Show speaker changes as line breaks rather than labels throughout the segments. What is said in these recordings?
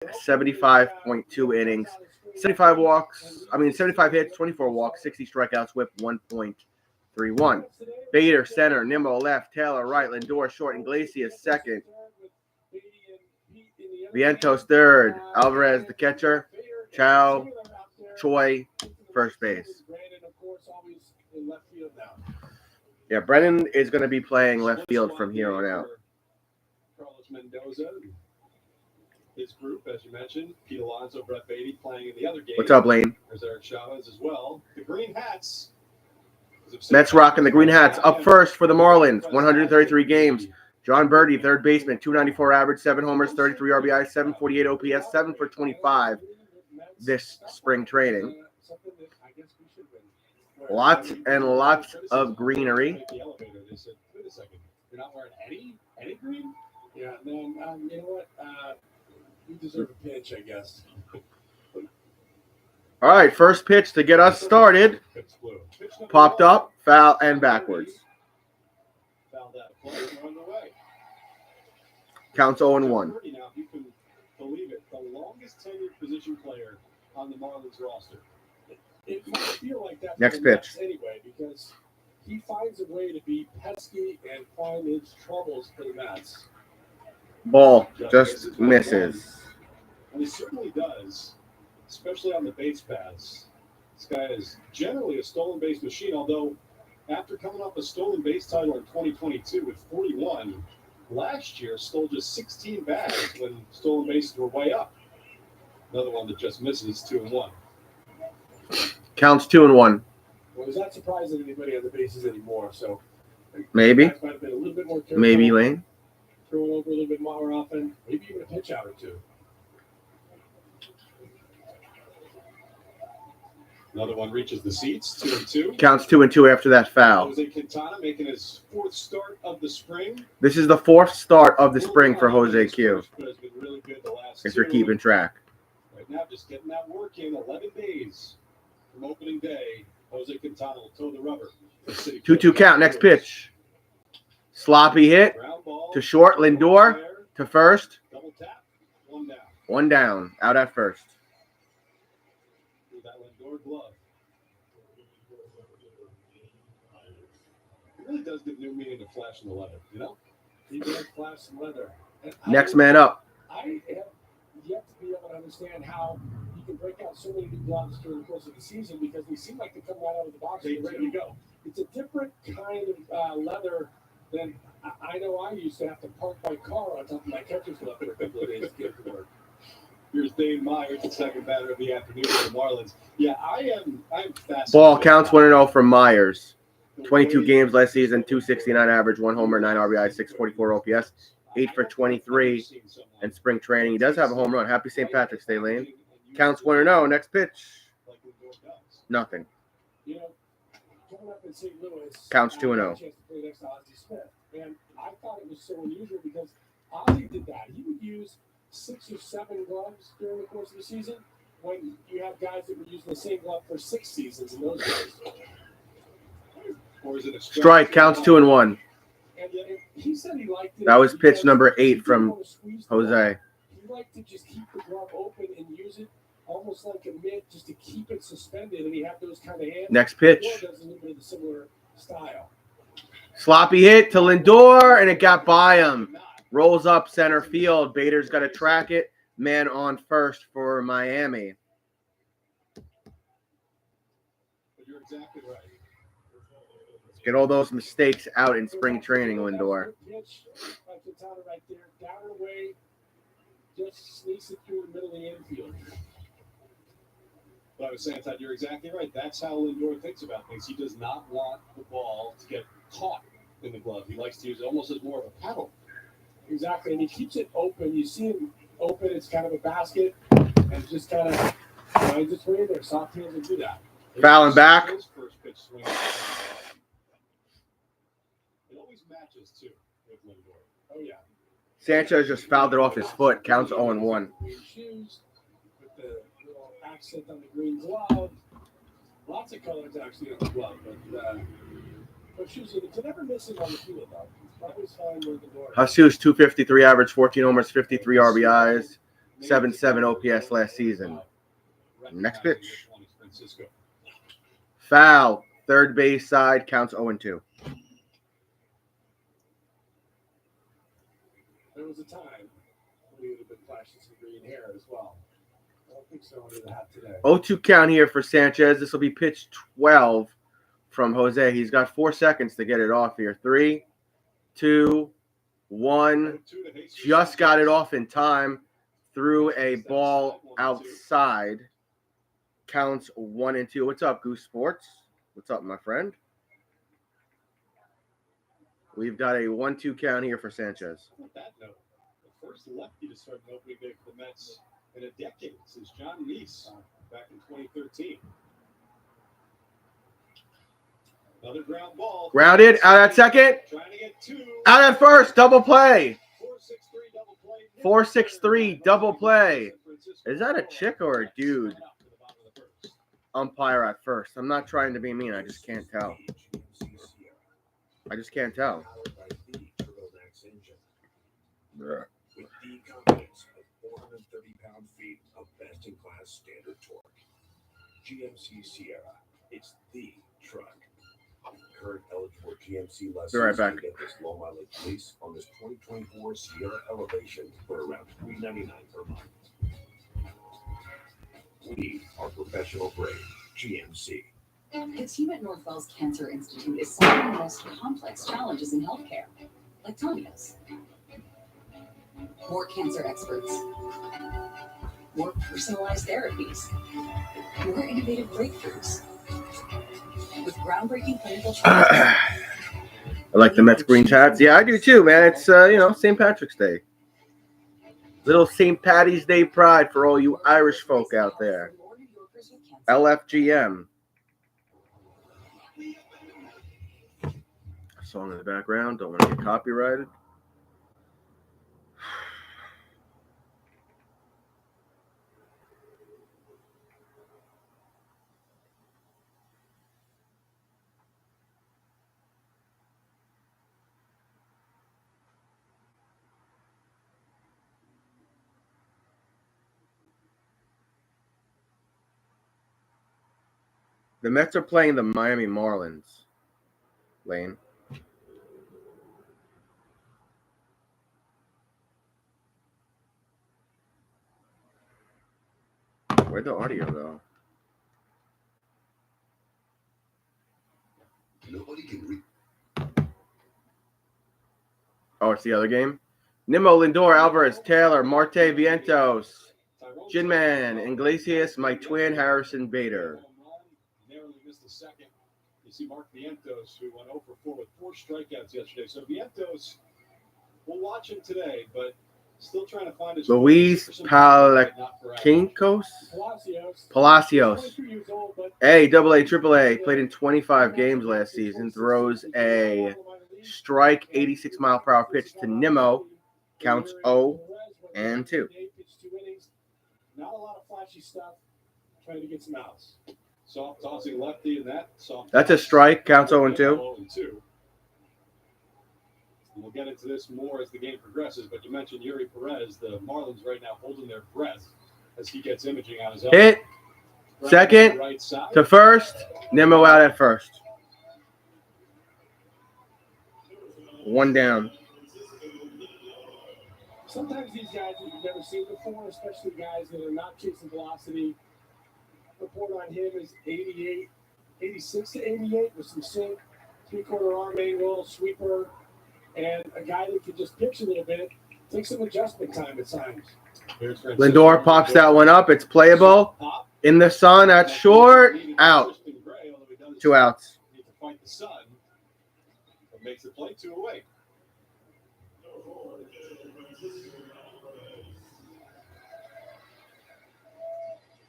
75.2 innings, 75 hits, 24 walks, 60 strikeouts, whip 1.31. Bader, center, Nimmo, left, Taylor, right, Lindor, short, Iglesias, second. Vientos, third. Alvarez, the catcher. Choi, first base. Yeah, Brennan is going to be playing left field from here on out.
Carlos Mendoza, his group, as you mentioned, Pete Alonso, Brett Beatty playing in the other game.
What's up, Lane?
There's Eric Chavez as well. The Green Hats.
Mets rocking the Green Hats. Up first for the Marlins, 133 games. John Birdie, third baseman, 294 average, 7 homers, 33 RBI, 748 OPS, 7 for 25 this spring training. Lots and lots of greenery.
You're not wearing any green?
Yeah, man, you know what? You deserve a pitch, I guess.
All right, first pitch to get us started. Popped up, foul, and backwards. Counts 0-1.
Now, if you can believe it, the longest tenured position player on the Marlins roster.
It might feel like that.
Next pitch.
Anyway, because he finds a way to be pesky and find his troubles for the Mets.
Ball just misses.
And he certainly does, especially on the base paths. This guy is generally a stolen base machine, although after coming off a stolen base title in 2022 with 41, last year stole just 16 bags when stolen bases were way up. Another one that just misses 2-1.
Counts 2-1.
Well, he's not surprising anybody on the bases anymore, so
Maybe.
might have been a little bit more careful.
Maybe, Lane.
Throwing over a little bit more often, maybe even a pitch out or two.
Another one reaches the seats, 2-2.
Counts 2-2 after that foul.
Jose Quintana making his fourth start of the spring.
This is the fourth start of the spring for Jose Q.
Has been really good the last
If you're
two.
keeping track.
Right now, just getting that work in 11 days from opening day. Jose Quintana will toe the rubber.
2-2 count. Next pitch. Sloppy hit to short. Lindor to first.
Double tap, one down.
One down. Out at first.
With that Lindor glove. It really does give new meaning to flash in the leather, you know?
He does flash some leather. And
Next man up.
I have yet to be able to understand how he can break out so many new gloves during the course of the season because they seem like they come right out of the box and they're ready to go. It's a different kind of leather than I know I used to have to park my car on top of my catcher's glove for a couple of days to get to work.
Here's Dave Myers, the second batter of the afternoon for the Marlins. Yeah, I'm fascinated.
Ball counts 1-0 for Myers. 22 games last season, 269 average, 1 homer, 9 RBI, 644 OPS, 8 for 23 in spring training. He does have a home run. Happy St. Patrick's Day, Lane. Counts 1-0. Next pitch. Nothing.
You know, coming up in St. Louis,
Counts
I had a
2-0.
chance to play next to Ozzie Smith. And I thought it was so unusual because Ozzie did that. He would use 6 or 7 gloves during the course of the season when you have guys that were using the same glove for 6 seasons in those days.
Or is it a
Strike counts 2-1.
And he said he liked it.
That was pitch number 8
he didn't
from
want to squeeze the glove.
Jose.
He liked to just keep the glove open and use it almost like a mitt just to keep it suspended, and he had those kind of hands.
Next pitch.
Lindor does a little bit of a similar style.
Sloppy hit to Lindor, and it got by him. Rolls up center field. Bader's got to track it. Man on first for Miami.
But you're exactly right.
Get all those mistakes out in spring training, Lindor.
Pitch by Quintana right there, down and away, just sneaks it through the middle of the infield.
But I was saying, Todd, you're exactly right. That's how Lindor thinks about things. He does not want the ball to get caught in the glove. He likes to use it almost as more of a paddle.
Exactly, and he keeps it open. You see him open, it's kind of a basket, and just kind of, he's just right there. Soft hands will do that.
Fouling back.
His first pitch swing. It always matches, too, with Lindor.
Oh, yeah.
Sanchez just fouled it off his foot. Counts 0-1.
Green shoes with the little accent on the green glove. Lots of colors actually on the glove, but shoes, it's never missing on the field, though. It's always fine with the door.
Jesus, 253 average, 14 homers, 53 RBIs, .77 OPS last season. Next pitch. Foul. Third base side counts 0-2.
There was a time when he would have been flashing some green hair as well. I don't think so under the hat today.
0-2 count here for Sanchez. This will be pitch 12 from Jose. He's got 4 seconds to get it off here. 3, 2, 1. Just got it off in time. Threw a ball outside. Counts 1-2. What's up, Goose Sports? What's up, my friend? We've got a 1-2 count here for Sanchez.
On that note, the first lefty to start an opening day for the Mets in a decade since John Meese back in 2013. Another ground ball.
Grounded. Out at second.
Trying to get 2.
Out at first. Double play.
4-6-3 double play.
4-6-3 double play. Is that a chick or a dude? Umpire at first. I'm not trying to be mean. I just can't tell. I just can't tell.
With the confidence of 430 pound-feet of best-in-class standard torque. GMC Sierra. It's the truck. Current eligible GMC lessons
Be right back.
can get this low-mileage lease on this 2024 Sierra Elevation for around $399 per month. We are professional grade GMC.
The team at Northwell's Cancer Institute is solving the most complex challenges in healthcare, like Tanya's. More cancer experts, more personalized therapies, more innovative breakthroughs. With groundbreaking clinical trials.
I like the Mets green hats. Yeah, I do too, man. It's St. Patrick's Day. Little St. Patty's Day pride for all you Irish folk out there. LFGM. A song in the background. Don't want to get copyrighted. The Mets are playing the Miami Marlins. Lane. Where'd the audio go?
Nobody can read.
Oh, it's the other game? Nimmo, Lindor, Alvarez, Taylor, Marte, Vientos, Jinman, Iglesias, Mike Twin, Harrison, Bader.
Narrowly missed the second. You see Mark Vientos, who went 0 for 4 with 4 strikeouts yesterday. So Vientos, we'll watch him today, but still trying to find his
Luis Palacios? Palacios.
22 years old, but
A, AA, AAA, played in 25 games last season, throws a strike 86-mile-per-hour pitch to Nimmo, counts 0-2.
Not a lot of flashy stuff. Trying to get some outs.
Soft tossing lefty in that.
That's a strike, counts 0-2.
0-2. We'll get into this more as the game progresses, but you mentioned Yuri Perez. The Marlins right now holding their breath as he gets imaging on his own.
Hit, second,
right side.
to first, Nimmo out at first. 1 down.
Sometimes these guys that you've never seen before, especially guys that are not chasing velocity, report on him is 88, 86 to 88 with some sink, 3/4 arm angle, sweeper, and a guy that can just pitch a little bit, takes some adjustment time at times.
Lindor pops that one up. It's playable. In the sun at short. Out. 2 outs.
Need to fight the sun. What makes the play 2 away.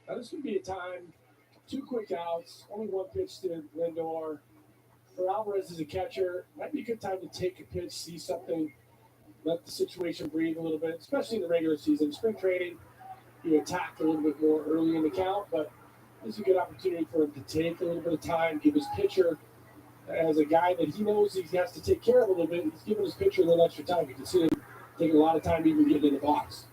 Now this would be a time, 2 quick outs, only 1 pitch to Lindor. For Alvarez as a catcher, might be a good time to take a pitch, see something, let the situation breathe a little bit, especially in the regular season. Spring training, you attack a little bit more early in the count, but this is a good opportunity for him to take a little bit of time, give his pitcher, as a guy that he knows he has to take care of a little bit, he's giving his pitcher a little extra time. You can see him taking a lot of time even getting in the box.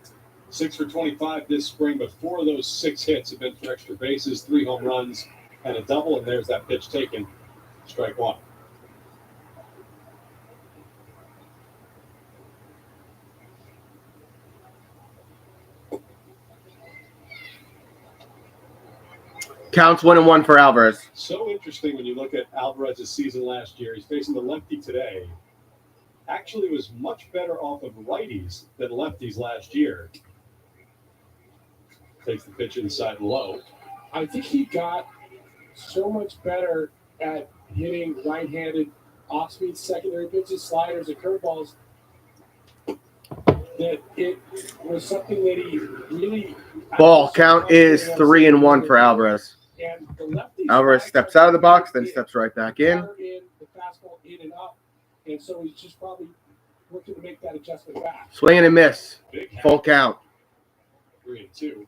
6 for 25 this spring, but 4 of those 6 hits have been for extra bases, 3 home runs, and a double, and there's that pitch taken. Strike one.
Counts 1-1 for Alvarez.
So interesting when you look at Alvarez's season last year. He's facing the lefty today. Actually was much better off of righties than lefties last year. Takes the pitch inside low.
I think he got so much better at hitting right-handed off-speed secondary pitches, sliders, and curveballs that it was something that he really...
Ball count is 3-1 for Alvarez.
And the lefty
Alvarez steps out of the box, then steps right back in.
The fastball in and up, and so he's just probably looking to make that adjustment back.
Swing and a miss. Full count.
3-2.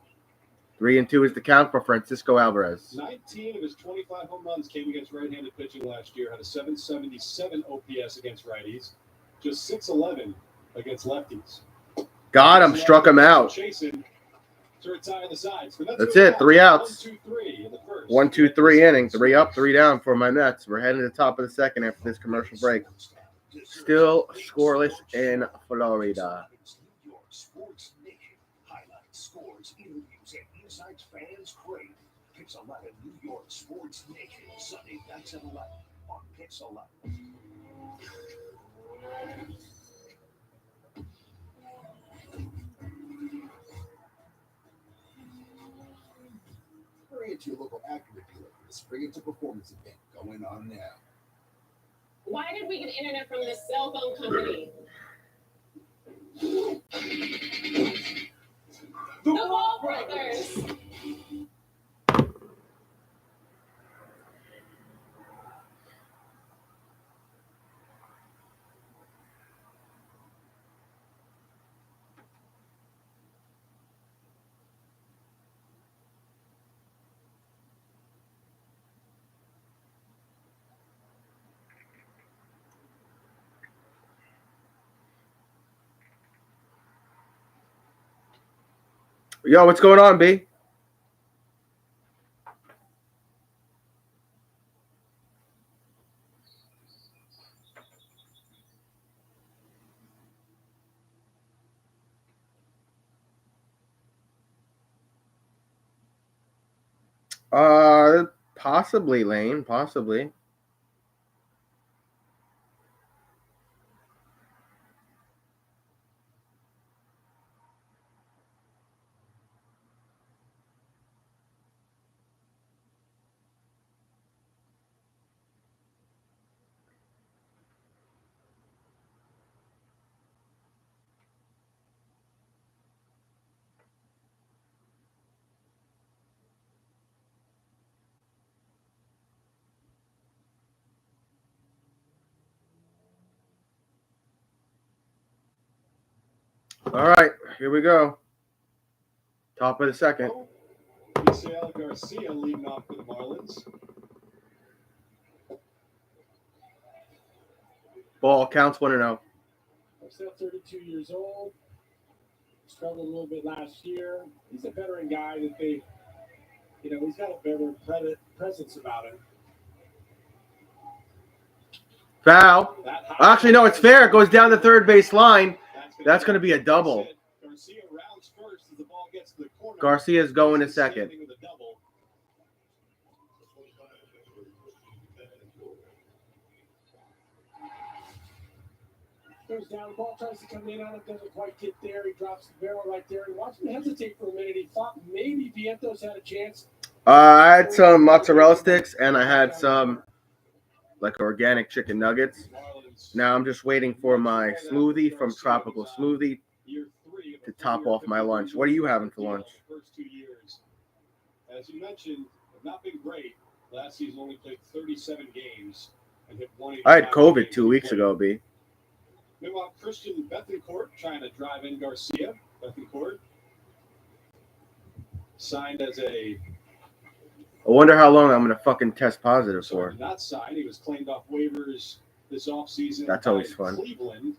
3-2 is the count for Francisco Alvarez.
19 of his 25 home runs came against right-handed pitching last year. Had a 777 OPS against righties. Just 611 against lefties.
Got him. Struck him out.
Chasing to retire the sides.
That's it. 3 outs.
1-2-3 in the first.
1-2-3 inning. 3 up, 3 down for my Mets. We're heading to the top of the second after this commercial break. Still scoreless in Florida.
Scores, interviews, and insights fans crave. Pix 11 New York Sports Nation, Sunday nights at 11 on Pix 11.
Hurry into your local Acura dealer for the Spring Into Performance event going on now.
Why did we get internet from this cell phone company? The Wall Brothers.
Yo, what's going on, B? Possibly, Lane. Possibly. All right, here we go. Top of the second.
Misael Garcia leading off for the Marlins.
Ball counts 1-0.
Still 32 years old. Struggled a little bit last year. He's a veteran guy that they, he's got a better presence about him.
Foul. Actually, no, it's fair. It goes down the third base line. That's going to be a double.
Garcia rounds first as the ball gets to the corner.
Garcia's going to second.
Goes down, the ball tries to come in on it, doesn't quite get there. He drops the barrel right there. He watched him hesitate for a minute. He thought maybe Vientos had a chance.
I had some mozzarella sticks and I had some organic chicken nuggets. Now I'm just waiting for my smoothie from Tropical Smoothie to top off my lunch. What are you having for lunch?
First 2 years, as you mentioned, have not been great. Last season only played 37 games and hit 185.
I had COVID 2 weeks ago, B.
Meanwhile, Christian Bethancourt trying to drive in Garcia. Bethancourt signed as a...
I wonder how long I'm going to fucking test positive for.
Not signed. He was claimed off waivers this offseason.
That's always fun.
Cleveland,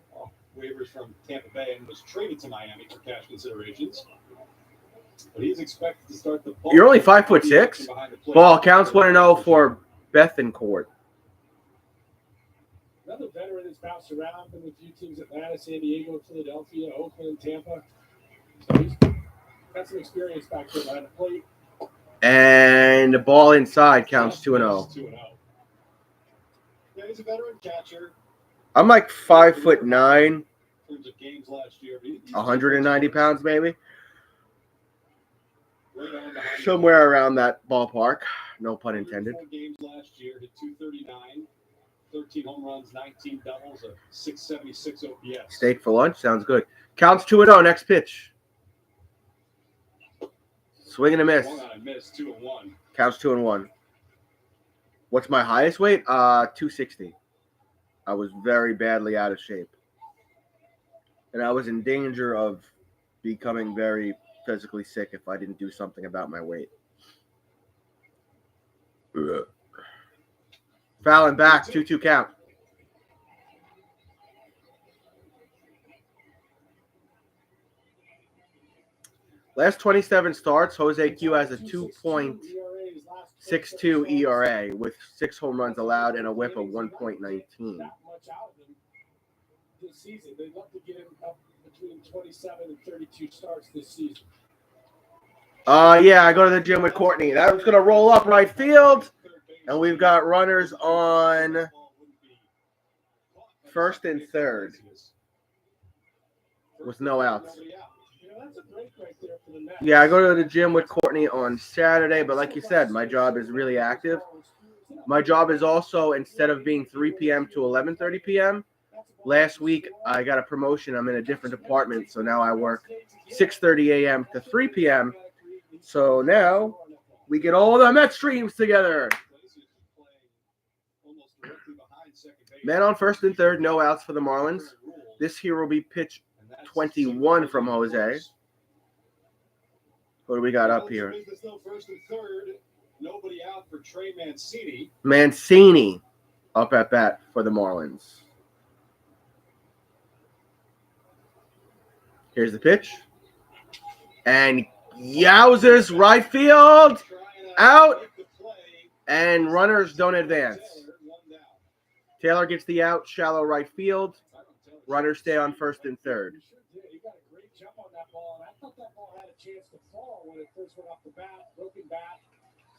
waivers from Tampa Bay and was traded to Miami for cash considerations. But he's expected to start the ball.
You're only 5'6". Ball counts 1-0 for Bethencourt.
Another veteran that's bounced around, been with a few teams: Atlanta, San Diego, Philadelphia, Oakland, Tampa. So he's got some experience back there behind the plate.
And the ball inside counts 2-0.
2-0. Yeah, he's a veteran catcher.
I'm like 5'9",
In terms of games last year, he's
190 pounds maybe.
right on behind
Somewhere around that ballpark. No pun intended.
4 games last year, hit 239, 13 home runs, 19 doubles, a 676 OPS.
Steak for lunch? Sounds good. Counts 2-0. Next pitch. Swing and a miss.
One on a miss, 2-1.
Counts 2-1. What's my highest weight? 260. I was very badly out of shape. And I was in danger of becoming very physically sick if I didn't do something about my weight. Fouling back, 2-2 count. Last 27 starts, Jose Q has a 2.62 ERA with 6 home runs allowed and a whip of 1.19.
That much out of him this season. They'd love to get him up between 27 and 32 starts this season.
Yeah, I go to the gym with Courtney. That was going to roll up right field. And we've got runners on first and third with no outs.
That's a break right there for the Mets.
Yeah, I go to the gym with Courtney on Saturday, but like you said, my job is really active. My job is also, instead of being 3 p.m. to 11:30 p.m., last week I got a promotion. I'm in a different department, so now I work 6:30 a.m. to 3 p.m. So now we get all the Mets streams together. Man on first and third, no outs for the Marlins. This here will be pitch 21 from Jose. What do we got up here?
First and third, nobody out for Trey Mancini.
Mancini up at bat for the Marlins. Here's the pitch. And yowzers, right field, out, and runners don't advance. Taylor gets the out, shallow right field. Runners stay on first and third.
He got a great jump on that ball, and I thought that ball had a chance to fall when it first went off the bat, broken bat.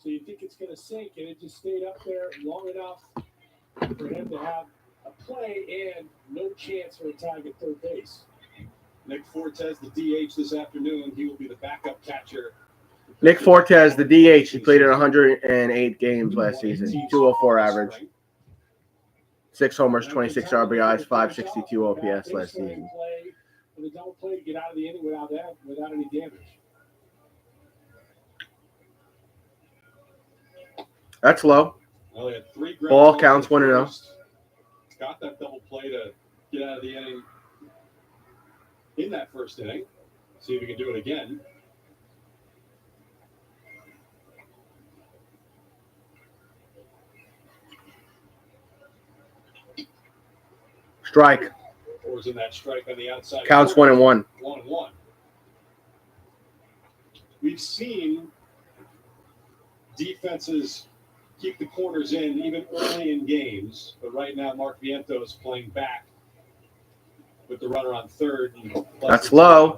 So you think it's going to sink, and it just stayed up there long enough for him to have a play and no chance for a tag at third base.
Nick Fortes, the DH this afternoon. He will be the backup catcher.
Nick Fortes, the DH. He played in 108 games last season. 204 average. 6 homers, 26 RBIs, 562 OPS last season.
The double play to get out of the inning without any damage.
That's low.
Well, he had 3
Ball counts 1-0.
Got that double play to get out of the inning in that first inning. See if he can do it again.
Strike.
Or was in that strike on the outside?
Counts 1-1.
1-1. We've seen defenses keep the corners in even early in games, but right now Mark Vientos is playing back with the runner on third.
That's low.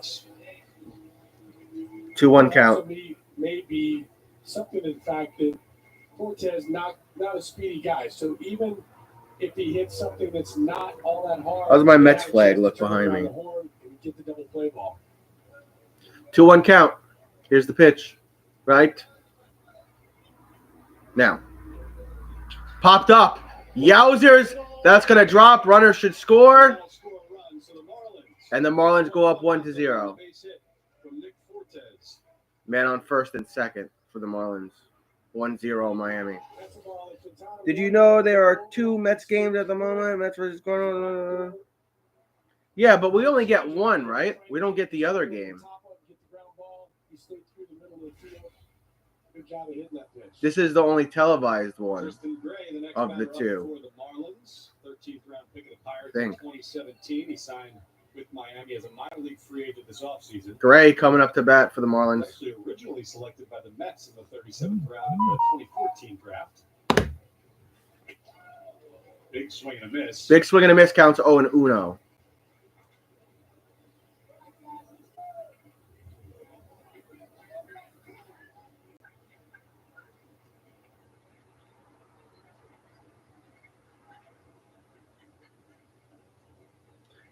2-1 count.
Maybe something in fact that Fortes not a speedy guy, so even if he hits something that's not all that hard.
How's my Mets flag look behind me?
Get the double play ball.
2-1 count. Here's the pitch. Right now. Popped up. Yowzers. That's going to drop. Runner should score. And the Marlins go up 1-0. Man on first and second for the Marlins. 1-0 Miami. Did you know there are 2 Mets games at the moment? Mets versus Cardinals. Yeah, but we only get one, right? We don't get the other game. This is the only televised one of the 2.
For the Marlins, 13th round pick of the Pirates
Think.
in 2017. He signed with Miami as a minor league free agent this offseason.
Gray coming up to bat for the Marlins.
Actually originally selected by the Mets in the 37th round of the 2014 draft. Big swing and a miss.
Big swing and a miss, counts 0-1.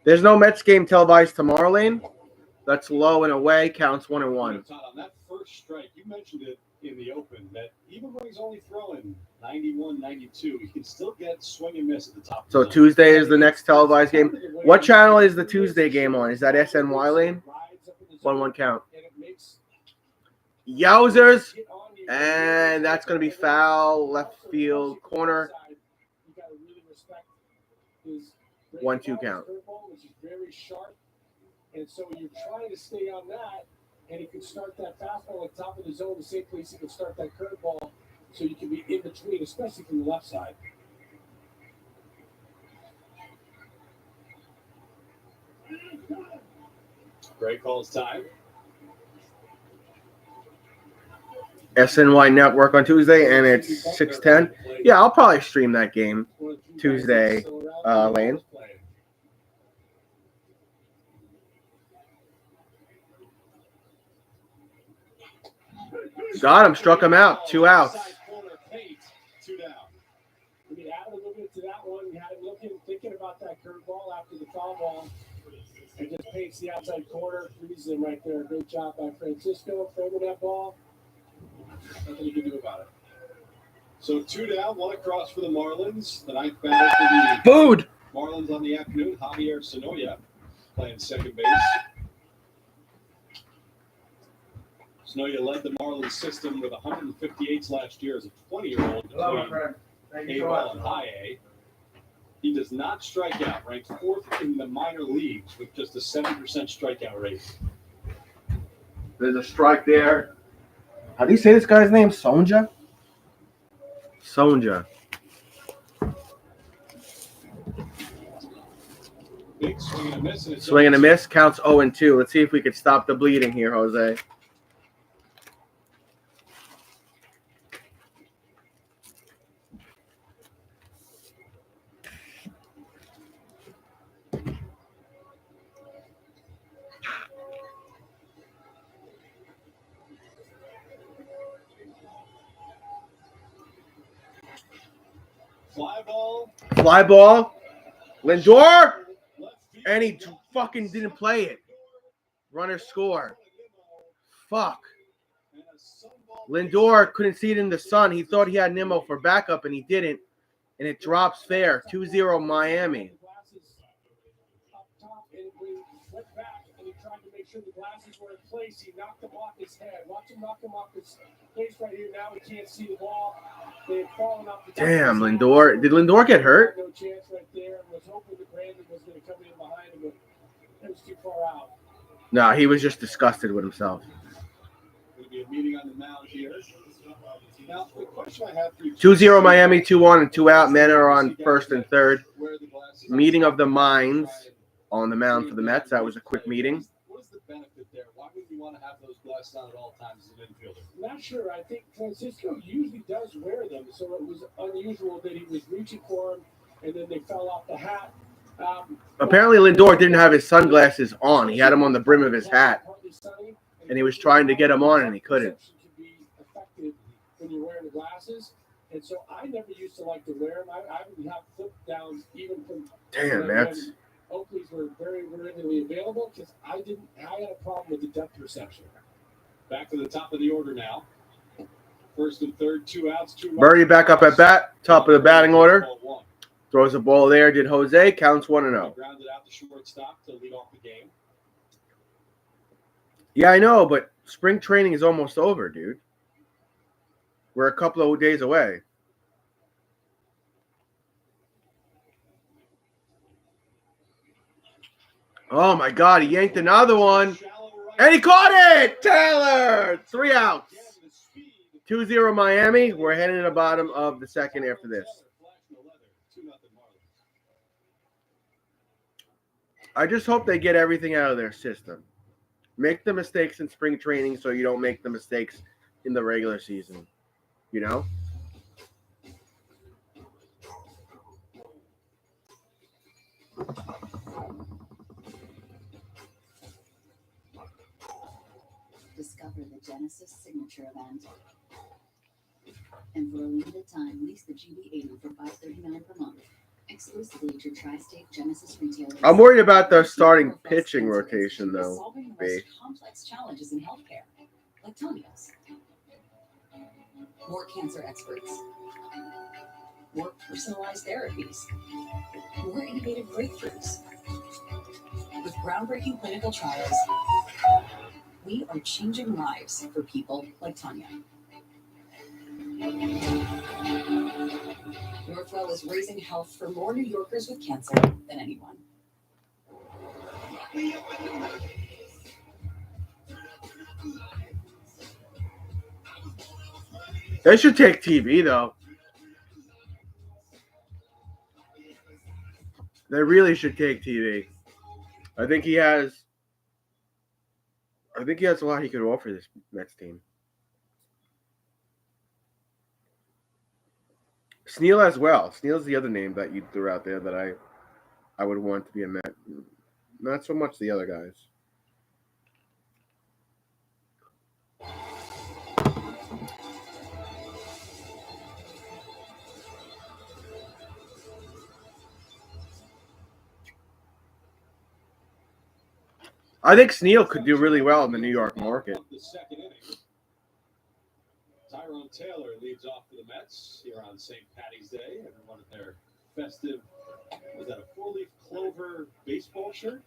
There's no Mets game televised tomorrow, Lane. That's low and away, counts 1-1.
Todd, on that first strike, you mentioned it in the open that even when he's only throwing 91, 92, he can still get swing and miss at the top.
So Tuesday is the next televised game. What channel is the Tuesday game on? Is that SNY, Lane? 1-1 count. Yowzers. And that's going to be foul, left field corner. 1-2 count.
Which is very sharp, and so you're trying to stay on that, and he can start that fastball at the top of the zone the same place he can start that curveball, so you can be in between, especially from the left side.
Gray calls time.
SNY Network on Tuesday, and it's 6:10. Yeah, I'll probably stream that game Tuesday, Lane. Got him, struck him out. 2 outs.
Two down.
I mean, add a little bit to that one. You had him thinking about that curveball after the foul ball. And just paints the outside corner, freezes him right there. Great job by Francisco, framing that ball.
Nothing you can do about it. So 2 down, 1 across for the Marlins. The ninth batter for the
Booed.
Marlins on the afternoon. Javier Sonoya playing second base. Sonoya led the Marlins system with 158s last year as a 20-year-old between A-ball and high A. He does not strike out, ranked 4th in the minor leagues with just a 7% strikeout rate.
There's a strike there. How do you say this guy's name? Sonja? Sonja.
Big swing and a miss. And
Swing and a miss, counts 0-2. Let's see if we could stop the bleeding here, Jose. Fly ball. Lindor. And he fucking didn't play it. Runner score. Fuck. Lindor couldn't see it in the sun. He thought he had Nimmo for backup, and he didn't. And it drops fair. 2-0 Miami.
Sure the glasses were in place. He knocked them off his head. Watch him knock them off his face right here. Now he can't see the ball. They had fallen off the top.
Damn, Lindor. Did Lindor get hurt?
No chance right there. I was hoping that Brandon was going to come in behind him, but it was too far out.
No, he was just disgusted with himself.
Going to be a meeting on the mound here. Now, the question I have for you.
2-0 Miami, 2-1 and 2 out. Men are on first and third. Meeting of the minds on the mound for the Mets. That was a quick meeting.
Benefit there. Why would you want to have those glasses on at all times as an infielder?
Not sure. I think Francisco usually does wear them, so it was unusual that he was reaching for them and then they fell off the hat.
Apparently, Lindor didn't have his sunglasses on. He had them on the brim of his hat, and he was trying to get them on, and he couldn't.
Be effective when you're wearing the glasses, and so I never used to like to wear them. I would have flip downs even from.
Damn, Mets.
Oakleys were very readily available because I had a problem with the depth perception.
Back to the top of the order now. First and third, 2 outs, 2 runs.
Birdie back up at bat, top of the batting order. Throws a ball there, did Jose, counts 1-0.
Grounded out the shortstop to lead off the game.
Yeah, I know, but spring training is almost over, dude. We're a couple of days away. Oh, my God. He yanked another one. And he caught it! Taylor! 3 outs. 2-0 Miami. We're heading to the bottom of the second after this. I just hope they get everything out of their system. Make the mistakes in spring training so you don't make the mistakes in the regular season. You know?
Discover the Genesis Signature Event. And for a limited time, lease the GB80 for $539 per month. Exclusively at your tri-state Genesis retailers.
I'm worried about their starting pitching rotation, though.
Solving the most complex challenges in healthcare, like Tanya's. More cancer experts. More personalized therapies. More innovative breakthroughs. With groundbreaking clinical trials, we are changing lives for people like Tanya. Northwell is raising health for more New Yorkers with cancer than anyone.
They should take TV, though. They really should take TV. I think he has a lot he could offer this Mets team. Sneal as well. Sneal's the other name that you threw out there that I would want to be a Met. Not so much the other guys. I think Sneal could do really well in the New York market.
The second inning. Tyrone Taylor leads off for the Mets here on St. Patty's Day. Everyone in their festive, was that a 4-leaf clover baseball shirt?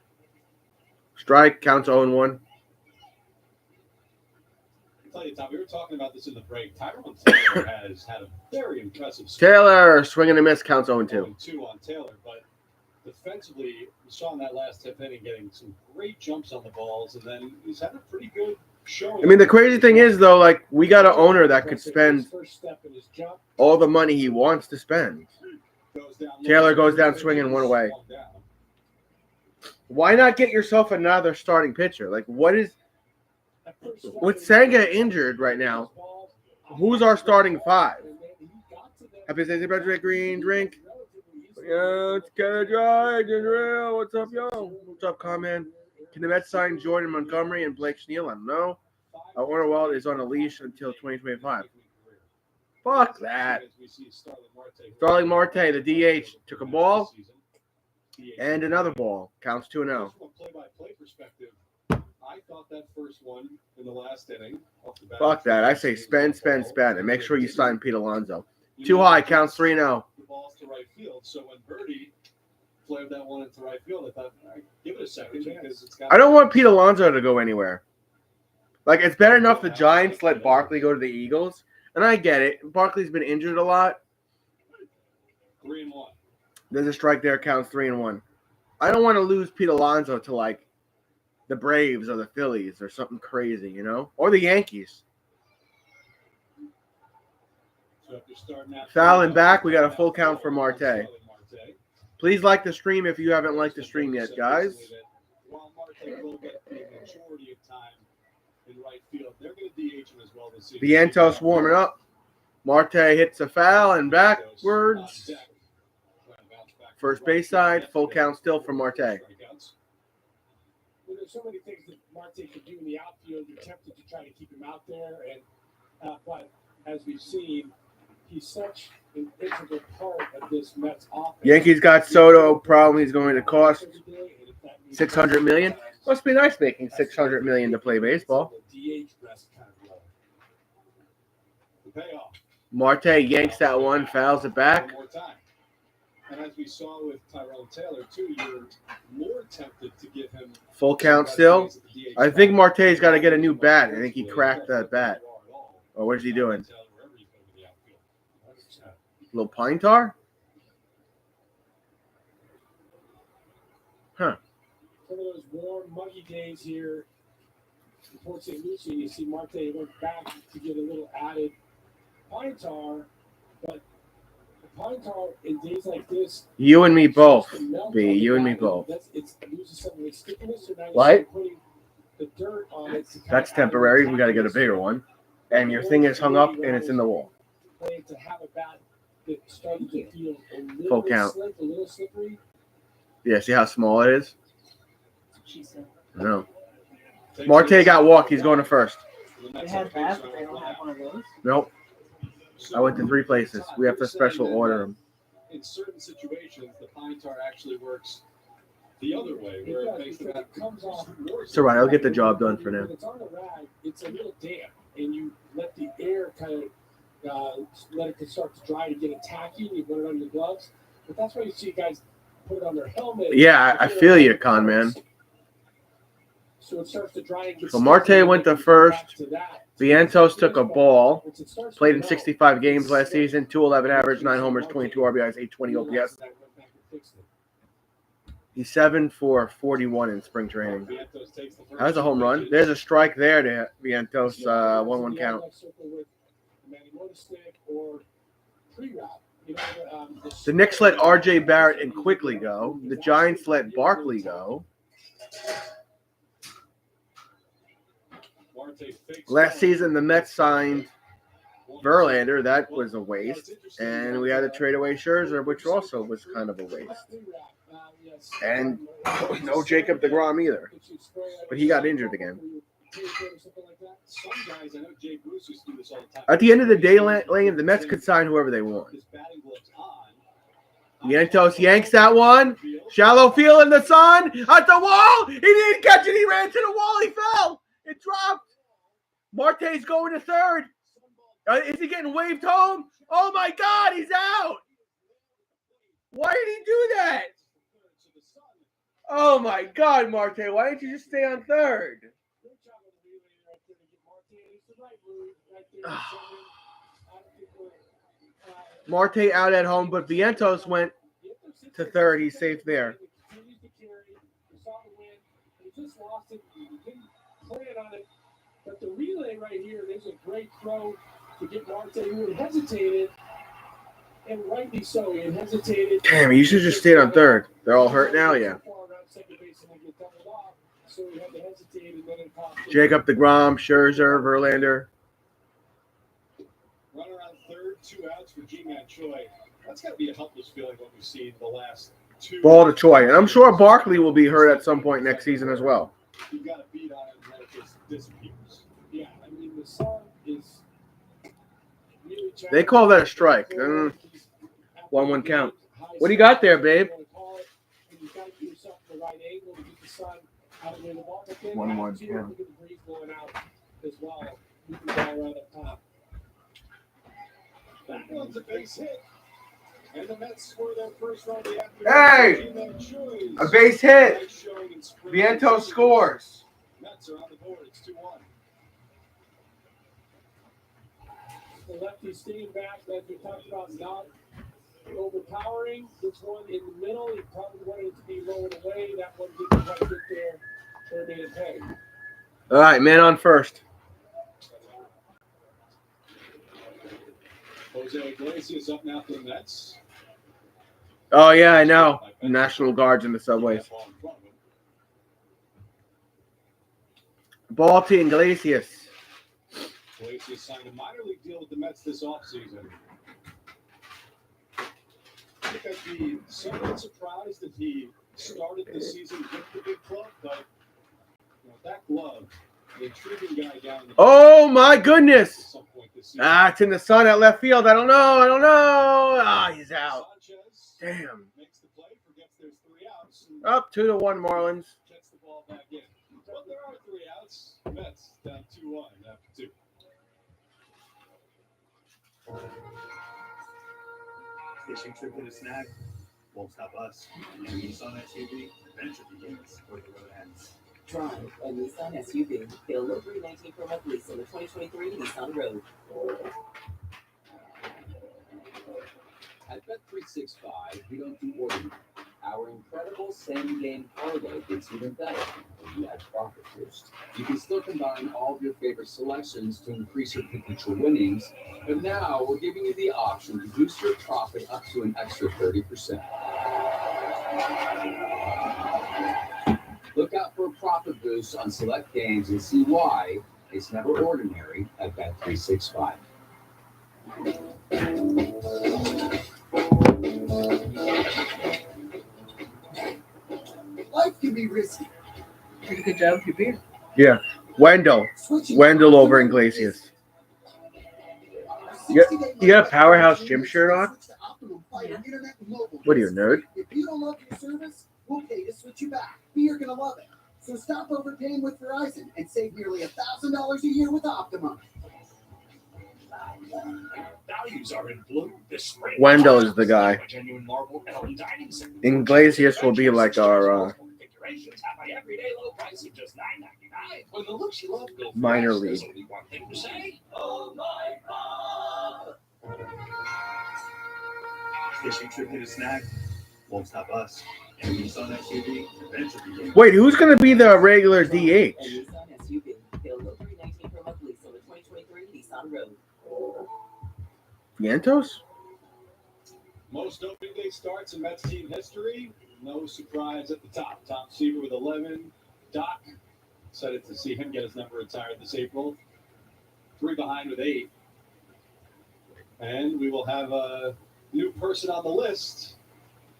Strike, counts 0-1.
I'll tell you, Tom, we were talking about this in the break. Tyrone Taylor has had a very impressive
Taylor, swing and a miss, counts 0-2.
0-2 on Taylor, but defensively, we saw in that last 10th inning getting some great jumps on the balls, and then he's had a pretty good showing.
I mean, the crazy thing is, though, like, we got an owner that could spend all the money he wants to spend. Taylor goes down swinging one away. Why not get yourself another starting pitcher? Like, what is – with Senga injured right now, who's our starting five? Happy Stacy Patrick Green, drink. Yeah, it's kind of dry. Real. What's up, yo? What's up, comment? Can the Mets sign Jordan Montgomery and Blake Sneal? I don't know. Ornewald is on a leash until 2025. Fuck that. Starling Marte, the DH, took a ball and another ball. Counts 2-0.
From a play-by-play perspective, I thought that first one in the last inning.
Fuck that. I say spend, and make sure you sign Pete Alonso. Too high, counts 3-0.
The ball's to right field, so when Birdie flared that one into right field, I thought, give it a second because it's got.
I don't want Pete Alonso to go anywhere. Like, it's bad enough the Giants let Barkley go to the Eagles, and I get it. Barkley's been injured a lot.
3-1.
There's a strike there, counts 3-1. I don't want to lose Pete Alonso to, like, the Braves or the Phillies or something crazy, you know? Or the Yankees.
So after starting out
Foul and back, we got a full count for Marte. Please like the stream if you haven't liked the stream yet, guys.
While Marte will get the majority of time in right field, they're going to DH him as well this season.
Vientos warming up. Marte hits a foul and backwards. First base side, full count still for Marte.
Well, there's so many things that Marte could do in the outfield. You're tempted to try to keep him out there, and but as we've seen, he's such an integral part of this Mets offense.
Yankees got Soto. Problem he's going to cost $600 million. Must be nice making $600 million to play baseball. Marte yanks that one, fouls it back.
And as we saw with Tyrone Taylor, too, you're more tempted to give him
full count still. I think Marte's got to get a new bat. I think he cracked that bat. Oh, what is he doing? Little pine tar? Huh.
Some of those warm, muggy days here in Port St. Lucie, you see Marte went back to get a little added pine tar, but at Pine tar in days like this.
You and me both,
starts to melt
B.
on the
You and me
back.
both.
It loses some of its stickiness, so now you
What?
start putting the dirt on it. to kind
That's
of add a
temporary.
little
We got to get a
tackiness
bigger
to it.
one. And your thing is hung up and it's in the wall.
Playing to have a bat that started to feel a little
Full
bit
count.
slick, a little slippery.
Yeah, see how small it is?
She said.
No. Marte got walked. He's going to first.
They have that, but they don't have one of those.
Nope. I went to 3 places. We have to special order them.
In certain situations, the pine tar actually works the other way,
It
where
does,
it makes the
because
bat
it comes off more.
It's all right. I'll get the job done for now.
When it's on the rag, it's a little damp, and you let the air kind of let it start to dry to get it tacky, and you put it on your gloves. But that's why you see guys put it on their helmet.
Yeah, I feel you, con man.
So it starts to dry and get
So Marte
sticky,
went to
and
first.
back to that.
Vientos took a ball.
Once it starts to
Played in
melt,
65 games last season. 211 average, 9 homers, 22 RBIs, 820 OPS. He's 7 for 41 in spring training. That's a home run. There's a strike there to Vientos. 1-1 count. The Knicks let R.J. Barrett and Quigley go. The Giants let Barkley go. Last season, the Mets signed Verlander. That was a waste. And we had to trade away Scherzer, which also was kind of a waste. And no Jacob deGrom either. But he got injured again. At the end of the day, Lane, the Mets could sign whoever they want. Vientos yanks that one. Shallow field in the sun. At the wall. He didn't catch it. He ran to the wall. He fell. It dropped. Marte's going to third. Is he getting waved home? Oh, my God. He's out. Why did he do that? Oh, my God, Marte. Why didn't you just stay on third? Marte out at home, but Vientos went to third. He's safe there.
But the relay right here, there's a great throw to get Marte, who had hesitated, and rightly so. He had hesitated.
Damn, you should just stay on third. They're all hurt now, yeah. Jacob deGrom, Scherzer, Verlander.
Run around third, 2 outs for G-Man Choi. That's got to be a helpless feeling what we've seen the last 2.
Ball to Choi. And I'm sure Barkley will be hurt at some point next season as well.
You've got to beat on it and then it just disappears.
Yeah, I mean, the sun is really
They call that a strike. 1-1 count. What do you got there, babe? 1-1 count.
That one's a base hit. And the Mets score their first run of the afternoon.
Hey! A base hit. Vientos scores.
Mets are on the board. It's 2-1.
The lefty staying back, as we talked about, not overpowering. This one in the middle, he probably wanted it to be lowered away. That one didn't quite get there. Third man peg.
All right, man on first.
Jose Iglesias up now for the Mets.
Oh, yeah, I know. National Guards in the subways. Ball to Iglesias.
Iglesias signed a minor league deal with the Mets this offseason. I think I'd be somewhat surprised if he started the season with the big club, but that glove, the intriguing guy down in the
Oh, my goodness.
at some point this season.
It's in the sun at left field. I don't know. He's out.
Sanchez
Damn.
makes the play, forgets there's 3 outs, and
Up 2-1 Marlins.
gets the ball back in. But there are 3 outs. Mets down 2-1 after 2.
Fishing trip with a snack won't stop us. And Nissan SUV, adventure begins where the road ends.
Drive a Nissan SUV. Get a low 319 per month lease on the 2023 Nissan Rogue.
At Bet365, we don't do ordinary. Our
Our incredible same-game parlay gets even better when you add Profit Boost. You can still combine all of your favorite selections to increase your potential winnings, but now we're giving you the option to boost your profit up to an extra 30%. Look out for Profit Boost on select games and see why it's never ordinary at Bet365.
Life can be risky.
Pretty good job, your beer.
Yeah. Wendell over Iglesias. You got a Powerhouse Gym shirt on? What are you, a nerd?
If you don't love your service, we'll pay to switch you back. You're gonna love it. So stop overpaying with Verizon and save nearly $1,000 a year with Optimum.
Values are in bloom this spring.
Wendell is the guy.
Genuine marble Ellen dining set.
Iglesias will be like our
Configurations have my everyday low price of just $9.99. When the looks you love go
minor
fast,
league.
there's only one thing to say. Oh my God.
Fishing trip hit a snag. Won't stop us. And Nissan SUV adventure begins.
Wait, who's going to be the regular DH?
A Nissan SUV. Available $319 per month lease on the 2023 Nissan Rogue.
Yantos?
Most opening day starts in Mets team history. No surprise at the top. Tom Seaver with 11. Doc, excited to see him get his number retired this April. 3 behind with 8. And we will have a new person on the list.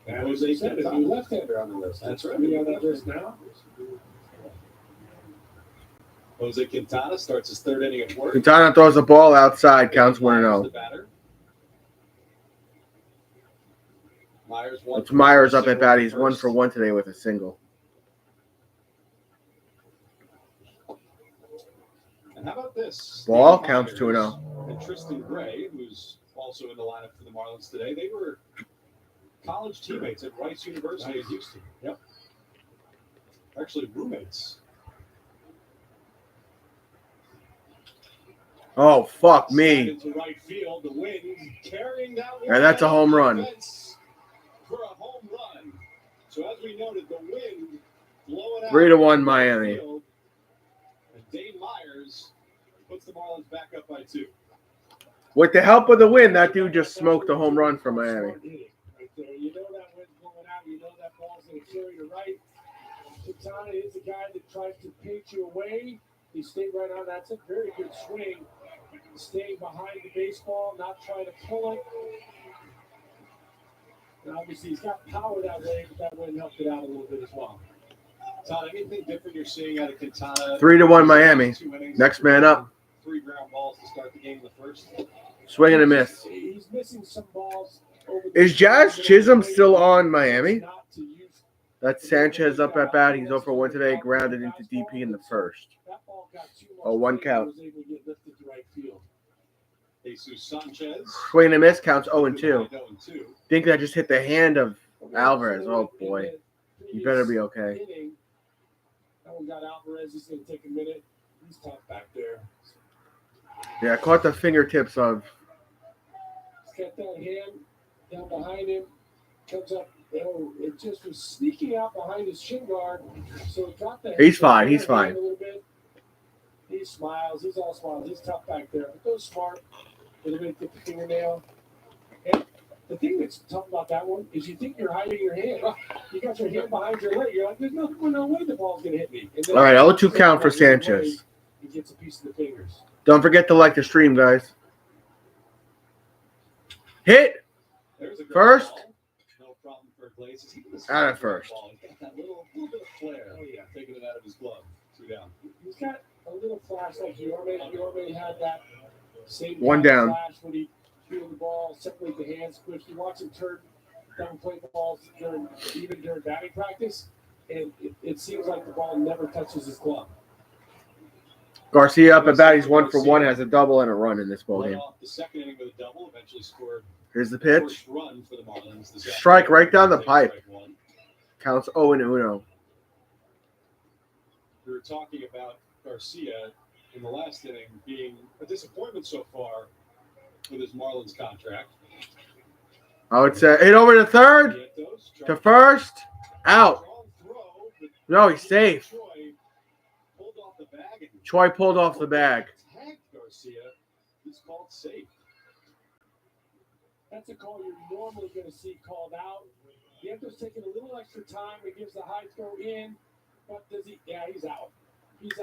And Jose said, a new left-hander on the list.
That's right.
We on that list now.
Jose Quintana starts his 3rd inning of work.
Quintana throws the ball outside, counts 1-0.
The batter.
It's Myers up at bat. He's 1 for 1 today with a single.
And how about this?
Ball counts 2-0.
And Tristan Gray, who's also in the lineup for the Marlins today. They were college teammates at Rice University in Houston. Yep. Actually, roommates.
Oh, fuck me.
Into right field, the wind carrying that one.
And that's a home run.
For a home run. So as we noted, the wind blowing out
3-1 Miami.
And Dave Myers puts the Marlins back up by 2.
With the help of the wind, that dude just smoked a home run for Miami.
Right there. You know that wind's blowing out. You know that ball's going to carry you right. Quintana is a guy that tries to paint you away. He stayed right on. That's a very good swing. Staying behind the baseball, not trying to pull it. And obviously, he's got power that way, but that wind helped it out a little bit as well.
Todd, anything different you're seeing out of Quintana?
3-1 Miami. Next man up.
3 ground balls to start the game in the first.
Swing and a miss.
He's missing some balls.
Is Jazz Chisholm still on Miami? That's Sanchez up at bat. He's 0 for 1 today. Grounded into DP in the first. Oh, 1 count.
Jesus Sanchez.
Swing and a miss. Counts 0-2. Think that just hit the hand of Alvarez. Oh, boy. You better be okay.
That one got Alvarez. He's going to take a minute. He's tough back there.
Yeah, I caught the fingertips of.
He's got that hand down behind him. Comes up. Oh, it just was sneaking out behind his shin guard. So it got the.
He's fine. He's fine.
A little bit. He smiles. He's all smiles. He's tough back there. But those smart. A little bit, get the fingernail. And the thing that's tough about that one is you think you're hiding your hand. You got your hand behind your leg. You're like, there's no way the ball's going to hit me.
All right, 0-2 count for Sanchez.
He gets a piece of the fingers.
Don't forget to like the stream, guys. Hit. First.
No problem for Iglesias.
Out at first.
He's got that little bit of flair. Oh, yeah, taking it out of his glove. 2 down.
He's got a little flash like Yorme had that same
1 down.
flash when he fielded the ball, separate the hands quick. You watch him turn down play balls even during batting practice, and it seems like the ball never touches his glove.
Garcia up at bat. He's 1 for 1. Has a double and a run in this ball game.
The second inning with a double, eventually scored.
Here's the pitch.
First run for the Marlins.
Strike right down the pipe. Counts 0-0.
We were talking about Garcia in the last inning being a disappointment so far with his Marlins contract.
I would say hit over to third, to first, out. No, he's safe. Troy pulled off the bag.
He's called safe.
That's a call you're normally going to see called out. The Anthem's taking a little extra time. It gives the high throw in. But does he? Yeah, he's out.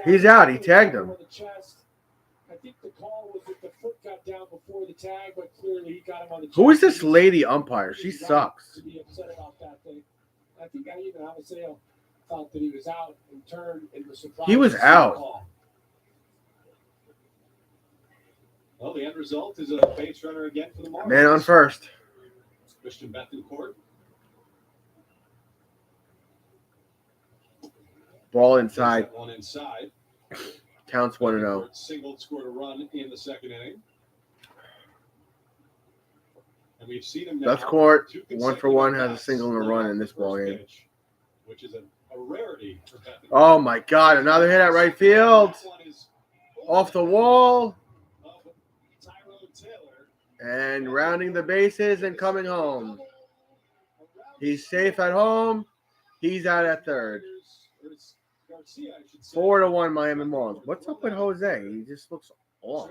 He's out. He tagged him.
On the chest. I think the call was that the foot got down before the tag, but clearly he got him on the chest.
Who is this lady umpire? She sucks.
To be upset about that thing. I think I even Amaseo felt that he was out and turned and was surprised.
He was out.
Well, the end result is a base runner again for the Marlins.
Man on first.
Christian Bethencourt.
Ball inside.
One inside.
Counts 1-0.
Singled, scored a run in the second inning. And we've seen him now.
Left court, 1-for-1, has a single and a run in this ball game.
Which is a rarity for Bethencourt.
Oh my God! Another hit at right field. Off the wall. And rounding the bases and coming home. He's safe at home. He's out at third. 4-1 Miami Marlins. What's up with Jose? He just looks off.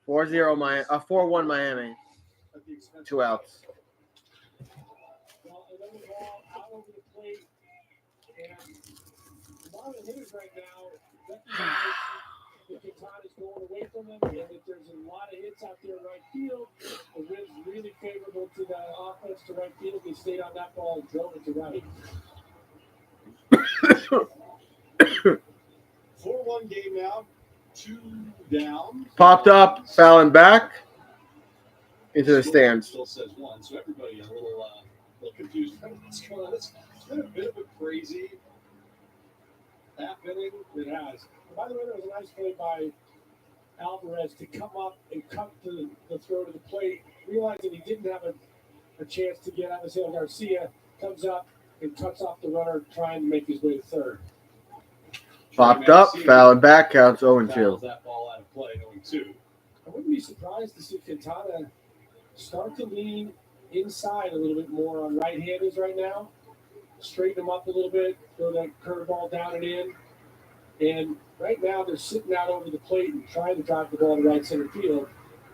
4-0 Miami. 4-1 Miami. 2 outs.
Well, another ball out over the plate, and the Marlins hitters right now recognize that Quintana's going away from them, and that there's a lot of hits out there in right field. The wind's really favorable to the offense to right field. They stayed on that ball and drove it to right.
4-1 game now. 2 down.
Popped up, fouling back into the stands.
Still says 1, so everybody a little confused about what's going on. It's been a bit of a crazy half inning.
It has. And by the way, there was a nice play by Alvarez to come up and cut the throw to the plate, realizing he didn't have a chance to get out. Amaseo Garcia comes up and cuts off the runner, trying to make his way to third.
Popped up, fouling back, counts 0-2.
That ball out of play, 0-2.
I wouldn't be surprised to see Quintana start to lean inside a little bit more on right-handers right now. Straighten them up a little bit, throw that curveball down and in. And right now they're sitting out over the plate and trying to drive the ball to right center field,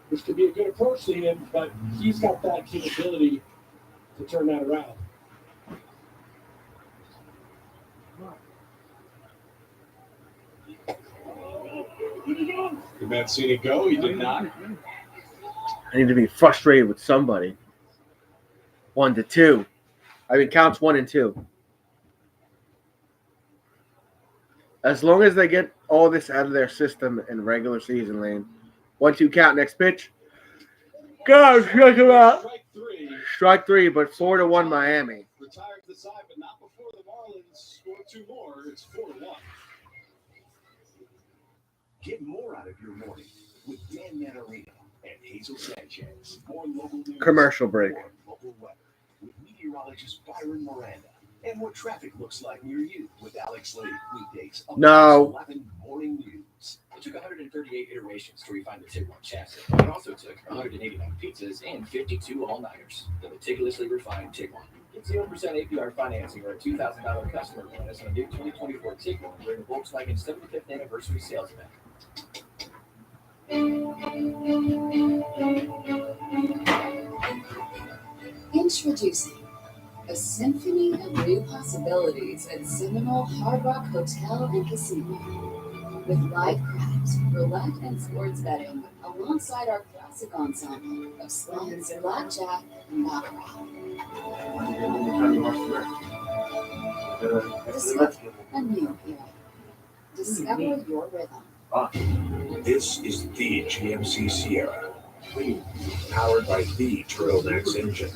which could be a good approach to him, but he's got that capability to turn that around.
Did Mancini go? He did not.
I need to be frustrated with somebody. 1-2. I mean, counts 1 and 2. As long as they get all this out of their system in regular season, Lane. 1-2 count, next pitch. Go, strike him out. Strike 3, but 4-1 Miami.
Retired to the side, but not before the Marlins score 2 more. It's 4-1.
Get more out of your morning with Dan Manarino and Hazel Sanchez. More local news,
Commercial break.
more local weather with meteorologist Byron Miranda. And what traffic looks like near you with Alex Lee. Weekdays up
No.
to 11 morning news.
It took 138 iterations to refine the Tiguan chassis. It also took 189 pizzas and 52 all-nighters. The meticulously refined Tiguan. Get 0% APR financing or a $2,000 customer bonus on a new 2024 Tiguan during the Volkswagen 75th anniversary sales event.
Introducing a symphony of new possibilities at Seminole Hard Rock Hotel and Casino. With live craft, roulette, and sports betting, alongside our classic ensemble of slots, blackjack, and baccarat. Discover a new era. Discover your rhythm.
This is the GMC Sierra, powered by the Turtleneck's engine.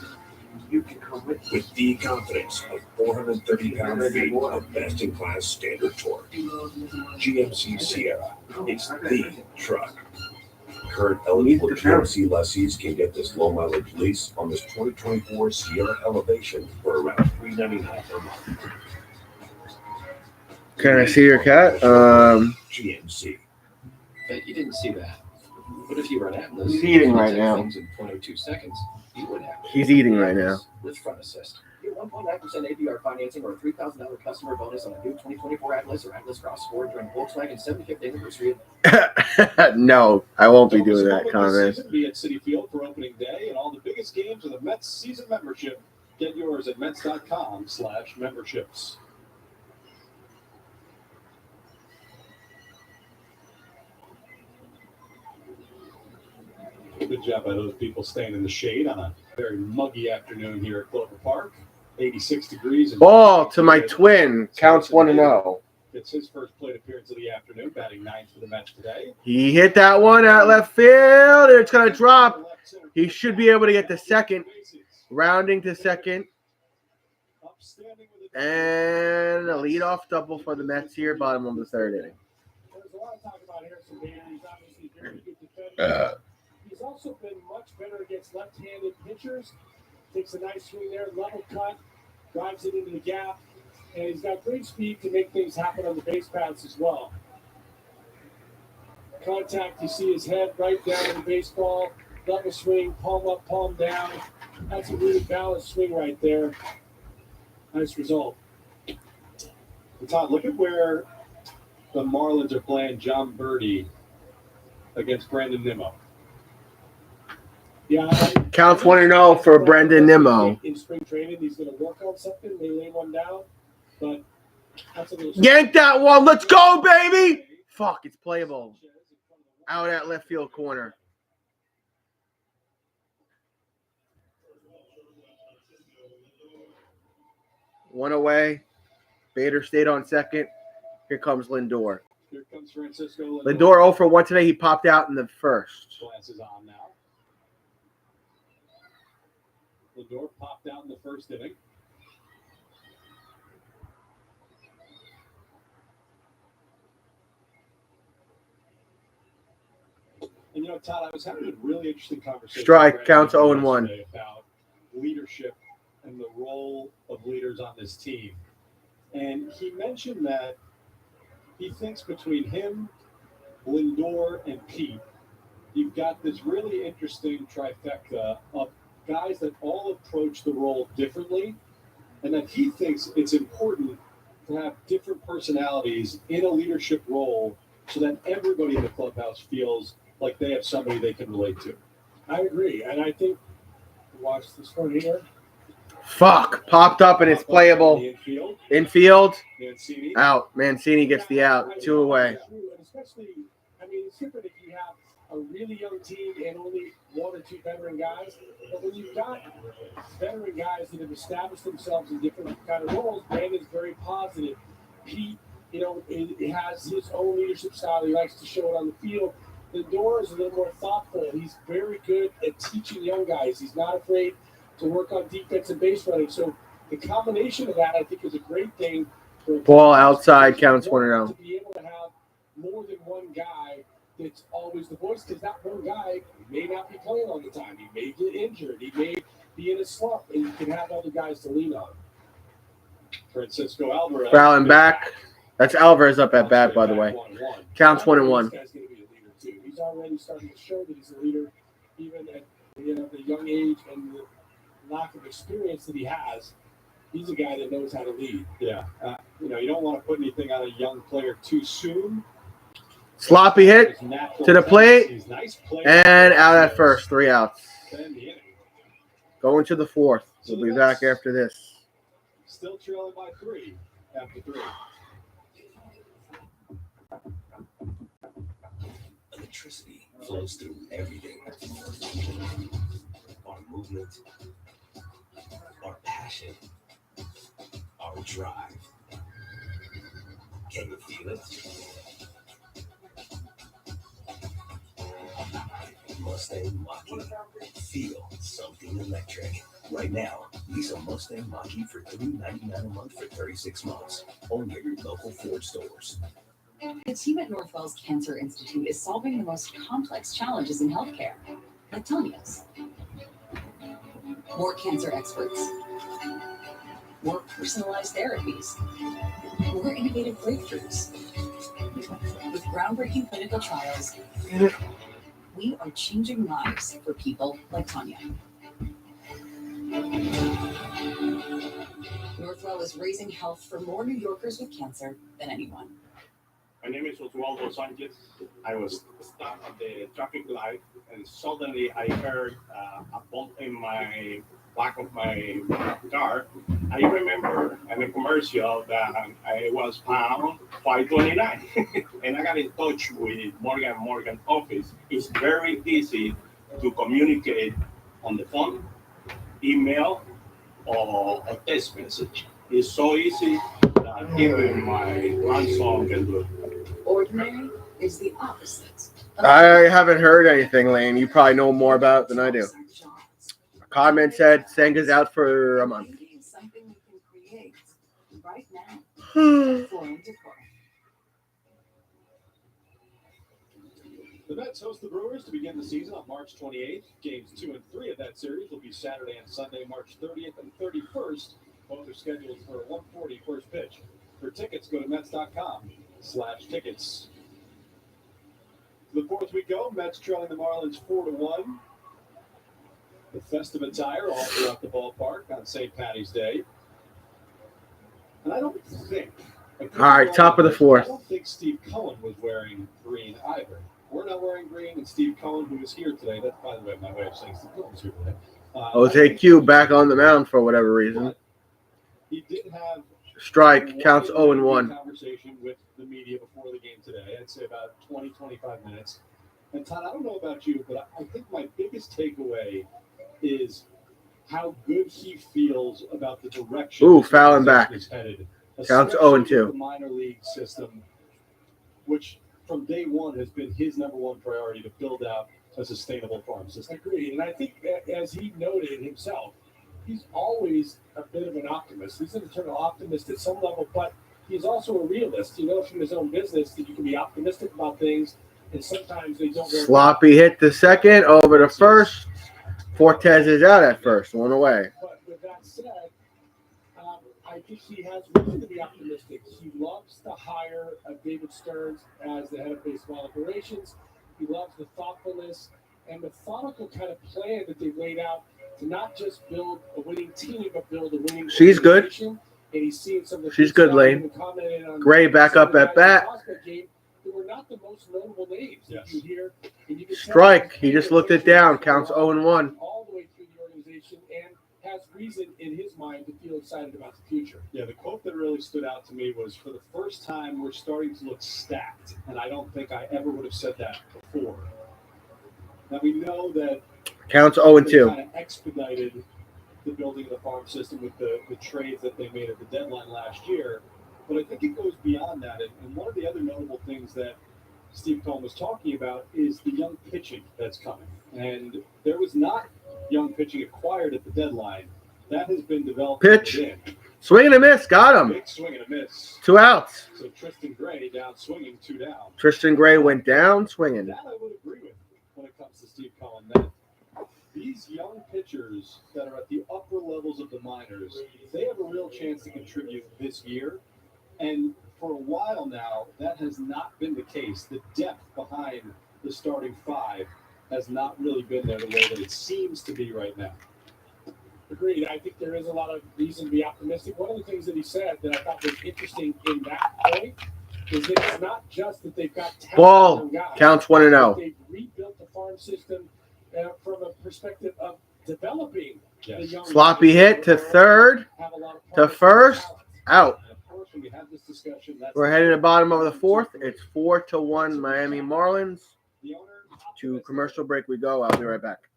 You can come with the confidence of 430 pound-feet of best-in-class standard torque. GMC Sierra, it's the truck. Current eligible GMC lessees can get this low-mileage lease on this 2024 Sierra Elevation for around $399 per month.
Can I see your cat?
GMC.
But you didn't see that. But if you were an Atlas,
He's eating
you
right
take
now.
things in 0.02 seconds, you would have.
He's eating right now.
With Front Assist. Get 1.9% APR financing or a $3,000 customer bonus on a new 2024 Atlas or Atlas Cross Sport during Volkswagen's 75th anniversary.
No, I won't be
Don't
doing
miss a
that,
moment this
Conrad.
season. Be at Citi Field for opening day and all the biggest games with a Mets season membership. Get yours at Mets.com/memberships. Good job by those people staying in the shade on a very muggy afternoon here at Clover Park. 86 degrees. And
Ball to my twin. Counts 1-0.
It's his first plate appearance of the afternoon, batting ninth for the Mets today.
He hit that one at left field. It's going to drop. He should be able to get the second. Rounding to second. And a leadoff double for the Mets here, bottom of the third inning.
There's a lot of talk about Harrison Bader. He's obviously a very good defender. He's also been much better against left-handed pitchers. Takes a nice swing there, level cut, drives it into the gap, and he's got great speed to make things happen on the base paths as well. Contact, you see his head right down in the baseball, level swing, palm up, palm down. That's a really balanced swing right there. Nice result.
Todd, look at where the Marlins are playing John Birdie against Brandon Nimmo.
Yeah,
Counts 1-0 for Brendan Nimmo.
In spring training, he's going to work on something. They lay one down, but that's a little.
Yank that one. Let's go, baby. Fuck, it's playable. Out at left field corner. One away. Bader stayed on second. Here comes Lindor.
Here comes Francisco
Lindor 0 for 1 today. He popped out in the first.
Glasses on now. Lindor popped out in the first inning. And Todd, I was having a really interesting conversation.
Strike, counts 0-1.
About leadership and the role of leaders on this team. And he mentioned that he thinks between him, Lindor, and Pete, you've got this really interesting trifecta of guys that all approach the role differently, and that he thinks it's important to have different personalities in a leadership role so that everybody in the clubhouse feels like they have somebody they can relate to.
I agree, and I think, watch this one here.
Fuck, popped up and it's playable. Infield,
Mancini.
out. Mancini gets the out. 2 away.
And especially, it's different if you have a really young team and only 1 or 2 veteran guys. But when you've got veteran guys that have established themselves in different kind of roles, Brandon's very positive. Pete, it has his own leadership style. He likes to show it on the field. Lindor is a little more thoughtful. He's very good at teaching young guys. He's not afraid to work on defense and base running. So the combination of that, I think, is a great thing. For
Ball outside, counts 1-0.
To be able to have more than one guy that's always the voice, because that one guy may not be playing all the time. He may get injured. He may be in a slump, and you can have other guys to lean on.
Francisco Alvarez.
Fouling back. That's Alvarez up at bat, by the way. Counts 1-1.
This guy's going to be a leader, too. He's already starting to show that he's a leader, even at the young age and the lack of experience that he has. He's a guy that knows how to lead.
Yeah. You don't want to put anything on a young player too soon.
Sloppy hit to the plate and out at first. 3 outs. Going to the 4th. We'll be back after this.
Still trailing by 3 after 3.
Electricity flows through everything. Our movement, our passion, our drive. Can you feel it? Mustang Mach-E. Feel something electric. Right now, lease a Mustang Mach-E for $399 a month for 36 months. Only at your local Ford stores.
The team at Northwell's Cancer Institute is solving the most complex challenges in healthcare, like Tanya's. More cancer experts, more personalized therapies, more innovative breakthroughs. With groundbreaking clinical trials, We are changing lives for people like Tanya. Northwell is raising health for more New Yorkers with cancer than anyone.
My name is Oswaldo Sanchez. I was stuck at the traffic light, and suddenly I heard a bump in my back of my car. I remember in a commercial that I was pound 529, and I got in touch with Morgan office. It's very easy to communicate on the phone, email, or a text message. It's so easy that even my grandson can do it.
Ordinary is the opposite.
I haven't heard anything, Lane. You probably know more about it than I do. A comment said Senga's out for a month.
Something we can create right now.
The Mets host the Brewers to begin the season on March 28th. Games 2 and 3 of that series will be Saturday and Sunday, March 30th and 31st. Both are scheduled for a 1:40 first pitch. For tickets, go to Mets.com/tickets. To the fourth we go. Mets trailing the Marlins 4-1. The festive attire all throughout the ballpark on St. Patty's Day. And I don't think.
All right, top of the fourth.
I don't think Steve Cohen was wearing green either. We're not wearing green, and Steve Cohen, who is here today, that's, by the way, my way of saying Steve Cohen's here today.
OTQ back on the mound for whatever reason.
He did have
strike, counts 0-1.
Conversation with the media before the game today. I'd say about 20-25 minutes. And Todd, I don't know about you, but I think my biggest takeaway is how good he feels about the direction.
Ooh, fouling back.
Is headed,
counts 0-2.
The minor league system, which from day one has been his number one priority to build out a sustainable farm system.
Agreed. And I think, as he noted himself, he's always a bit of an optimist. He's an eternal optimist at some level, but he's also a realist. He knows from his own business that you can be optimistic about things, and sometimes they don't work.
Sloppy hit the second, over to first. Fortes is out at first, one away.
But with that said, I think he has reason to be optimistic. He loves to hire David Stearns as the head of baseball operations. He loves the thoughtfulness and methodical kind of plan that they've laid out to not just build a winning team, but build a winning
She's good.
organization. And he's seen some of the
She's good, Lane. Gray back up at bat.
Game that were not the most notable names that you hear. And you can tell
Strike. He just looked it down. Counts 0-1.
all the way through the organization and has reason in his mind to feel excited about the future.
Yeah, the quote that really stood out to me was, for the first time, we're starting to look stacked. And I don't think I ever would have said that before. Now, we know that
counts
they
0-2.
kind of expedited the building of the farm system with the trades that they made at the deadline last year. But I think it goes beyond that. And one of the other notable things that Steve Cohen was talking about is the young pitching that's coming. And there was not young pitching acquired at the deadline. That has been developed.
Pitch. Swing and a miss. Got him.
Big swing and a miss.
2 outs.
So Tristan Gray down swinging, 2 down.
Tristan Gray went down swinging.
That I would agree with when it comes to Steve Cohen. That these young pitchers that are at the upper levels of the minors, they have a real chance to contribute this year. And for a while now, that has not been the case. The depth behind the starting 5 has not really been there the way that it seems to be right now.
Agreed. I think there is a lot of reason to be optimistic. One of the things that he said that I thought was interesting in that point is that it's not just that they've got talented
Ball.
young guys.
Counts 1-0.
They've rebuilt the farm system from a perspective of developing the young
Sloppy
guys
hit to
that
third,
have a lot of
to
promise
first,
and talent.
out.
And of course, when we have this discussion, that's
We're heading to the bottom of the fourth. It's 4-1 Miami Marlins.
the owner.
To commercial break we go. I'll be right back.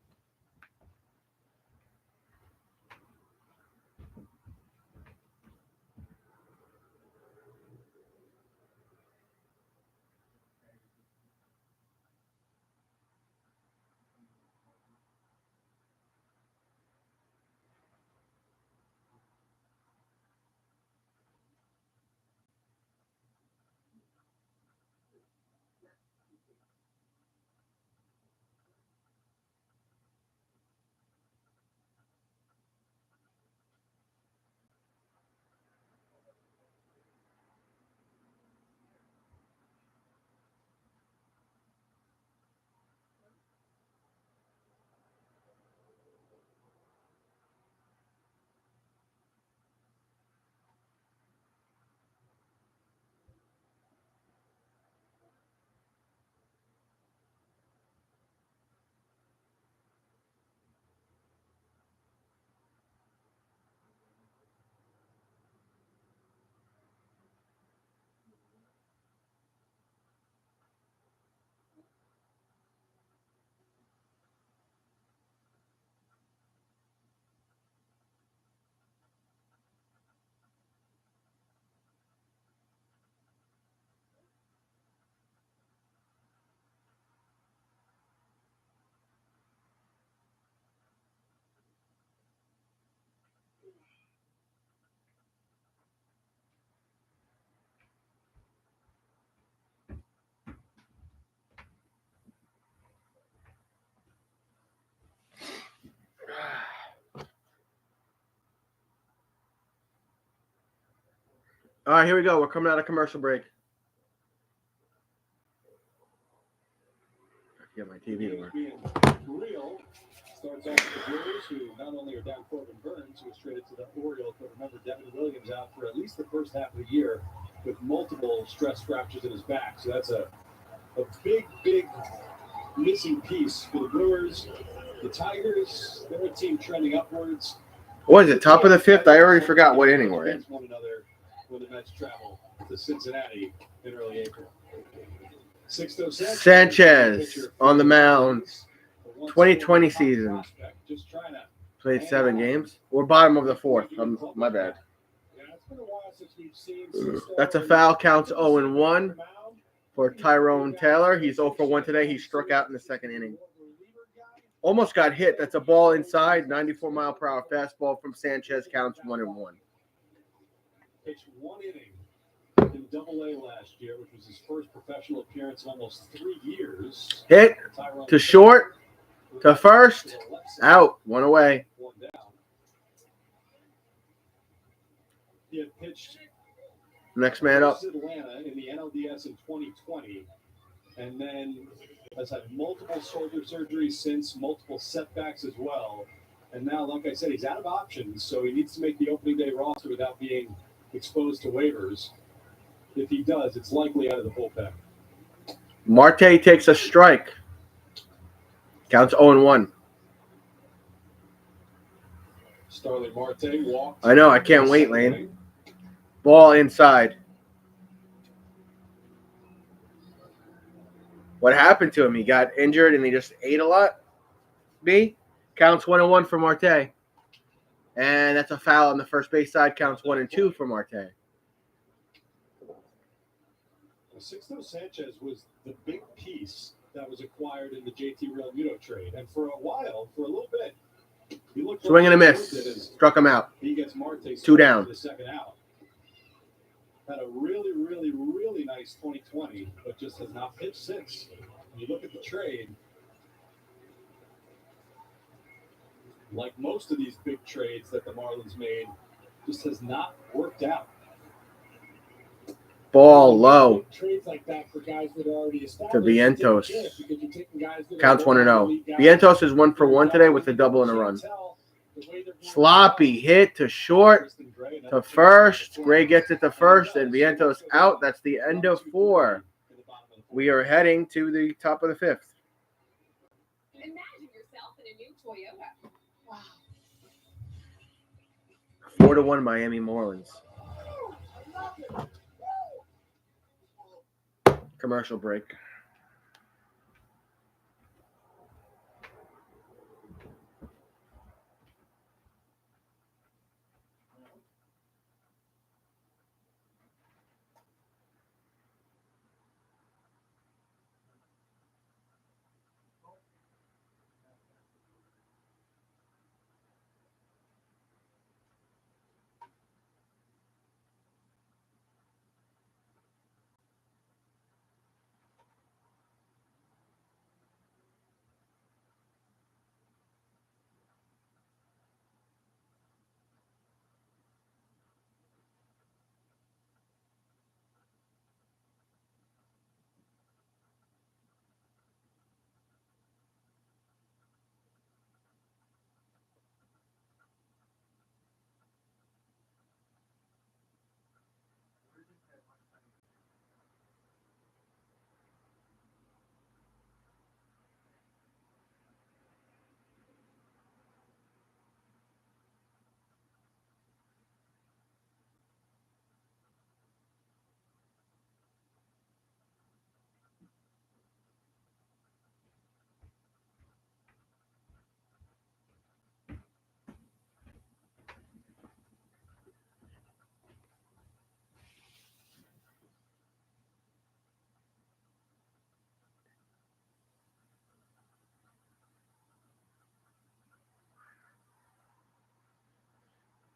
All right, here we go. We're coming out of commercial break. Get my TV to work.
Real starts off with the Brewers, who not only are down Corbin Burns, who was traded to the Orioles, but remember Devin Williams out for at least the first half of the year with multiple stress fractures in his back. So that's a big missing piece for the Brewers. The Tigers, they're a team trending upwards.
What is it? Top of the fifth? I already forgot what inning we're in.
One another when the Mets travel to Cincinnati in early April. Sixto
Sanchez on the mound. 2020 season. Played 7 games. We're bottom of the 4th. My bad. That's a foul. Counts 0-1 for Tyrone Taylor. He's 0 for 1 today. He struck out in the 2nd inning. Almost got hit. That's a ball inside. 94-mile-per-hour fastball from Sanchez. Counts 1-1.
Pitched 1 inning in Double-A last year, which was his first professional appearance in almost 3 years.
Hit to short, to first, out, 1 away.
1 down. He had pitched
Next man up.
Atlanta in the NLDS in 2020, and then has had multiple shoulder surgeries since, multiple setbacks as well. And now, like I said, he's out of options, so he needs to make the opening day roster without being exposed to waivers. If he does, it's likely out of the bullpen.
Marte takes a strike. Counts 0-1.
Starling Marte walked.
I know. I can't wait, Lane. Ball inside. What happened to him? He got injured and he just ate a lot? B? Counts 1-1 for Marte. And that's a foul on the first base side. Counts 1-2 for Marte.
Sixto Sanchez was the big piece that was acquired in the JT Real Muto trade. And for a while, for a little bit, he looked
swing and a miss. Struck him out.
He gets Marte
2 down.
The second out. Had a really nice 2020, but just has not pitched since. When you look at the trade, like most of these big trades that the Marlins made, just has not worked out.
Ball low
Trades like that for guys that are already
to
established.
Vientos.
Because you're taking guys that
Counts
are
1-0. Vientos is 1 for 1 today with a double and a run. Sloppy hit to short, to first. Gray gets it to first, and Vientos out. That's the end of 4. We are heading to the top of the 5th.
Imagine yourself in a new Toyota. Wow.
4-1 Miami Marlins. Commercial break.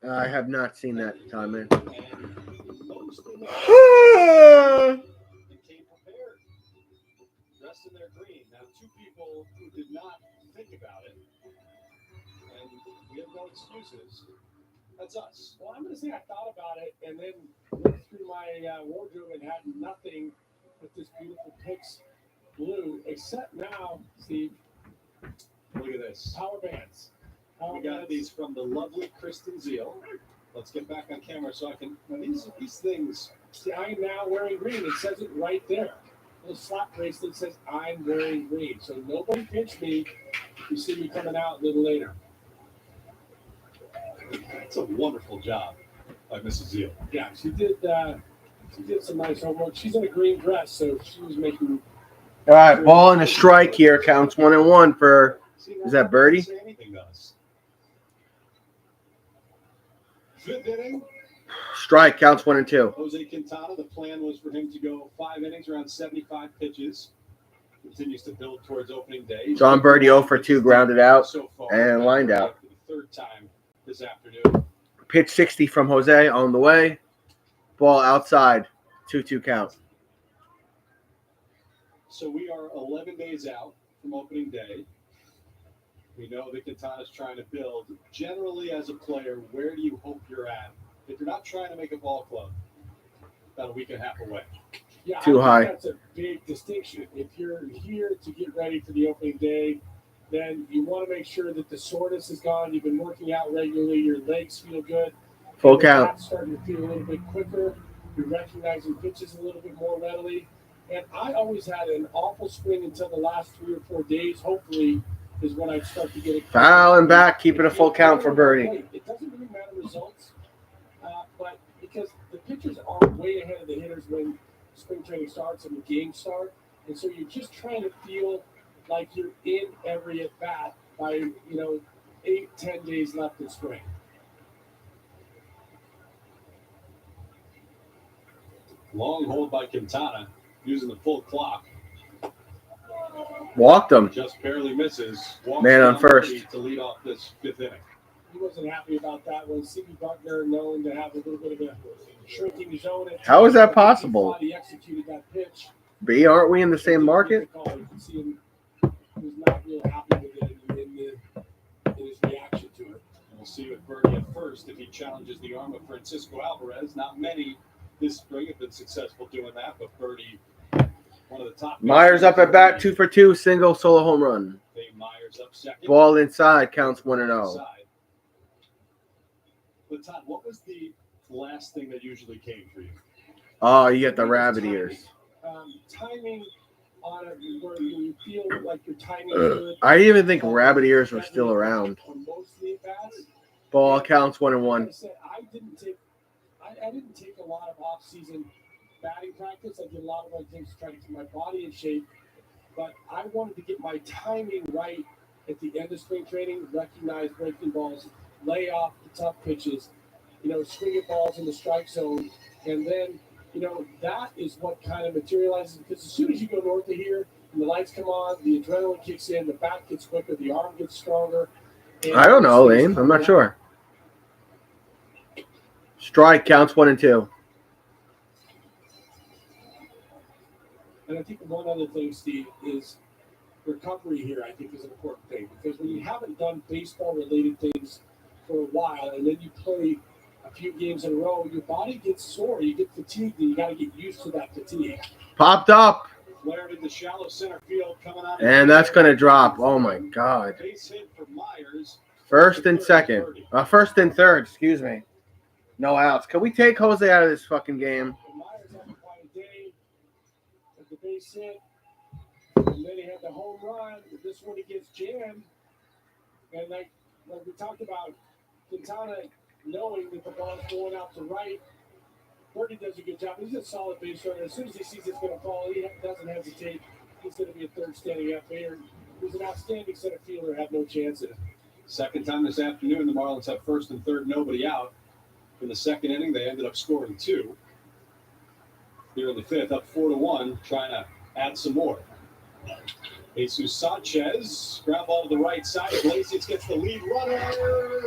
I have not seen that comment.
Came prepared, dressed in their green. Now, 2 people who did not think about it, and we have no excuses. That's us.
Well, I'm going to say I thought about it and then looked through my wardrobe and had nothing but this beautiful Pix blue, except now, Steve.
Look at this.
Power bands.
We got these from the lovely Kristen Zeal. Let's get back on camera so I can. Now these things.
See, I'm now wearing green. It says it right there. A little slap bracelet says I'm wearing green. So nobody pinch me. You see me coming out a little later.
It's a wonderful job by Mrs. Zeal.
Yeah, she did some nice homework. She's in a green dress, so she was making.
All right, ball and a strike here. Counts 1-1 for. Is that birdie?
Say anything to us. Fifth inning.
Strike. Counts 1-2.
Jose Quintana. The plan was for him to go 5 innings, around 75 pitches. Continues to build towards opening day.
John Birdie 0 for 2, grounded out
so far,
and lined out.
For the third time this afternoon.
Pitch 60 from Jose on the way. Ball outside. 2-2 count.
So we are 11 days out from opening day. We know that Quintana's trying to build. Generally, as a player, where do you hope you're at? If you're not trying to make a ball club, about a week and a half away.
Yeah,
Too high.
That's a big distinction. If you're here to get ready for the opening day, then you want to make sure that the soreness is gone. You've been working out regularly. Your legs feel good.
Full count.
Starting to feel a little bit quicker. You're recognizing pitches a little bit more readily. And I always had an awful spring until the last 3 or 4 days. Hopefully, is when I start to get it.
Fouling back, keeping a full count for Birdie.
It doesn't really matter results, but because the pitchers are way ahead of the hitters when spring training starts and the games start, and so you're just trying to feel like you're in every at bat by 8-10 days left in spring.
Long hold by Quintana, using the full clock.
Walked him.
Just barely misses. Walks
Man on
down
first.
to lead off this 5th inning.
He wasn't happy about that one. Stevie Buckner, known to have a little bit of a shrinking zone.
How is that possible?
He executed that pitch.
B, aren't we in the same market?
You can see him. He was not real happy with it in his reaction to it.
We'll see with Birdie at first if he challenges the arm of Francisco Alvarez. Not many this spring have been successful doing that, but Birdie, one of the top.
Myers up at bat, 2 for 2, single solo home run.
Dave Myers up second.
Ball inside, counts 1-0.
But Todd, what was the last thing that usually came for you?
Oh, you get the rabbit ears.
Timing on it where you feel like your timing is good.
I didn't even think rabbit ears were still around.
On most of the at-bats.
Ball counts
Like
1-1.
I said, I didn't take a lot of off-season batting practice. I did a lot of other things to try to keep my body in shape. But I wanted to get my timing right at the end of spring training, recognize breaking balls, lay off the tough pitches, swinging balls in the strike zone. And then, that is what kind of materializes. Because as soon as you go north of here and the lights come on, the adrenaline kicks in, the bat gets quicker, the arm gets stronger.
I don't know, Lane. I'm not sure. Strike counts 1-2.
And I think one other thing, Steve, is recovery here, I think, is an important thing. Because when you haven't done baseball-related things for a while, and then you play a few games in a row, your body gets sore. You get fatigued, and you got to get used to that fatigue.
Popped up.
Flared in the shallow center field, coming out.
And that's going to drop. Oh, my God.
Base hit for Myers.
First and third, excuse me. No outs. Can we take Jose out of this fucking game?
Myers had quite a day at the base hit. And then he had the home run. This one he gets jammed. And like we talked about, Quintana knowing that the ball's going out to right. Birdie does a good job. He's a solid base runner. As soon as he sees it's going to fall, he doesn't hesitate. He's going to be a third standing out there. He's an outstanding center fielder. Had no chance in it.
Second time this afternoon, the Marlins have first and third, nobody out. In the second inning, they ended up scoring 2. Here in the 5th, up 4-1, trying to add some more. Jesus Sanchez, ground ball to the right side. Iglesias gets the lead runner,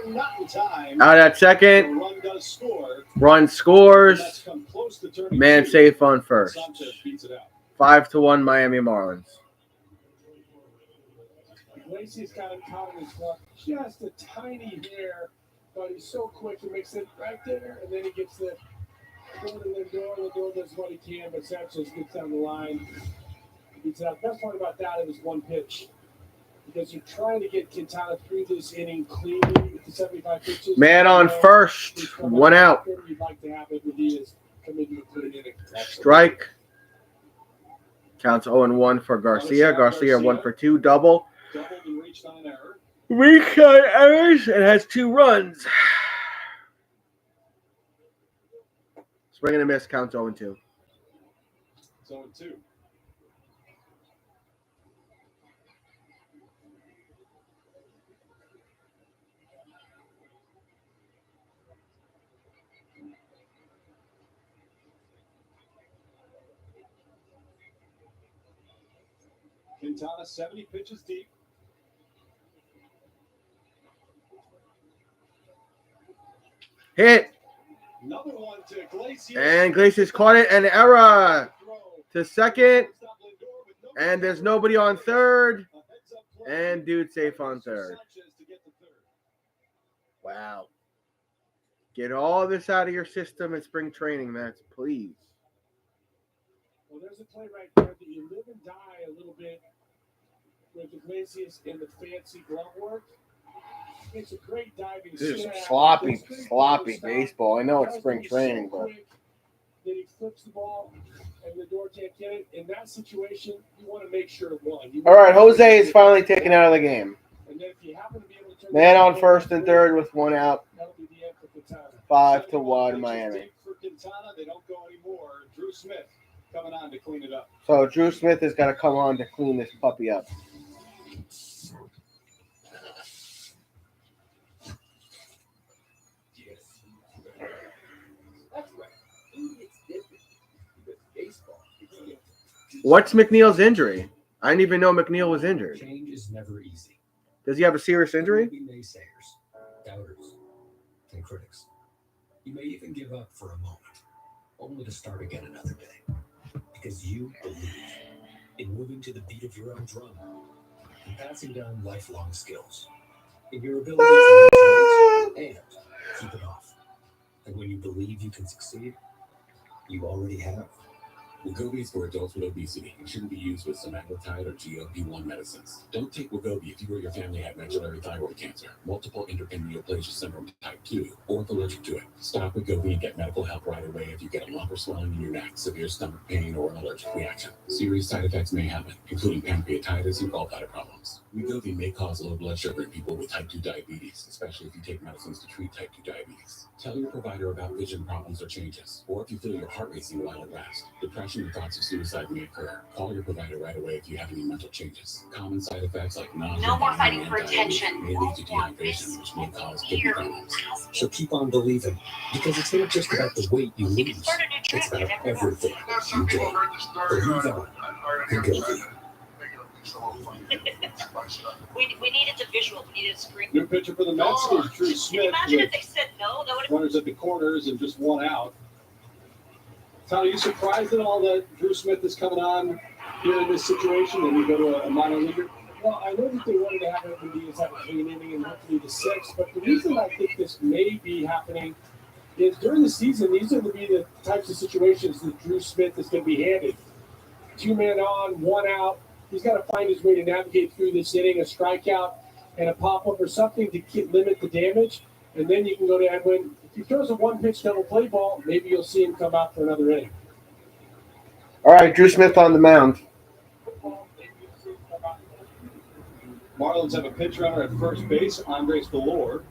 not in time.
Out at second.
The run does score.
Run scores.
That's come close to turning
Man
2.
safe on first.
Sanchez beats it out.
5-1 Miami Marlins.
Iglesias got him caught in his glove. Just a tiny hair but he's so quick. He makes it right there, and then he gets the door to the door. The door does what he can, but Sanchez gets down the line. Beats it out. The best part about that is one pitch. Because you're trying to get Quintana through this inning cleanly with the 75 pitches.
Man on first, 1 out.
You'd like to have it when he is coming to a clean inning.
Strike. Counts 0-1 for Garcia. Garcia 1 for 2, double.
Doubled and reached on an error.
Reached on errors and has 2 runs. Swing and a miss, counts 0-2.
0-2. Quintana 70 pitches deep.
Hit.
Another one to Iglesias.
And Iglesias caught it. And error to second. And there's nobody on third. And dude safe on third. Wow. Get all this out of your system in spring training, Max, please.
Well, there's a play right there that you live and die a little bit with Iglesias and the fancy glove work. It's a great diving
This is
snap.
sloppy baseball. I know it's spring training, but
Then he flips the ball, and the door can't get it. In that situation, you want to make sure it won.
all right, Jose is finally taken out of the game.
And then if you happen to be able to turn
Man
the
on
ball
first and
over,
third with 1 out.
that'll be the end for Quintana.
5-1 Miami.
For Quintana, they don't go anymore. Drew Smith coming on to clean it up.
So Drew Smith has got to come on to clean this puppy up.
That's right. It's different. Because baseball, it's different.
What's McNeil's injury? I didn't even know McNeil was injured.
Change is never easy.
Does he have a serious injury?
There will be naysayers, doubters, and critics. You may even give up for a moment, only to start again another day. Because you believe in moving to the beat of your own drum and passing down lifelong skills, in your ability to reach heights and keep it off. And when you believe you can succeed, you already have.
Wegovy is for adults with obesity and shouldn't be used with semaglutide or GLP-1 medicines. Don't take Wegovy if you or your family have medullary thyroid cancer, multiple endocrine neoplasia syndrome type 2, or if allergic to it. Stop Wegovy and get medical help right away if you get a lump or swelling in your neck, severe stomach pain, or an allergic reaction. Serious side effects may happen, including pancreatitis and gallbladder problems. Wegovy may cause low blood sugar in people with type 2 diabetes, especially if you take medicines to treat type 2 diabetes. Tell your provider about vision problems or changes, or if you feel your heart racing while at rest. Depression and thoughts of suicide may occur. Call your provider right away if you have any mental changes. Common side effects like nausea,
No more fighting
and
for
diarrhea
attention.
may lead to dehydration, which may cause kidney problems.
So keep on believing, because it's not just about the weight you lose, it's about everything you do. Believe on Wegovy.
We needed the visual. We needed a screen.
New pitcher for the Mets is Drew
Can you
Smith
imagine
with
if they said no? That would have
runners at the corners and just 1 out. Tyler, are you surprised at all that Drew Smith is coming on here in this situation and you go to a minor leaguer?
Well, I know that they wanted to have Edwin Diaz have a clean inning and hopefully the 6th, but the reason I think this may be happening is during the season, these are going to be the types of situations that Drew Smith is going to be handed. 2 men on, 1 out. He's got to find his way to navigate through this inning, a strikeout and a pop-up or something to limit the damage, and then you can go to Edwin. If he throws a 1-pitch double play ball, maybe you'll see him come out for another inning.
All right, Drew Smith on the mound.
Marlins have a pitch runner at first base, Andres Valor.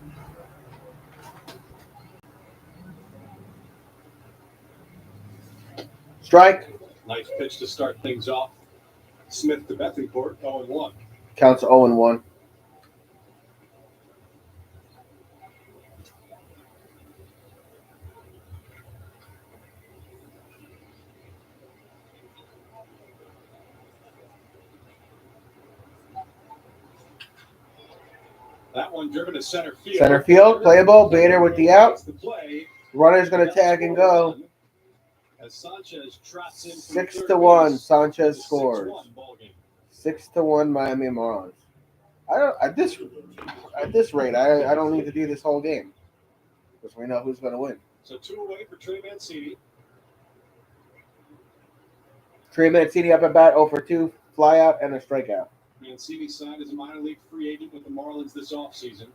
Strike.
Nice pitch to start things off. Smith to Bethencourt, 0-1.
Counts 0-1.
That one driven to center field.
Center field, playable. Bader with the out.
The play.
Runner's going to tag and go.
As Sanchez trots in
6-1. Sanchez scores. 6-1 Miami Marlins. I don't at this rate. I don't need to do this whole game. because we know who's going to win.
So 2 away for Trey Mancini.
Trey Mancini up at bat, 0 for 2, fly out, and a strikeout.
Mancini signed as a minor league free agent with the Marlins this offseason.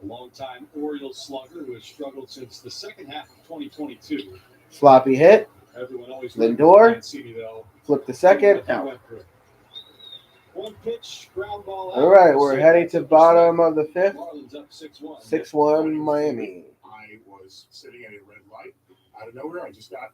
A longtime Orioles slugger who has struggled since the second half of 2022.
Sloppy hit.
Everyone always
Lindor.
Mancini, though.
Flip the second, out.
One pitch, ground ball out.
All right, we're heading to bottom of the 5th.
Marlins up 6-1.
6-1 Miami.
I was sitting at a red light. Out of nowhere, I just got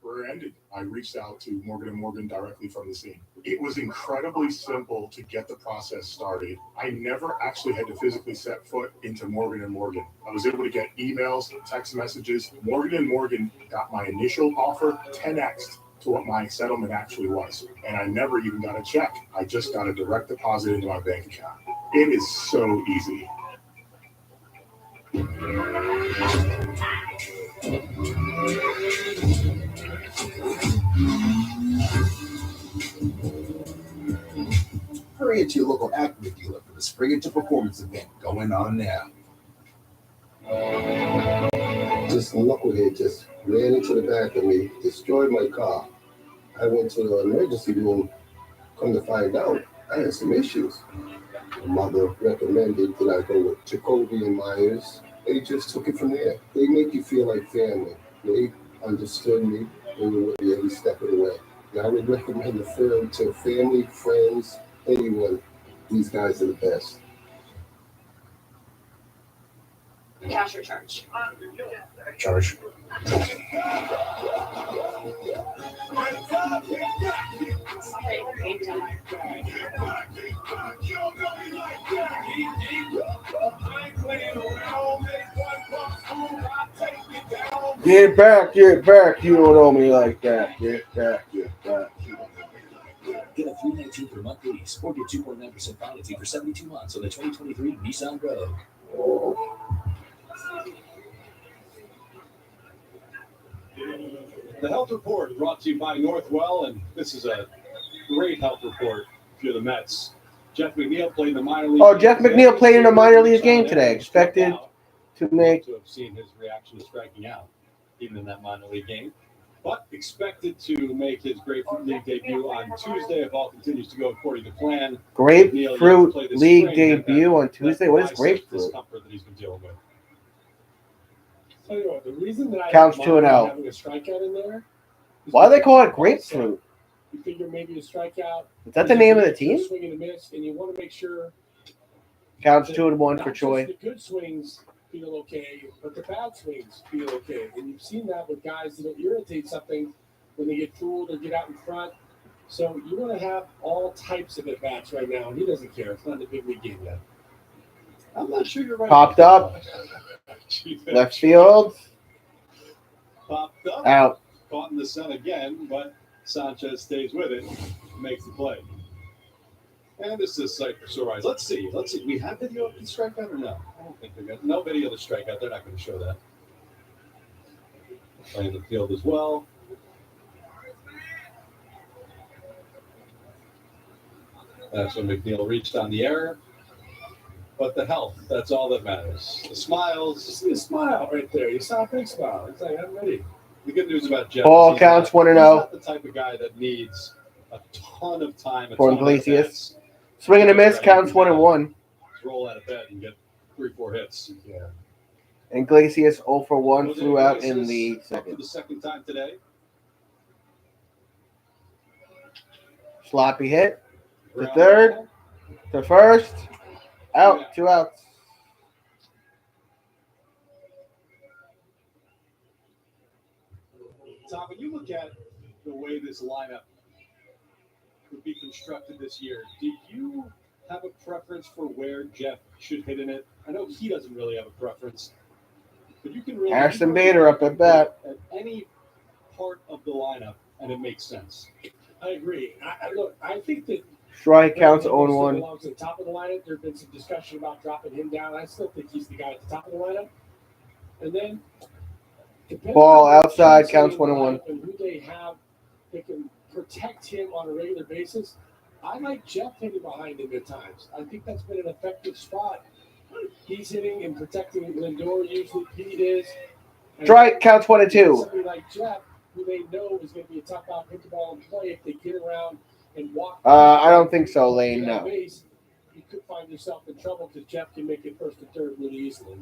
rear-ended. I reached out to Morgan & Morgan directly from the scene. It was incredibly simple to get the process started. I never actually had to physically set foot into Morgan & Morgan. I was able to get emails, text messages. Morgan & Morgan got my initial offer 10x to what my settlement actually was. And I never even got a check. I just got a direct deposit into my bank account. It is so easy.
Hurry into your local Acme dealer for the Spring Into Performance event going on now.
This knucklehead just ran into the back of me, destroyed my car. I went to the emergency room. Come to find out, I had some issues. My mother recommended that I go with Jacoby and Myers. They just took it from there. They make you feel like family. They understood me. They were with me every step of the way. And I would recommend the film to family, friends, anyone. These guys are the best.
Cash or charge?
Charge.
Get back, you don't know me like that. Get back.
Get a $319 per month lease or get 2.9% financing for 72 months on the 2023 Nissan Rogue.
The health report brought to you by Northwell, and this is a great health report if you're the Mets. Jeff McNeil played in the minor league.
Oh, Jeff McNeil played in a minor league game today. Expected to make.
To have seen his reaction to striking out, even in that minor league game. But expected to make his Grapefruit League debut on Tuesday if all continues to go according to plan.
Grapefruit League debut on Tuesday. What is grapefruit?
Discomfort that he's been dealing with.
Tell you what, the reason that I
Counts
don't
2 and
mind
out.
having a strikeout in there.
Why do they call it grapefruit?
You figure maybe a strikeout.
Is that the name of the team?
Swing and a miss, and you want to make sure.
Counts 2 and 1 for
not
Choi.
just the good swings feel okay, but the bad swings feel okay, and you've seen that with guys that irritate something when they get fooled or get out in front. So you want to have all types of at bats right now, and he doesn't care. It's not the big league game yet.
I'm not sure you're right.
Popped up. Left field.
Popped up.
Out.
Caught in the sun again, but Sanchez stays with it, makes the play. And this is sight for sore eyes. Let's see. We have video of the strikeout or no? I don't think they're going to. No video of the strikeout. They're not going to show that. Playing the field as well. That's when McNeil reached on the error. But the health, that's all that matters. The smiles.
You see a smile right there. You saw a big smile. It's like, I'm ready.
The good news about Jeff
Ball
is
counts 1 and
he's
0.
not the type of guy that needs a ton of time.
For Iglesias. Swing and a miss, counts 1 and 1.
Roll out of bed and get 3-4 hits. Yeah.
Iglesias 0 for 1 flew out in the
Up for
second.
the second time today.
Sloppy hit. The third. The first. Out. 2 outs.
Tom, when you look at the way this lineup would be constructed this year, do you have a preference for where Jeff should hit in it? I know he doesn't really have a preference, but you can really
Ashton Bader up at bat.
At any part of the lineup, and it makes sense.
I agree. I think that
Strike counts
Brandon
0
still
and 1.
belongs to the top of the lineup. There's been some discussion about dropping him down. I still think he's the guy at the top of the lineup. And then
Ball
depending on
outside,
who's
counts
in
1
the
and 1.
lineup and who they have, they can protect him on a regular basis. I like Jeff hitting behind him at times. I think that's been an effective spot He's hitting and protecting Lindor. Usually Pete is. And
Strike, count 22.
somebody like Jeff, who they know is going to be a tough out, hit the ball and play, if they get around and walk.
I don't think so, Lane.
that
No.
base, you could find yourself in trouble because Jeff can make it first and third really easily.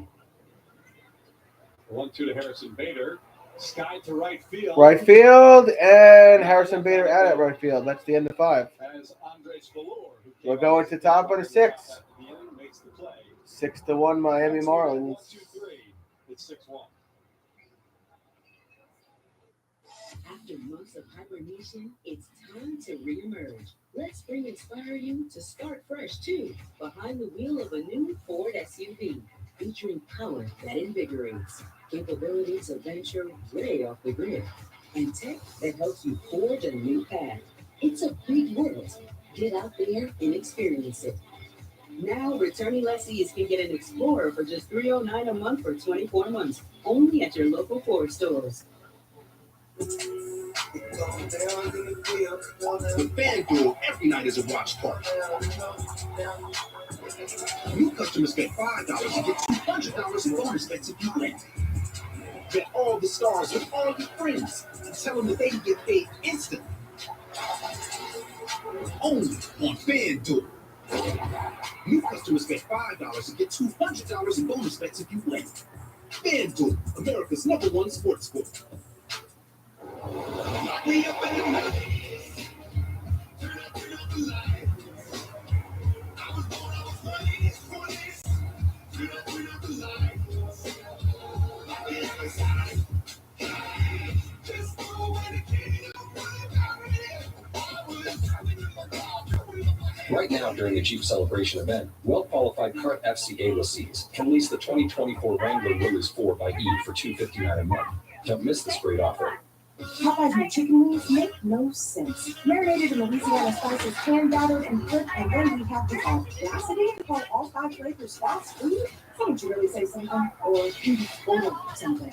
1-2 to Harrison Bader. Sky to right field.
Right field, and Harrison Bader out at right field. That's the end of 5.
As Andres Valor, who
We're
came
going
out
to
as
top of the 6.
at the end, makes the play.
6-1 Miami Marlins.
1, 2, 3. It's 6-1.
After months of hibernation, it's time to reemerge. Let spring inspire you to start fresh too, behind the wheel of a new Ford SUV, featuring power that invigorates, capabilities of venture way off the grid, and tech that helps you forge a new path. It's a big world. Get out there and experience it. Now, returning lessees can get an Explorer for just $309 a month for 24 months, only at your local Ford stores.
With FanDuel, every night is a watch party. New customers get $5 and get $200 in bonus bets if you win. Bet all the stars with all your friends and tell them that they can get paid instantly. Only on FanDuel. New customers get $5 and get $200 in bonus bets if you win. FanDuel, America's #1 sportsbook.
Right now, during the Jeep Celebration event, well-qualified current FCA lessees can lease the 2024 Wrangler Willys 4xe for $259 a month. Don't miss this great offer.
Popeye's new chicken wings make no sense. Marinated in Louisiana spices, hand-battered and cooked, and then we have the audacity to call all 5 flavors fast food? Can't you really say something? Or you order something?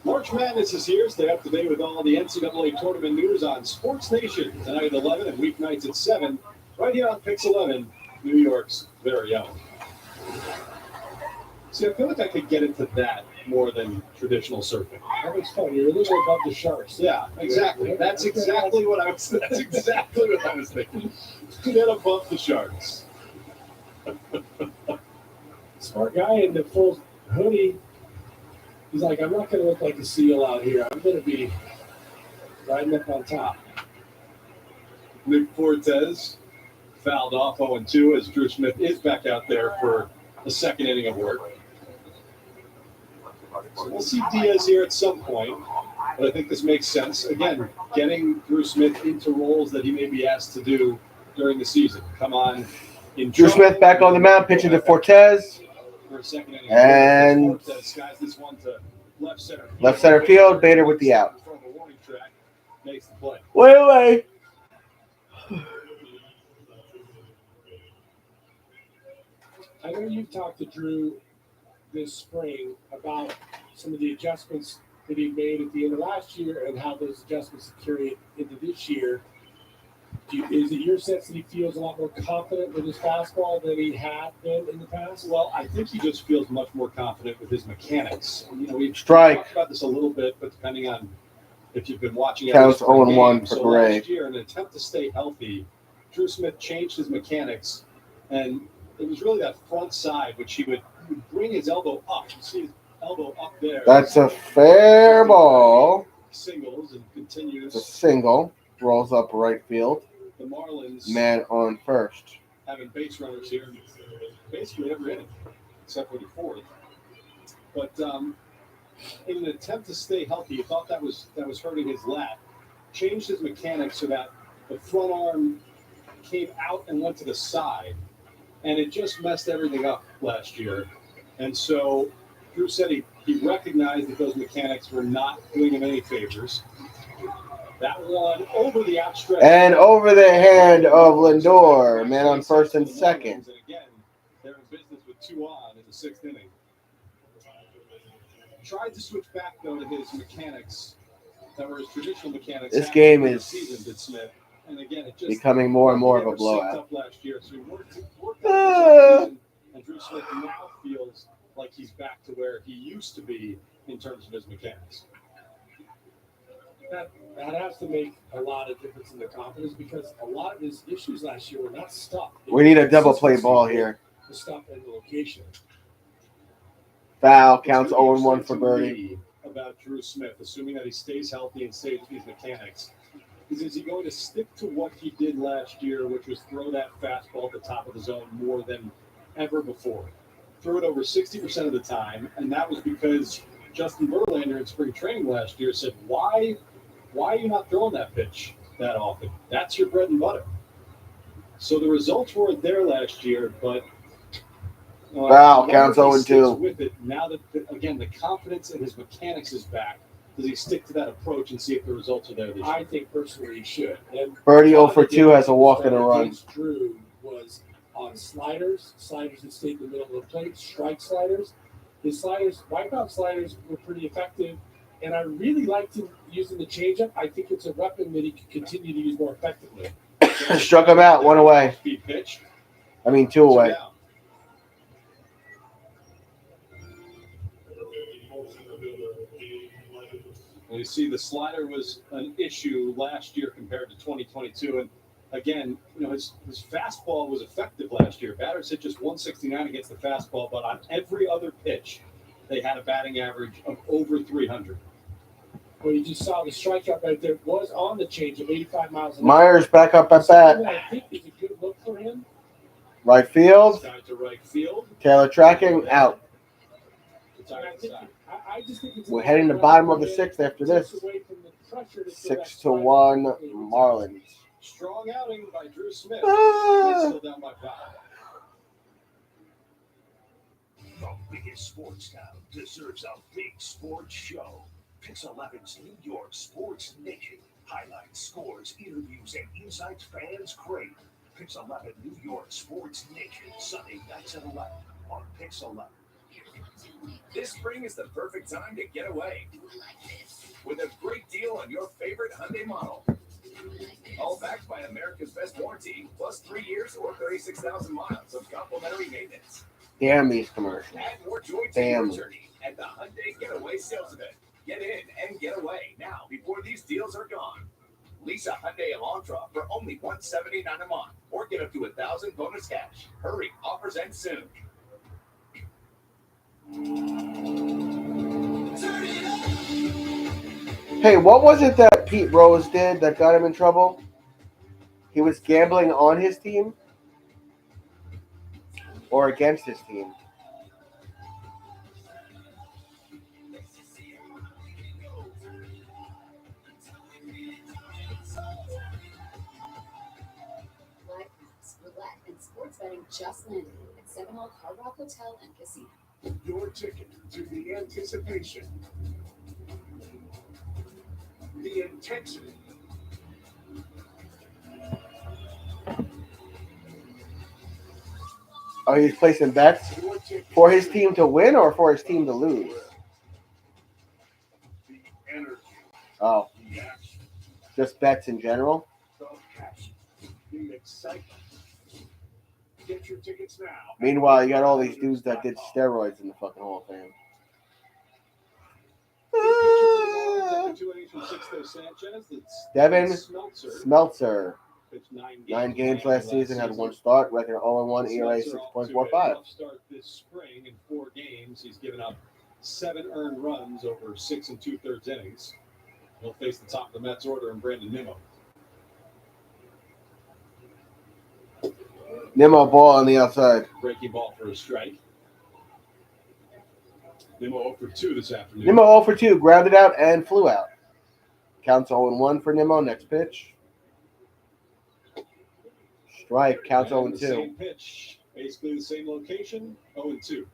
March Madness is here. Stay up to date with all the NCAA tournament news on Sports Nation tonight at 11 and weeknights at 7, right here on Pix 11, New York's very own. See, I feel like I could get into that more than traditional surfing.
That was fun. You're a little above the sharks.
Yeah, exactly. That's exactly what I was. That's exactly what I was thinking. Get above the sharks.
Smart guy in the full hoodie. He's like, I'm not going to look like a seal out here. I'm going to be riding up on top.
Nick Fortes fouled off 0-2 as Drew Smith is back out there for the second inning of work. So we'll see Diaz here at some point, but I think this makes sense. Again, getting Drew Smith into roles that he may be asked to do during the season. Come on.
Drew Smith back on the mound, pitching to Fortes.
For a second inning.
And
Fortes skies this one to left center field.
left center field, Bader with the out.
From the warning track, makes the play.
Wait.
I know you've talked to Drew this spring about some of the adjustments that he made at the end of last year and how those adjustments have carried into this year. Is it your sense that he feels a lot more confident with his fastball than he had been in the past?
Well, I think he just feels much more confident with his mechanics. You know, we've
Strike.
talked about this a little bit, but depending on if you've been watching
Counts
every
0-1
game.
for
So
Gray.
last year, in an attempt to stay healthy, Drew Smith changed his mechanics, and it was really that front side, which he would bring his elbow up. You see his elbow up there.
That's a fair ball.
Singles and continues.
It's a single. Rolls up right field.
The Marlins
Man on first.
having base runners here basically every inning, except for the fourth. But in an attempt to stay healthy, he thought that was hurting his lat. Changed his mechanics so that the front arm came out and went to the side, and it just messed everything up last year. And so Drew said he recognized that those mechanics were not doing him any favors. That one over the outstretched.
And over the hand of Lindor. Man on first and second.
And again, they're in business with 2 on in the 6th inning. Tried to switch back, though, to his mechanics that were his traditional mechanics.
This game is
season, did Smith. And again, it just
becoming more and more of a
never synced
blowout.
up last year, so he worked out season, and Drew Smith now feels like he's back to where he used to be in terms of his mechanics.
That has to make a lot of difference in their confidence because a lot of his issues last year were not stuff.
We need a double play ball here.
The stuff and the location.
Foul counts 0-1 for Birdie.
About Drew Smith, assuming that he stays healthy and stays with these mechanics, is he going to stick to what he did last year, which was throw that fastball at the top of the zone more than ever before? Threw it over 60% of the time, and that was because Justin Verlander in spring training last year said, why are you not throwing that pitch that often? That's your bread and butter. So the results weren't there last year, but
Wow, counts 0-2.
With it, now that, again, the confidence in his mechanics is back, does he stick to that approach and see if the results are there this year?
I think personally he should. And
Birdie 0-2 has a walk and a run.
Drew was on sliders that stayed in the middle of the plate, strike sliders. His sliders, wipeout sliders, were pretty effective. And I really liked him using the changeup. I think it's a weapon that he can continue to use more effectively.
Struck him out, 1 away. I mean, 2 away.
And you see the slider was an issue last year compared to 2022. And again, his fastball was effective last year. Batters hit just 169 against the fastball, but on every other pitch, they had a batting average of over 300.
Well, you just saw the strikeout right there. It was on the change of 85 miles an hour.
Myers back up at bat.
I think is a good look for him.
Right field.
To right field.
Taylor tracking out.
I just think
We're heading to the bottom of the 6th after this. 6-1 Marlins.
Strong outing by Drew Smith. Still down by 5.
The biggest sports town deserves a big sports show. Pix 11's New York Sports Nation. Highlights, scores, interviews, and insights fans crave. Pix 11 New York Sports Nation. Sunday nights at 11 on Pix 11.
This spring is the perfect time to get away with a great deal on your favorite Hyundai model. All backed by America's best warranty, plus 3 years or 36,000 miles of complimentary maintenance.
Damn these commercials.
Add more joy to your journey at the Hyundai Getaway Sales Event. Get in and get away now before these deals are gone. Lease a Hyundai Elantra for only $179 a month, or get up to $1,000 bonus cash. Hurry, offers end soon.
Hey, what was it that Pete Rose did that got him in trouble? He was gambling on his team or against his team?
Roulette and sports betting just landed at 7 Hall Hard Rock Hotel and Casino.
Your ticket to the anticipation, the intensity,
Oh, he's placing bets for his team to win or for his team to lose?
the energy,
Oh,
the action,
just bets in general?
the passion, the excitement. Get your tickets now.
Meanwhile, you got all these dudes that did steroids in the fucking Hall of Fame. Devin Smeltzer. 9 games last season, had 1 start, record 0-1, ERA 6.45.
Start this spring in 4 games. He's given up 7 earned runs over 6 2/3 innings. He'll face the top of the Mets order in Brandon Nimmo.
Nimmo ball on the outside.
Breaking ball for a strike. Nimmo 0 for 2 this afternoon.
Nimmo 0 for 2, grounded out and flew out. Counts 0-1 for Nimmo. Next pitch. Strike, counts
And
0-2.
the same pitch, basically the same location, 0-2.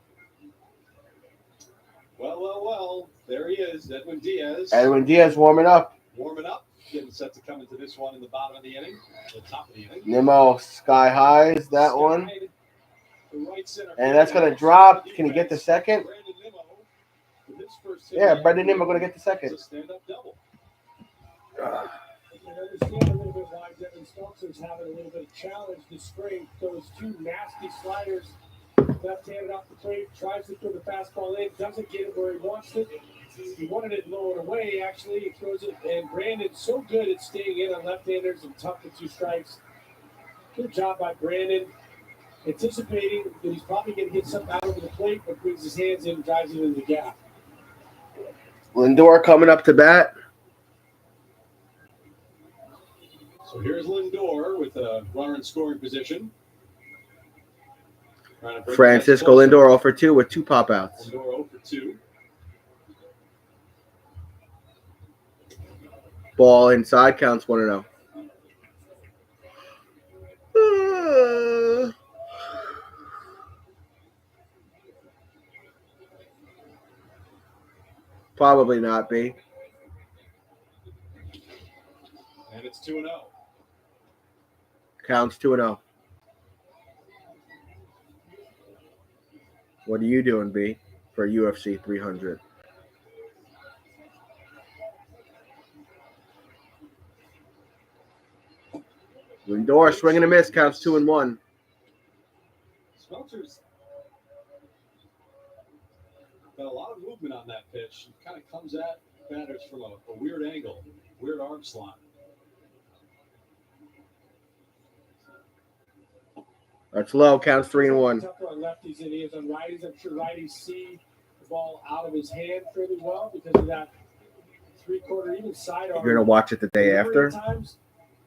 Well, there he is, Edwin Diaz.
Edwin Diaz warming up.
Warming up, getting set to come into this one in the bottom of the inning, the top of the inning.
Nimmo sky highs that one. And that's going to drop. Can he get the second? Yeah, Brandon Nimmo going to get the second.
Stand-up double.
understand a little bit why Devin Smeltzer's having a little bit of challenge this spring. Those two nasty sliders, left-handed off the plate, tries to throw the fastball in, doesn't get it where he wants it. He wanted it lowered away, actually. He throws it, and Brandon's so good at staying in on left-handers and tough to 2 strikes. Good job by Brandon, anticipating that he's probably going to get something out over the plate, but brings his hands in and drives it into the gap.
Lindor coming up to bat.
So here's Lindor with a runner in scoring position.
Francisco Lindor 0 for 2 with 2 pop outs.
Lindor 0 for 2.
Ball inside, counts 1-0. Probably not, B.
And it's 2-0.
Counts 2-0. What are you doing, B, for UFC 300? Lindor swing and a miss, counts 2-1.
Smeltzer's got a lot of movement on that pitch. It kind of comes at batters from a weird angle, weird arm slot.
That's low, counts 3-1.
Tougher on lefties than he is on righties. I'm sure righties see the ball out of his hand fairly well because of that 3/4 even sidearm.
You're going to watch it the day after?
Times.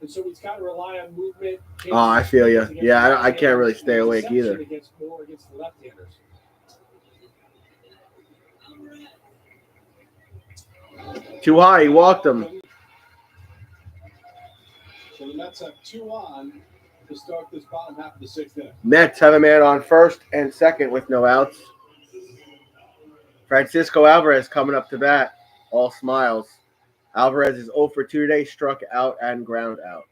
And so he's got to rely on movement.
Oh, I feel you. Yeah, I can't really stay awake either.
Against the left-handers.
Too high, he walked him.
So the Mets have 2 on to start this bottom half of the 6th inning.
Mets have a man on first and second with no outs. Francisco Alvarez coming up to bat. All smiles. Alvarez is 0 for 2 today, struck out and ground out.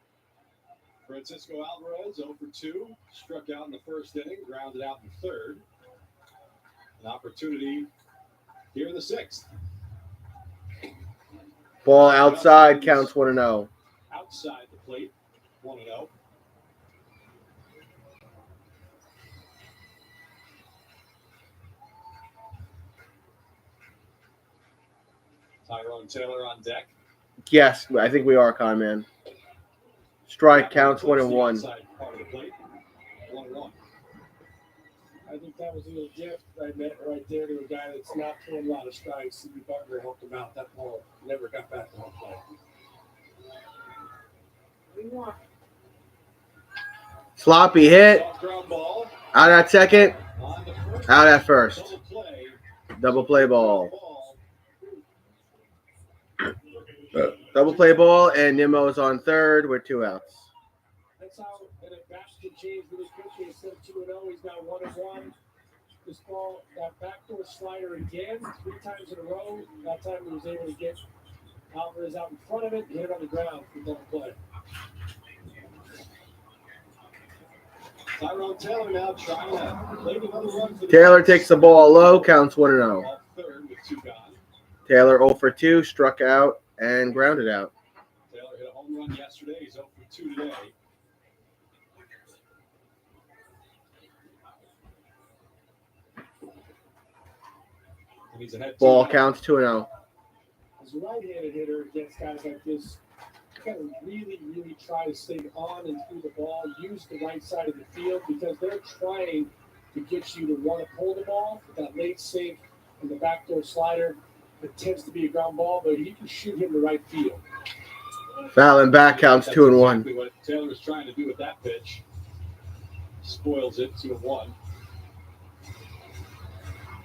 Francisco Alvarez 0 for 2, struck out in the 1st inning, grounded out in the 3rd. An opportunity here in the 6th.
Ball outside, counts 1-0.
Outside the plate, 1-0. Tyrone Taylor on deck.
Yes, I think we are, Con Man. Strike counts 1-1.
Outside part of the plate, 1-1.
I think that was a little gift right there to a guy that's not throwing a lot of strikes. Stevie Butler helped him out. That ball never got back to home plate.
Sloppy hit.
Ground ball.
Out at second.
On the first.
Out at first.
Double play.
Double play ball. Double play ball, and Nimmo's on third with 2 outs.
That's how an at-bat can change really quickly. Instead of 2-0, he's got 1-1. This ball, that backdoor slider again, 3 times in a row. That time he was able to get Alvarez out in front of it and hit it on the ground for double play.
Tyrone Taylor now trying to lay another run for the
Taylor takes the ball low, counts 1-0.
Off third with 2 gone.
Taylor 0 for 2, struck out and grounded out.
Taylor hit a home run yesterday. He's 0 for 2 today. And he's ahead
Ball
2-0.
counts 2-0.
As a right-handed hitter against guys like this, you got to really, really try to stay on and through the ball, use the right side of the field because they're trying to get you to want to pull the ball with that late sink and the backdoor slider. It tends to be a ground ball, but you can shoot him to right field.
Foul and back counts 2-1.
Exactly what Taylor was trying to do with that pitch. Spoils it 2-1.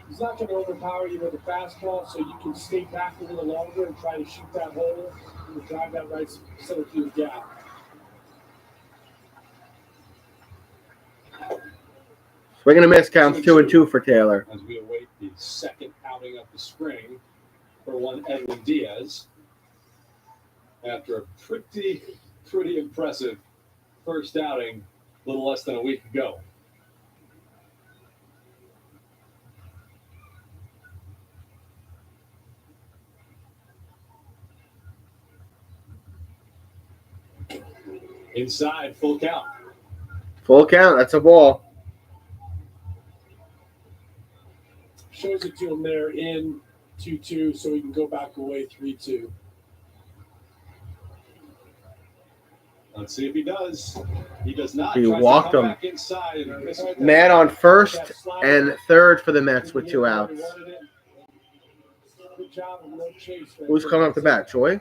He's not going to overpower you with a fastball, so you can stay back a little longer and try to shoot that hole and drive that right center field gap.
Swing and a miss counts 2-2 for Taylor.
As we await the second outing of the spring for one Edwin Diaz after a pretty impressive first outing a little less than a week ago. Inside, full count.
Full count. That's a ball.
Shows it to him there in 2-2, so he can go back away 3-2.
Let's see if he does. He does not.
He
Tries
walked
to come
him.
Back inside and miss it.
Man on first and third for the Mets with 2 outs.
Good job of no chase. Right
Who's
there.
coming up the bat? Choi?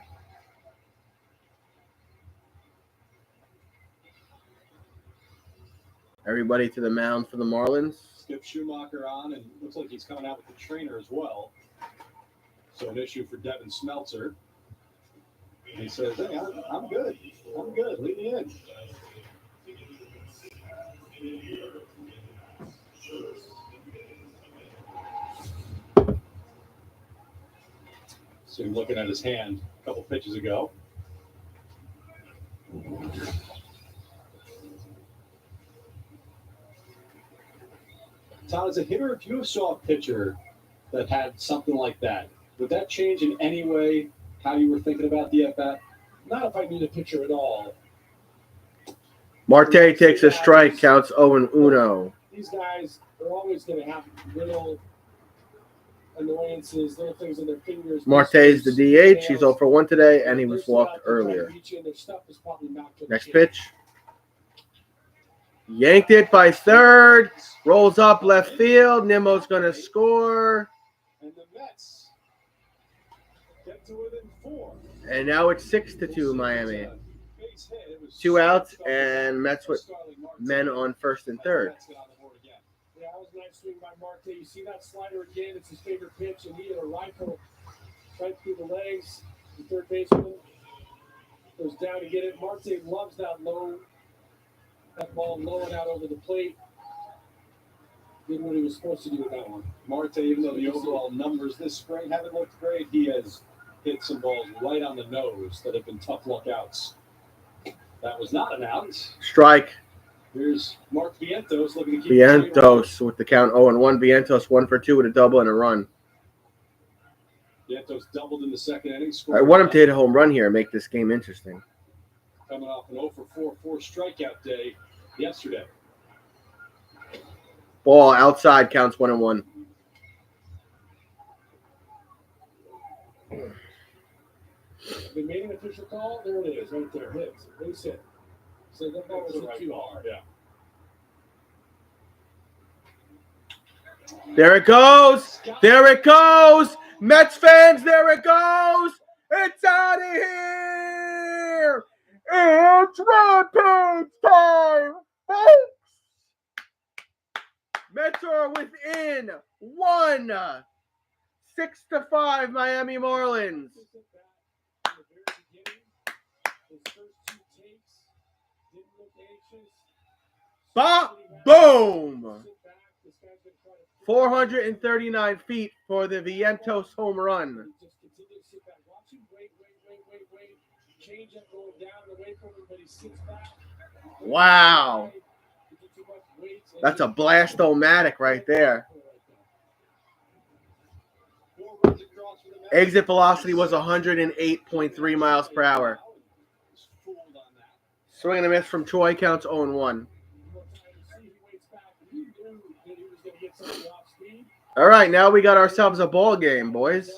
Everybody to the mound for the Marlins.
Skip Schumacher on, and looks like he's coming out with the trainer as well. So an issue for Devin Smeltzer. And he says, hey, I'm good. I'm good. Leave me in. So looking at his hand a couple pitches ago. Todd, as a hitter, if you saw a pitcher that had something like that, would that change in any way how you were thinking about the at-bat?
Not if I knew the pitcher at all.
Marte takes a strike, counts 0-1.
These guys are always going to have little annoyances, little things in their fingers.
Marte's the DH. He's 0 for 1 today, and he was walked earlier. Next pitch. Yanked it by third. Rolls up left field. Nimmo's going to score.
And the Mets get to within 4.
And now it's 6-2 Miami. 2 outs and Mets with men on first and third.
Yeah, that was a nice swing by Marte. You see that slider again. It's his favorite pitch, and he hit a rifle right through the legs. The third baseman goes down to get it. Marte loves that ball low and out over the plate. Did what he was supposed to do with that one.
Marte, even though the overall numbers this spring haven't looked great, he has hit some balls right on the nose that have been tough luck outs. That was not an out.
Strike.
Here's Mark Vientos looking to keep
Vientos with the count 0-1. Vientos 1 for 2 with a double and a run.
Vientos doubled in the second inning.
I want him to hit a home run here and make this game interesting.
Coming off an 0 for 4 strikeout day yesterday.
Ball outside, counts 1-1.
They made an official call. There it is, right there. Hits. Base hit. So that ball was hit too hard.
Yeah.
There it goes. There it goes. Mets fans, there it goes. It's out of here. It's Rampage time, folks. Mets are within 1. 6-5 Miami Marlins. Boom! 439 feet for the Vientos home run. Wow. That's a blast-o-matic right there. Exit velocity was 108.3 miles per hour. Swing and a miss from Choi, counts 0-1. All right, now we got ourselves a ball game, boys.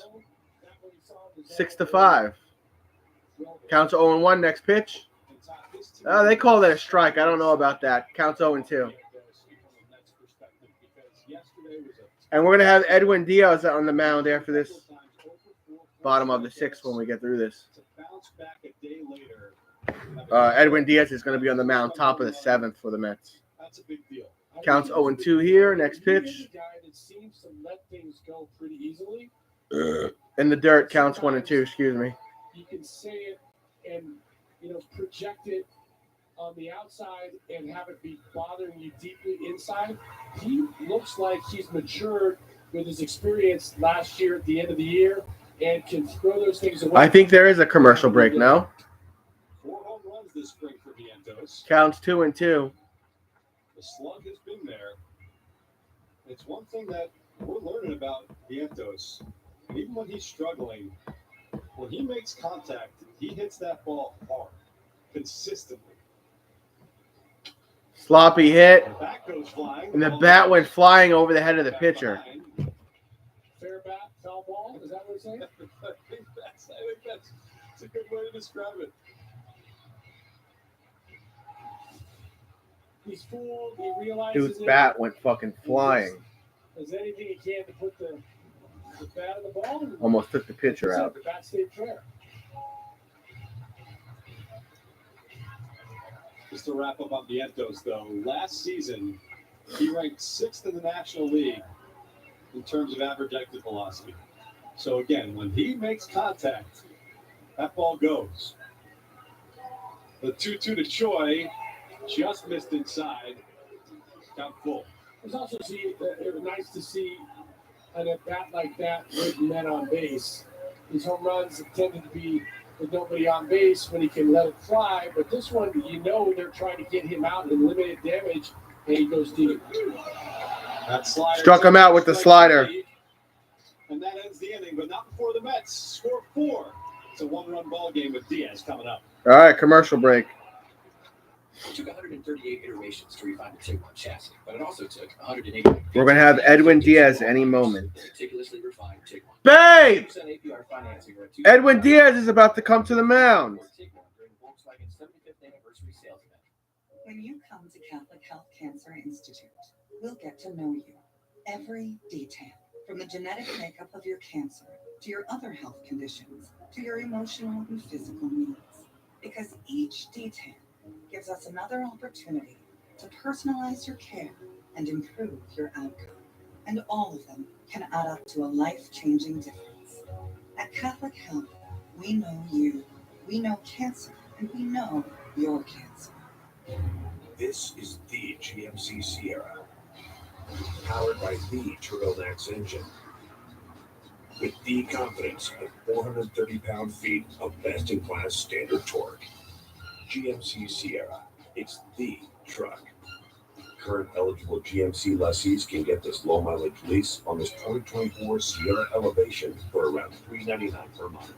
6-5. Counts 0-1. Next pitch. They call that a strike. I don't know about that. Counts 0-2. And we're going to have Edwin Diaz on the mound after this bottom of the 6th when we get through this. Edwin Diaz is going to be on the mound top of the 7th for the Mets.
That's a big deal.
Counts 0-2 here. Next pitch.
Seems to let things go pretty easily.
In the dirt, counts 1-2. Excuse me.
You can say it and project it on the outside and have it be bothering you deeply inside. He looks like he's matured with his experience last year at the end of the year and can throw those things away.
I think there is a commercial break now.
4 home runs this spring for Vientos.
Counts 2-2.
The slug has been there. It's one thing that we're learning about Vientos. Even when he's struggling, when he makes contact, he hits that ball hard, consistently.
Sloppy hit,
The bat goes flying.
and the bat went flying over the head of the pitcher.
Fair bat, foul ball. Is that what you're saying?
I think that's a good way to describe it.
He's fooled. He realizes
Dude's
it.
bat went fucking flying.
Does anything he can to put the bat in the ball. And
Almost took the pitcher out.
the bat stayed fair.
Just to wrap up on Vientos, though, last season he ranked 6th in the National League in terms of average exit velocity. So again, when he makes contact, that ball goes. The 2-2 to Choi just missed inside. Count full.
It was also it was nice to see an at bat like that with men on base. These home runs have tended to be with nobody on base when he can let it fly, but this one, they're trying to get him out in limited damage, and he goes deep.
That slider
struck him out with the slider.
And that ends the inning, but not before the Mets score 4. It's a 1-run ball game with Diaz coming up.
All right, commercial break.
It took 138 iterations to refine the Tiguan chassis, but it also took 180.
We're going to have Edwin Diaz any moment.
Meticulously refined Tiguan.
Babe!
2% APR financing or a 2
Edwin Diaz is about to come to the mound.
Volkswagen's 75th anniversary sales event.
When you come to Catholic Health Cancer Institute, we'll get to know you. Every detail, from the genetic makeup of your cancer, to your other health conditions, to your emotional and physical needs. Because each detail gives us another opportunity to personalize your care and improve your outcome. And all of them can add up to a life-changing difference. At Catholic Health, we know you, we know cancer, and we know your cancer.
This is the GMC Sierra, powered by the turbomax engine, with the confidence of 430 pound-feet of best-in-class standard torque. GMC Sierra, it's the truck. Current eligible GMC lessees can get this low-mileage lease on this 2024 Sierra Elevation for around $399 per month.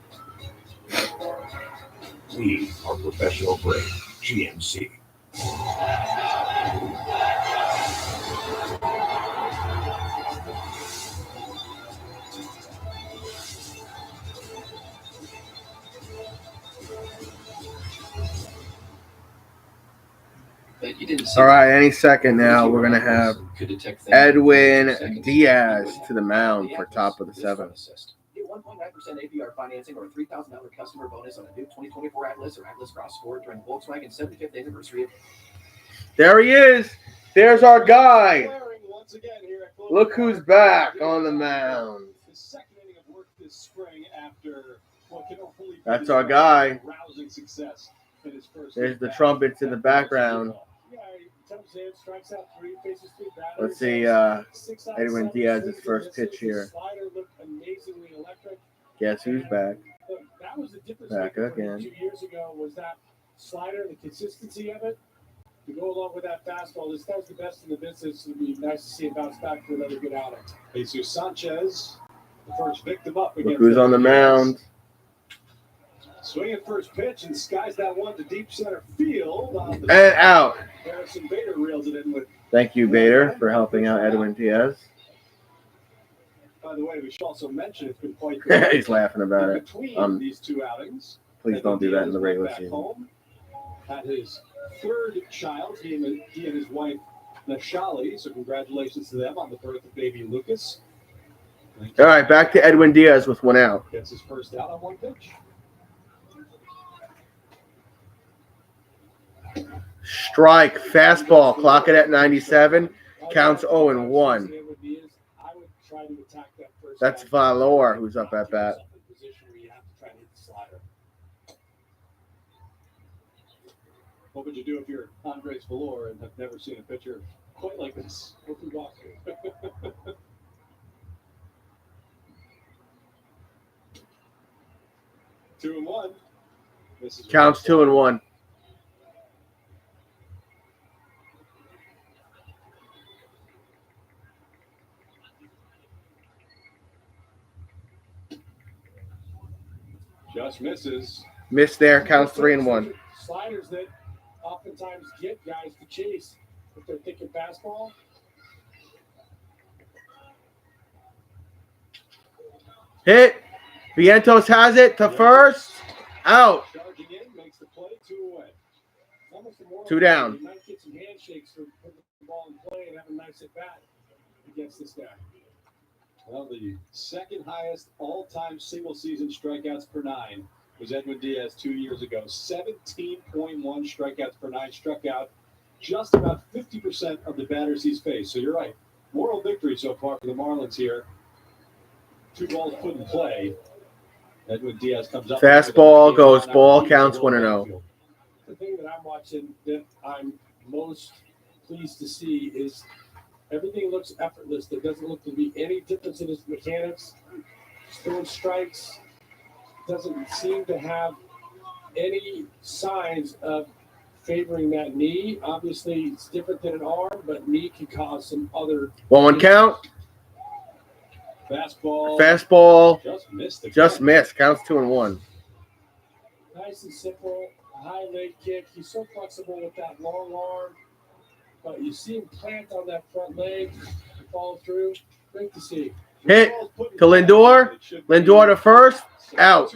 We are professional grade GMC.
All right, any second now, we're going to have Edwin Diaz to the mound for top of the 7th.
Get 1.9% APR financing or a $3,000 customer bonus on a new 2024 Atlas or Atlas Cross Sport during Volkswagen's 75th anniversary.
There he is. There's our guy. Look who's back on the mound. That's our guy. There's the trumpets in the background. Let's see Edwin Diaz's first pitch here. Guess who's back?
That was the difference
Back again.
2 years ago was that slider, the consistency of it, to go along with that fastball. This guy's the best in the business. It'd be nice to see him bounce back for another good outing.
Jesus Sanchez, the first victim up.
Look who's on the mound.
Swinging first pitch and skies that one to deep center field.
And out.
Harrison Bader reels it in with.
Thank you, Bader, for helping out Edwin Diaz.
By the way, we should also mention it's been quite
He's laughing about it.
Between these 2 outings.
Please don't do that in the regular
Back
season.
home, had his 3rd child, he and his wife Nashali. So congratulations to them on the birth of baby Lucas.
All right, back to Edwin Diaz with 1 out.
Gets his first out on 1 pitch.
Strike, fastball, clock it at 97, counts 0-1. That's Valor who's up at bat.
What would you do if you're Andres Valor and have never seen a pitcher quite like this? What would you walk through? 2-1.
Counts 2-1.
Just misses.
Missed there, counts 3-1.
Sliders that oftentimes get guys to chase. if they're thinking fastball.
Hit. Vientos has it to first. Out.
Charging in, makes the play, 2 away. Almost a moral
2 down.
You might get some handshakes for putting the ball in play and having a nice at bat against this guy.
Well, the second highest all-time single-season strikeouts per 9 was Edwin Diaz 2 years ago. 17.1 strikeouts per 9, struck out just about 50% of the batters he's faced. So you're right. Moral victory so far for the Marlins here. 2 balls put in play. Edwin Diaz comes up.
Fastball goes ball, counts 1-0.
The thing that I'm watching that I'm most pleased to see is everything looks effortless. There doesn't look to be any difference in his mechanics. Throwing strikes doesn't seem to have any signs of favoring that knee. Obviously, it's different than an arm, but knee can cause some other.
1-1 count.
Fastball.
Just missed. Counts 2-1.
Nice and simple. A high leg kick. He's so flexible with that long arm. But you see him plant on that front leg and follow through. Great to see.
Hit to Lindor. Lindor to first. Out.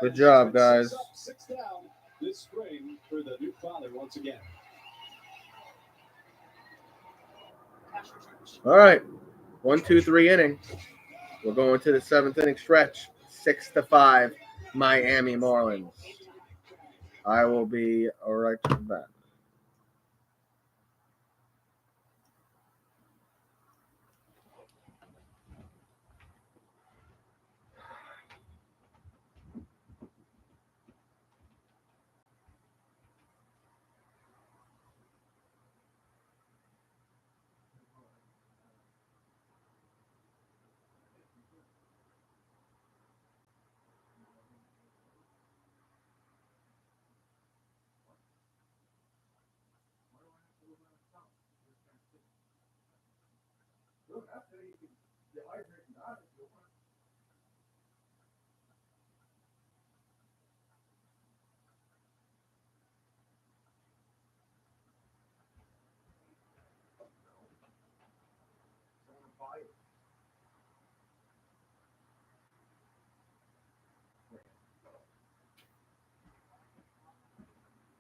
Good job, guys.
6 down this spring for the new father once again.
All right. 1, 2, 3 inning. We're going to the 7th inning stretch. 6-5, Miami Marlins. I will be right back.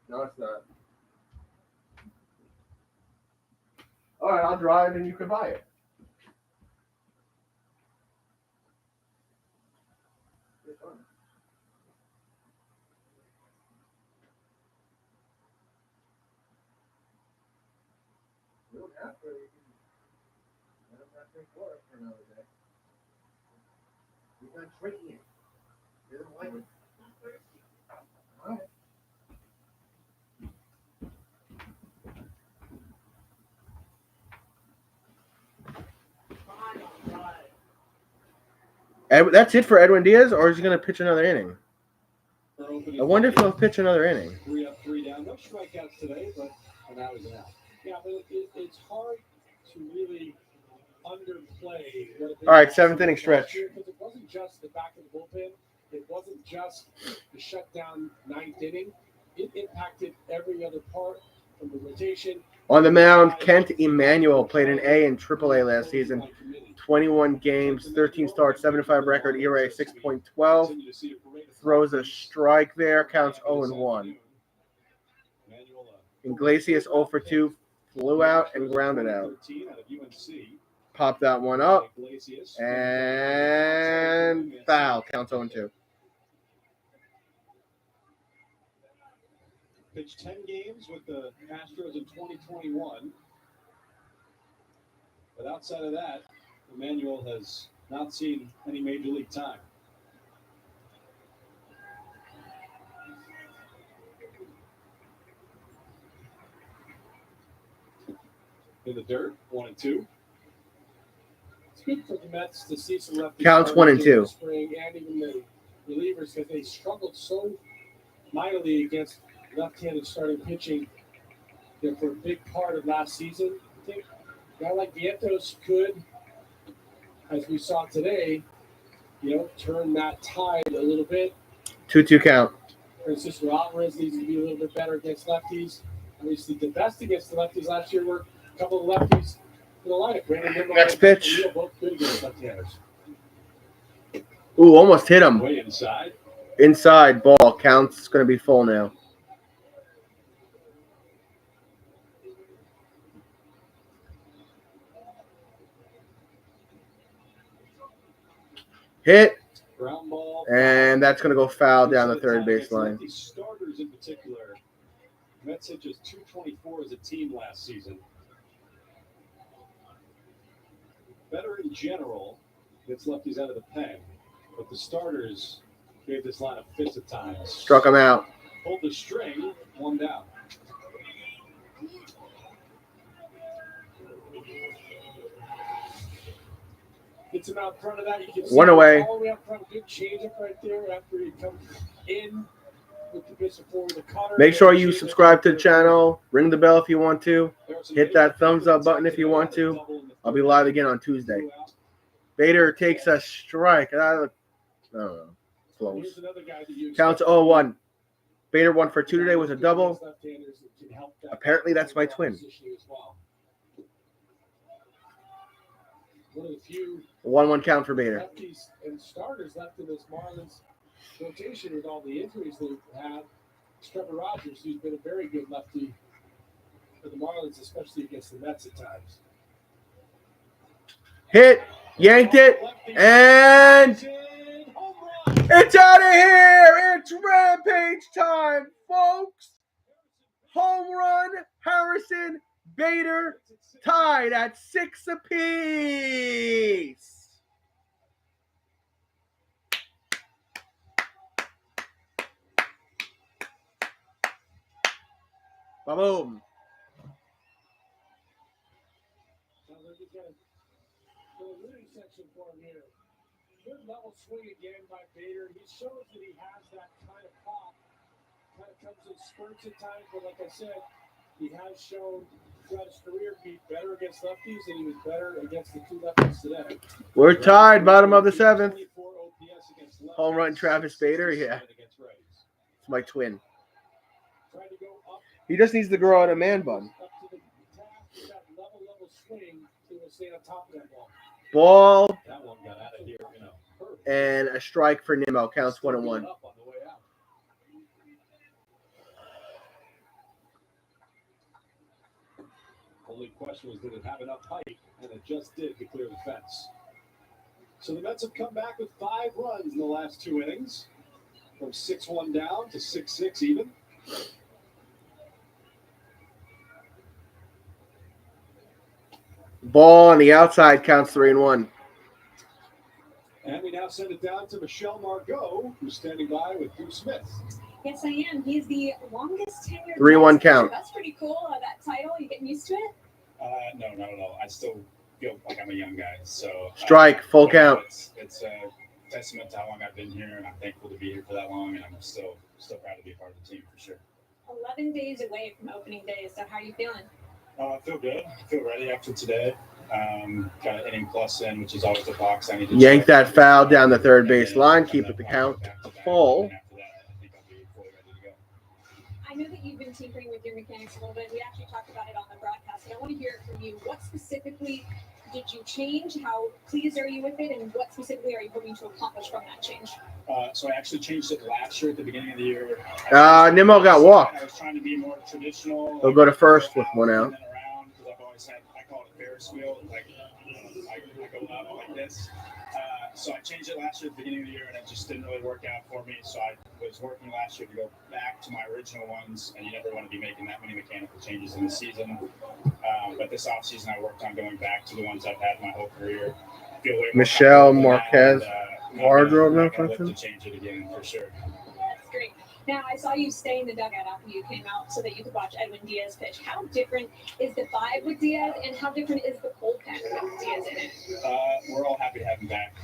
No, it's not. All right, I'll drive and you can buy it. You don't have to. You can let them not drink water for another day. You're not drinking it. You don't like it. All right. That's it for Edwin Diaz, or is he going to pitch another inning? I wonder if he'll pitch another inning.
3 up, 3 down. No strikeouts today, but that was an out.
Yeah, but it's hard to really underplay.
All right, 7th inning stretch.
Because it wasn't just the back of the bullpen. It wasn't just the shutdown 9th inning. It impacted every other part from the rotation.
On the mound, Kent Emanuel played an A in AAA last season. 21 games, 13 starts, 75 record, ERA 6.12. Throws a strike there, counts 0-1. Iglesias 0 for 2, flew out and grounded out. Popped that one up, and foul, counts 0-2.
Pitched 10 games with the Astros in 2021. But outside of that, Emmanuel has not seen any major league time. In the dirt, 1-2.
It's good for the Mets to see some lefties.
Counts 1-2.
Spring and even the relievers, because they struggled so mightily against left-handed starting pitching for a big part of last season. I think a guy like Vientos could, as we saw today, turn that tide a little bit.
2-2 count.
Francisco Alvarez needs to be a little bit better against lefties. Obviously, the best against the lefties last year were a couple of lefties in the lineup. Brandon Nimmo
Next
and
pitch.
Leo both good against left-handers.
Ooh, almost hit him.
Way inside.
Inside ball. Count's going to be full now. Hit.
Ground ball.
And that's going to go foul down the third baseline.
Lefty starters in particular. Mets hit just 224 as a team last season. Better in general, gets lefties out of the pen, but the starters gave this lineup fits at times.
Struck him out.
Pulled the string, one down.
Gets him out front of that. You can see
One away.
all the way up front. Good change up right there after he comes in with the pitch forward. The cutter.
Make sure you subscribe to the channel. Ring the bell if you want to. Hit that thumbs up button if you want to. I'll be live again on Tuesday. Bader takes a strike. I don't know. Close. Counts 0-1. Bader 1 for 2 today with a double. Apparently that's my twin.
One of the few
1-1 count for Bader.
lefties and starters left in this Marlins rotation with all the injuries they've had. Trevor Rogers, who's been a very good lefty for the Marlins, especially against the Mets at times.
Hit. Yanked it. And it's out of here. It's rampage time, folks. Home run. Harrison, Bader, tied at 6 apiece. Ba-boom.
Sounds like he's got a living section for him here. Good level swing again by Bader. He shows that he has that kind of pop. Kind of comes in spurts at times, but like I said, he has shown throughout his career to be better against lefties, and he was better against the two lefties today.
We're tied, bottom of the 7th. Home run Travis Bader, yeah. It's my twin. He just needs to grow out a man bun. Ball.
That one got out of here,
And a strike for Nimmo. Counts 1-1.
Only question was, did it have enough height? And it just did to clear the fence. So the Mets have come back with 5 runs in the last 2 innings, from 6-1 down to 6-6 even.
Ball on the outside counts 3-1.
And we now send it down to Michelle Margot, who's standing by with Drew Smith.
Yes, I am. He's the longest tenured.
3-1 count.
That's pretty cool. That title, you getting used to it?
No, not at all. I still feel like I'm a young guy. So
Strike, full count.
It's a testament to how long I've been here, and I'm thankful to be here for that long, and I'm still proud to be a part of the team for sure.
11 days away from opening day. So how are you feeling?
I feel good. I feel ready after today. Got an inning plus in, which is always a box I need to
Yank
check.
that foul down the third base line. Keep it the count full.
I know that you've been tinkering with your mechanics a little bit. We actually talked about it on the broadcast, but I want to hear it from you. What specifically did you change? How pleased are you with it? And what specifically are you hoping to accomplish from that change?
So I actually changed it last year at the beginning of the year.
Nimmo got walked.
I was trying to be more traditional.
He'll go to first with 1 out.
Because I've always had, I call it a Ferris wheel. Like, I go up like this. So I changed it last year at the beginning of the year, and it just didn't really work out for me. So I was working last year to go back to my original ones, and you never want to be making that many mechanical changes in the season. But this offseason, I worked on going back to the ones I've had my whole career. Feel way more
Michelle
comfortable
Marquez.
now, and,
Wardrobe,
I'm
no
gonna look
function.
to change it again for sure.
That's great. Now, I saw you stay in the dugout after you came out so that you could watch Edwin Diaz pitch. How different is the 5 with Diaz, and how different is the bullpen with Diaz in it?
We're all happy to have him back.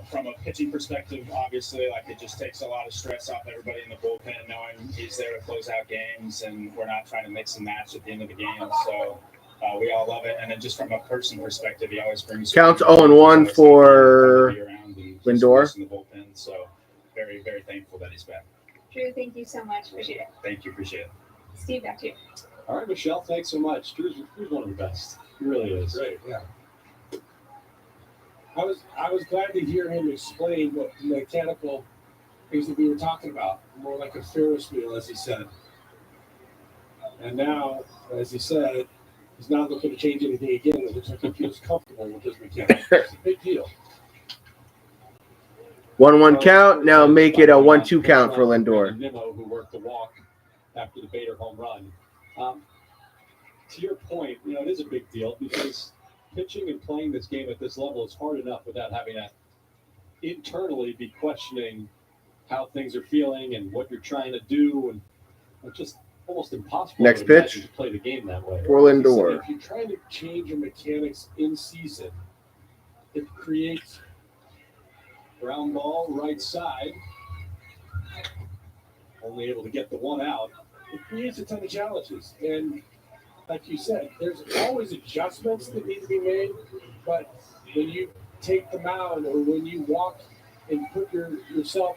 From a pitching perspective, obviously, like it just takes a lot of stress off everybody in the bullpen, knowing he's there to close out games, and we're not trying to mix and match at the end of the game. So we all love it. And then just from a person perspective, he always brings
Counts 0-1 for Lindor.
in the bullpen. So very, very thankful that he's back.
Drew, thank you so much. Appreciate it.
Thank you. Appreciate it.
Steve, back to you.
All right, Michelle, thanks so much. Drew's one of the best. He really is.
Great, yeah. I was glad to hear him explain what mechanical things that we were talking about, more like a Ferris wheel, as he said. And now, as he said, he's not looking to change anything again. It looks like he feels comfortable with his mechanics. It's a big deal.
1-1 count. Now make it a 1-2 count for Lindor.
Nimmo, who worked the walk after the Bader home run. To your point, it is a big deal because pitching and playing this game at this level is hard enough without having to internally be questioning how things are feeling and what you're trying to do, and it's just almost impossible
Next
to
pitch
imagine to play the game that way.
for Lindor.
If you're trying to change your mechanics in season, it creates ground ball right side, only able to get the one out. It creates a ton of challenges, and like you said, there's always adjustments that need to be made, but when you take the mound or when you walk and put yourself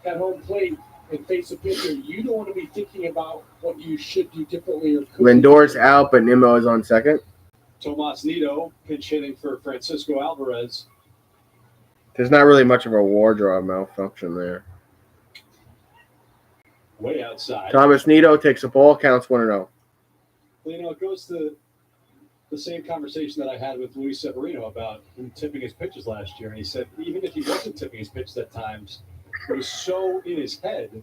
at home plate and face a pitcher, you don't want to be thinking about what you should do differently or could
Lindor's out, but Nimmo is on second.
Tomas Nido pinch hitting for Francisco Alvarez.
There's not really much of a wardrobe malfunction there.
Way outside.
Thomas Nido takes a ball, counts 1-0.
Well, it goes to the same conversation that I had with Luis Severino about him tipping his pitches last year. And he said even if he wasn't tipping his pitches at times, it was so in his head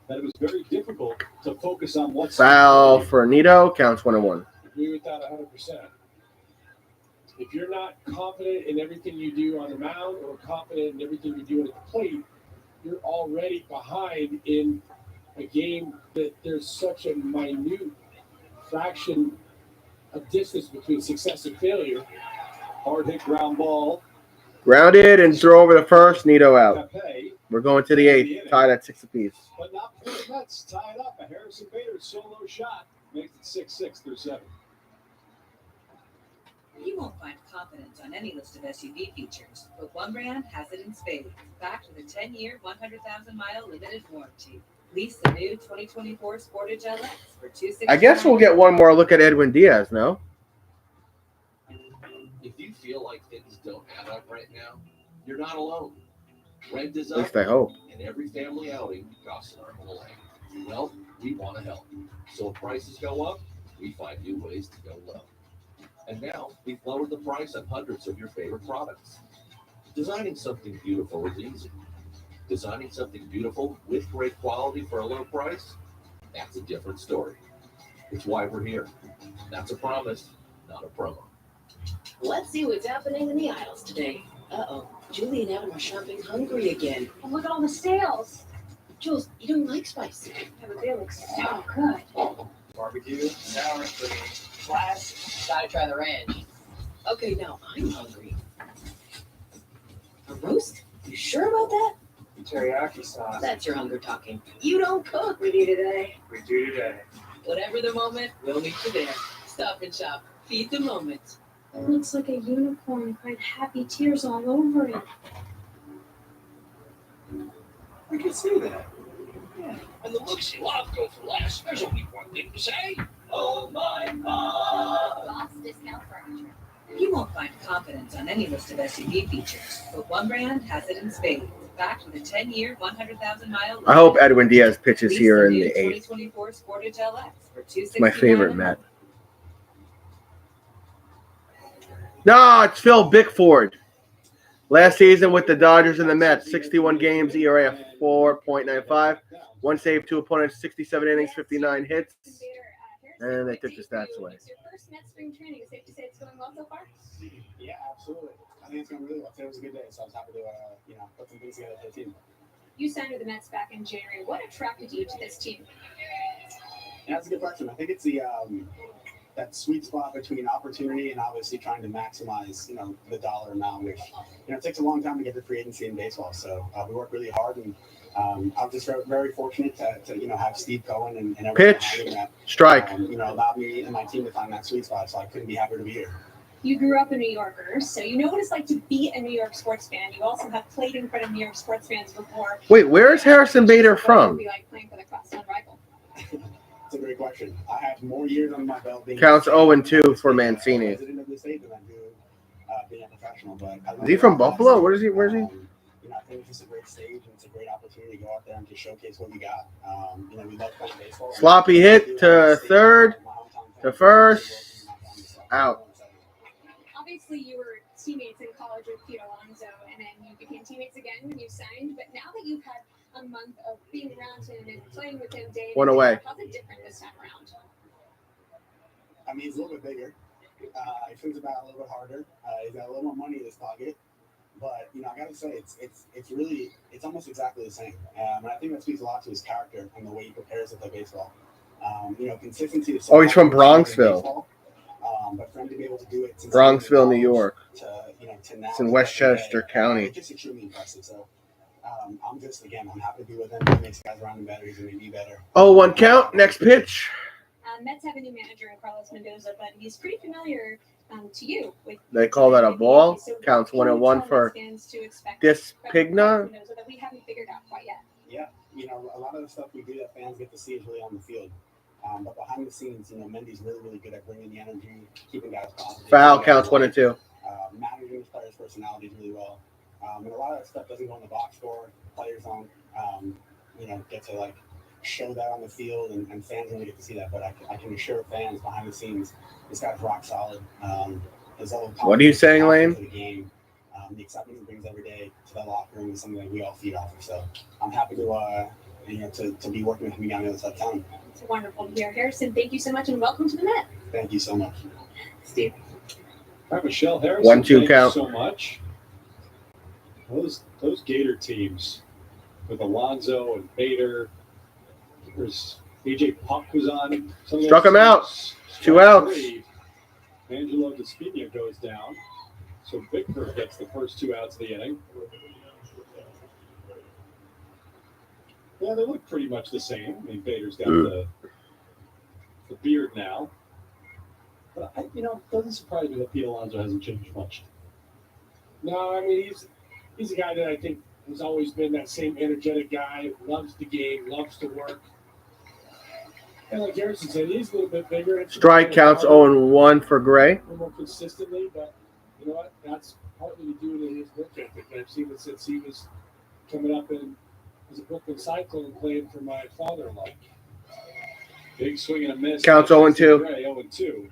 that it was very difficult to focus on what's
Foul for Nido, counts 1-1.
agree with that 100%. If you're not confident in everything you do on the mound or confident in everything you do at the plate, you're already behind in a game that there's such a minute fraction of distance between success and failure.
Hard hit ground ball.
Grounded and throw over the first, Nido out. We're going to the 8th, tied at 6 apiece.
But not for the Mets, tied up. A Harrison Bader solo shot makes it 6-6 through 7.
You won't find confidence on any list of SUV features, but one brand has it in spades, backed with a 10-year, 100,000-mile limited warranty. Lease the new 2024 Sportage LX for $269.
I guess we'll get one more look at Edwin Diaz, no?
If you feel like things don't add up right now, you're not alone. Rent is
At
up,
least I hope.
and every family outing costs an arm and a leg. Well, we want to help. So if prices go up, we find new ways to go low. And now we've lowered the price on hundreds of your favorite products. Designing something beautiful is easy. Designing something beautiful with great quality for a low price, that's a different story. It's why we're here. That's a promise, not a promo.
Let's see what's happening in the aisles today. Uh-oh, Julie and Adam are shopping hungry again.
Oh, look at all the sales.
Jules, you don't like spicy.
Yeah, but they look so good.
Barbecue, sour cream, class.
Gotta try the ranch. Okay, now I'm hungry. A roast? You sure about that?
Teriyaki sauce.
That's your hunger talking. You don't cook.
We do today.
We do today.
Whatever the moment, we'll meet you there. Stop and shop. Feed the moment.
It looks like a unicorn cried happy tears all over it.
I can see that.
Yeah. And the looks you love go for less. There's only one thing to say. Oh my God!
Bob's Discount Furniture. You won't find confidence on any list of SUV features, but one brand has it in spades, backed with a 10-year, 100,000-mile.
I hope Edwin Diaz pitches here in the 8th.
2024 Sportage LX for $269.
It's my favorite Met. No, it's Phil Bickford. Last season with the Dodgers and the Mets, 61 games, ERA of 4.95. One save, 2 opponents, 67 innings, 59 hits. And they took the stats away.
It's your first Met spring training. Is it safe to say it's going well so far?
Yeah, absolutely. I think it's going really well. Today was a good day, so I was happy to put some things together for the team.
You signed with the Mets back in January. What attracted you to this team?
Yeah, that's a good question. I think it's the that sweet spot between opportunity and obviously trying to maximize, the dollar amount, which, it takes a long time to get to free agency in baseball. So we work really hard, and I'm just very fortunate to have Steve Cohen and everyone
Pitch,
that,
strike.
Allowed me and my team to find that sweet spot. So I couldn't be happier to be here.
You grew up a New Yorker, so you know what it's like to be a New York sports fan. You also have played in front of New York sports fans before.
Wait, where is Harrison Bader from?
Be like playing for the Cross Rival.
It's a great question. question. I have more years on my belt.
Counts 0-2 for Mancini.
President of the state than I do being a professional. But
Is he from Buffalo? Where is he? Where is he?
You know, I think it's just a great stage and it's a great opportunity to go out there and to showcase what we got. You know, we love playing baseball.
Sloppy hit to third, to first, out.
Obviously, you were teammates in college with Pete Alonso, and then you became teammates again when you signed. But now that you've had a month of being around him and playing with him day in
One
and day
away.
out, how's it different this time around?
I mean, he's a little bit bigger. He swings the bat a little bit harder. He's got a little more money in his pocket. But, you know, I got to say, it's almost exactly the same. And I think that speaks a lot to his character and the way he prepares to play baseball. You know, consistency is
Oh, he's from Bronxville.
But for him to be able to do it
Bronxville, New York.
To now,
It's in Westchester County.
It's just extremely impressive. So I'm happy to be with him. He makes guys around him better. He's going to be better.
0-1 count. Next pitch.
Mets have a new manager in Carlos Mendoza, but he's pretty familiar to you.
They call that a ball. Counts 1-1 for Despigna.
That we haven't figured out quite yet.
Yeah, you know, a lot of the stuff we do that fans get to see is really on the field. But behind the scenes, you know, Mendy's really good at bringing the energy, keeping guys positive.
Foul counts 1-2.
Managing his players' personalities really well. And a lot of that stuff doesn't go in the box score. Players don't, you know, get to like show that on the field, and fans don't get to see that. But I can assure fans behind the scenes, this guy's rock solid.
What are you saying, Lane?
The game, the excitement he brings every day to the locker room is something that we all feed off of. So I'm happy to, you know, to be working with him down the other side of town.
It's wonderful to hear. Harrison, thank you so much, and welcome to the Met.
Thank you so much.
Steve.
All right, Michelle Harrison,
1-2
thank
count.
you so much. Those Gator teams with Alonso and Bader. There's AJ Puck was on.
Struck him out. 2 outs.
Angelo Despina goes down. So Bickford gets the first 2 outs of the inning. Yeah, they look pretty much the same. I mean, Bader's got the beard now. But, you know, it doesn't surprise me that Pete Alonso hasn't changed much.
No, I mean, he's a guy that I think has always been that same energetic guy, loves the game, loves to work. And like Harrison said, he's a little bit bigger.
Strike counts 0-1 for Gray.
A little more consistently, but you know what? That's partly to do with his work ethic. I've seen it since he was coming up as a Brooklyn Cyclone playing for my father-in-law.
Big swing and a miss.
Counts 0-2.
Gray, 0-2.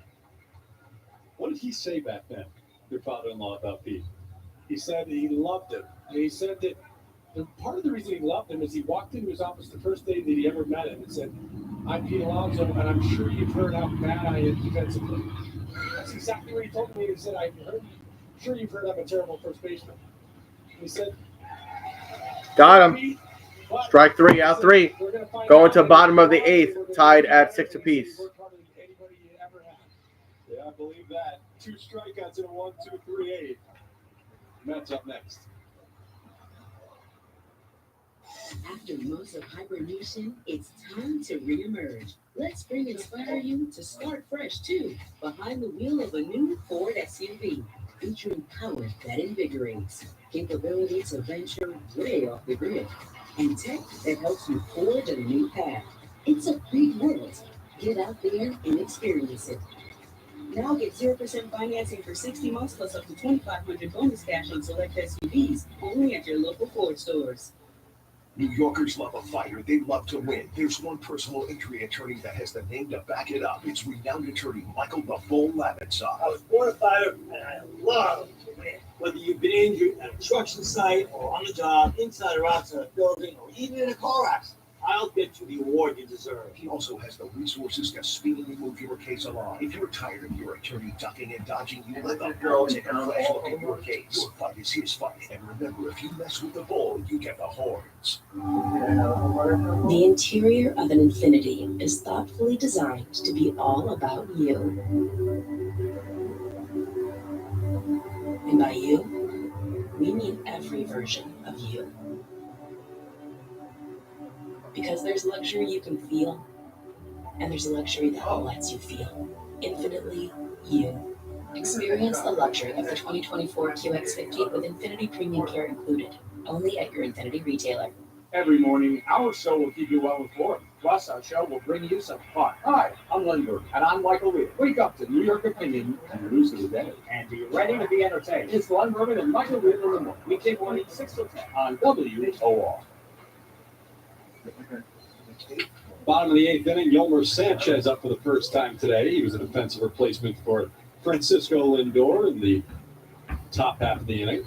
What did he say back then, your father-in-law, about Pete?
He said he loved him. And he said that part of the reason he loved him is he walked into his office the first day that he ever met him and said, "I'm Pete Alonso, and I'm sure you've heard how bad I am defensively." That's exactly what he told me. He said, "I'm sure you've heard I'm a terrible first baseman." He said,
Got him. Strike 3, out 3. Going to bottom of the 8th, tied at 6 apiece.
Yeah, I believe that. 2 strikeouts in a 1-2-3-8. Mets up next.
After months of hibernation, it's time to reemerge. Let spring inspire you to start fresh too, behind the wheel of a new Ford SUV, featuring power that invigorates, capability to venture way off the grid, and tech that helps you forge a new path. It's a big world. Get out there and experience it. Now get 0% financing for 60 months plus up to $2,500 bonus cash on select SUVs, only at your local Ford stores.
New Yorkers love a fighter. They love to win. There's one personal injury attorney that has the name to back it up. It's renowned attorney Michael the Bull Lavitsaw.
I was born a fighter, and I love to win. Whether you've been injured at a construction site or on the job, inside or outside a building, or even in a car accident, I'll get you the award you deserve.
He also has the resources to speedily move your case along. If you're tired of your attorney ducking and dodging, you let the Bull take a fresh look at your case. Your fight is his fight. And remember, if you mess with the Bull, you get the horns.
The interior of an Infiniti is thoughtfully designed to be all about you. And by you, we mean every version of you. Because there's luxury you can feel, and there's luxury that lets you feel. Infinitely you. Experience the luxury of the 2024 QX50 with Infiniti Premium Care included, only at your Infiniti retailer.
Every morning, our show will keep you well informed. Plus, our show will bring you some fun. Hi, I'm Len Burton. And I'm Michael Weir. Wake up to New York opinion and the news of the day. And be ready to be entertained. It's Len Burton and Michael Weir in the morning. Weekday morning, 6 to 10 on WOR.
Bottom of the eighth inning, Yolmer Sanchez up for the first time today. He was a defensive replacement for Francisco Lindor in the top half of the inning.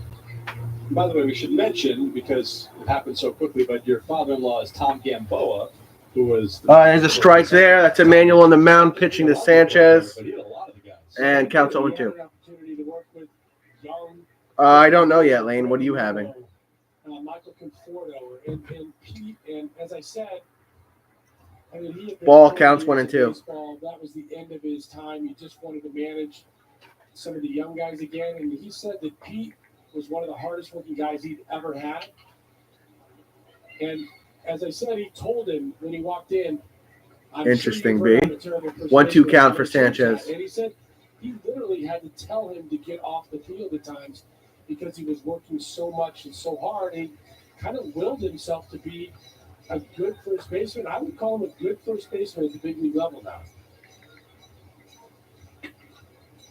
By the way, we should mention, because it happened so quickly, but your father-in-law is Tom Gamboa, who was...
There's a strike there. That's Emmanuel on the mound pitching to Sanchez. And counts 0-2. I don't know yet, Lane. What are you having?
Michael Conforto and Pete, and as I said, I mean, he had been
Ball counts 1-2.
baseball. That was the end of his time. He just wanted to manage some of the young guys again, and he said that Pete was one of the hardest working guys he'd ever had. And as I said, he told him when he walked in,
Interesting, B. 1-2 count for Sanchez.
And he said he literally had to tell him to get off the field at times because he was working so much and so hard. And he kind of willed himself to be a good first baseman. I would call him a good first baseman at the big league level now.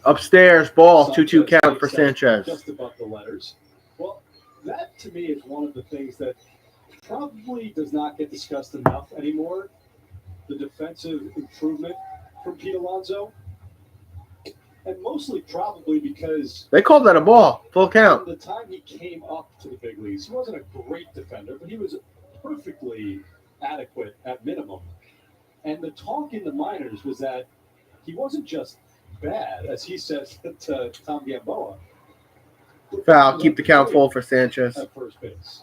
Upstairs, ball, 2-2 count for Sanchez.
Just above the letters. Well, that to me is one of the things that probably does not get discussed enough anymore. The defensive improvement from Pete Alonso. And mostly probably because...
They called that a ball, full count.
From the time he came up to the big leagues, he wasn't a great defender, but he was perfectly adequate at minimum. And the talk in the minors was that he wasn't just bad, as he says to Tom Gamboa.
Foul, keep the count full for Sanchez.
At first base.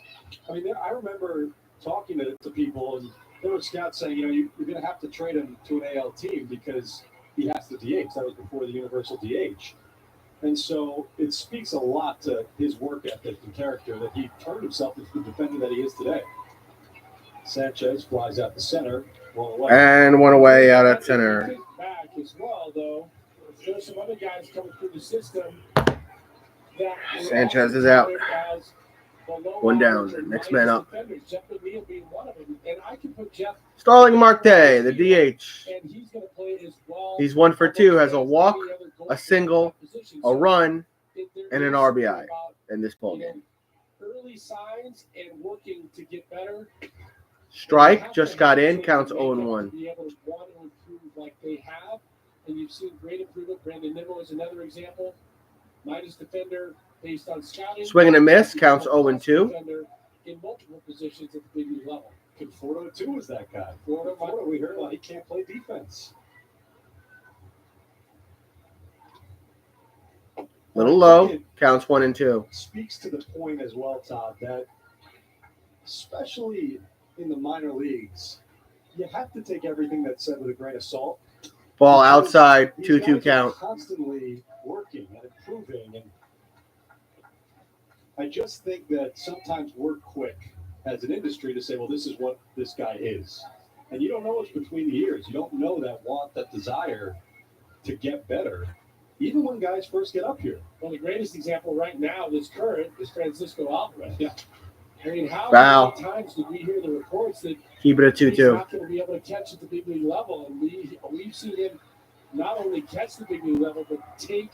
I mean, I remember talking to people, and there were scouts saying, you know, you're going to have to trade him to an AL team because he has the DH. That was before the universal DH. And so it speaks a lot to his work ethic and character that he turned himself into the defender that he is today. Sanchez flies out the center.
And one away out at center.
Back as well, though. There's some other guys coming through the system that
Sanchez is out. One down. Next man up.
Jeff McNeil being one of them. And I can put Jeff
Starling Marte, the DH.
And he's going to play as well.
He's 1 for 2, has a walk, a single, a run, and an RBI in this ball game.
Early signs and working to get better.
Strike just got in, counts 0-1.
Be able to want to improve like they have, and you've seen great improvement. Brandon Nimmo is another example. Minus defender based on scouting.
Swing and a miss, counts 0-2.
In multiple positions at the big league level.
Conforto too is that guy. Conforto, we heard he can't play defense.
Little low, counts 1-2.
Speaks to the point as well, Todd, that especially in the minor leagues, you have to take everything that's said with a grain of salt.
Ball outside, 2-2 count.
Constantly working and improving, and I just think that sometimes we're quick as an industry to say, well, this is what this guy is. And you don't know what's between the ears. You don't know that want, that desire to get better, even when guys first get up here.
Well, the greatest example right now that's current is Francisco Alvarez.
Yeah.
I mean, how
Foul.
many times did we hear the reports that
Keep it at
he's
2-2.
not going to be able to catch at the big league level? And we've seen him not only catch the big league level, but take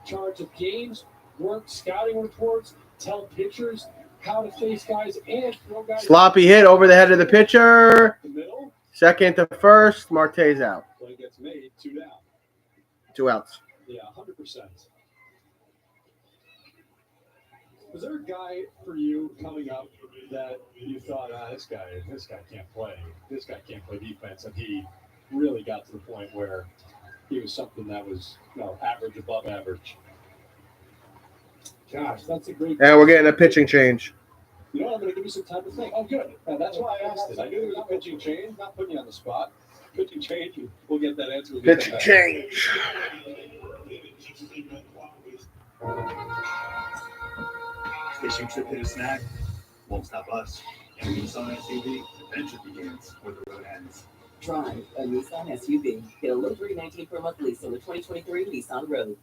charge of games, work scouting reports, tell pitchers how to face guys and throw guys.
Sloppy hit over the head of the pitcher.
The middle.
Second to first, Marte's out.
Play gets made, 2 down.
2 outs.
Yeah, 100%. Was there a guy for you coming up that you thought, this guy can't play. This guy can't play defense, and he really got to the point where he was something that was, average, above average?
Gosh, that's a great.
And we're getting a pitching change.
I'm going to give you some time to think. Oh, good. That's why I asked it. I knew there was a pitching change. Not putting you on the spot. Pitching change. We'll get that answer.
Pitching change.
Fishing trip hit a snag. Won't stop us. And Nissan SUV, adventure begins where the road ends.
Drive a Nissan SUV. Get a low $319 per month lease on the 2023 Nissan Rogue.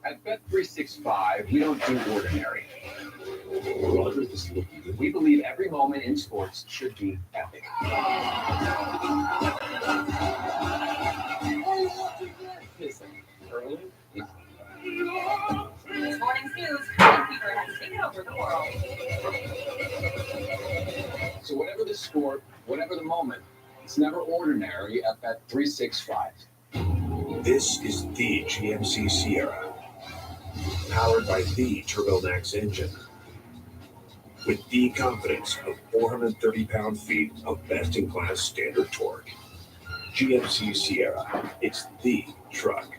At Bet365, we don't do ordinary. We believe every moment in sports should be epic. Early?
This morning's news, fever has taken over the world.
So whatever the sport, whatever the moment, it's never ordinary at Bet365.
This is the GMC Sierra, powered by the TurboMax engine, with the confidence of 430 pound-feet of best-in-class standard torque. GMC Sierra, it's the truck.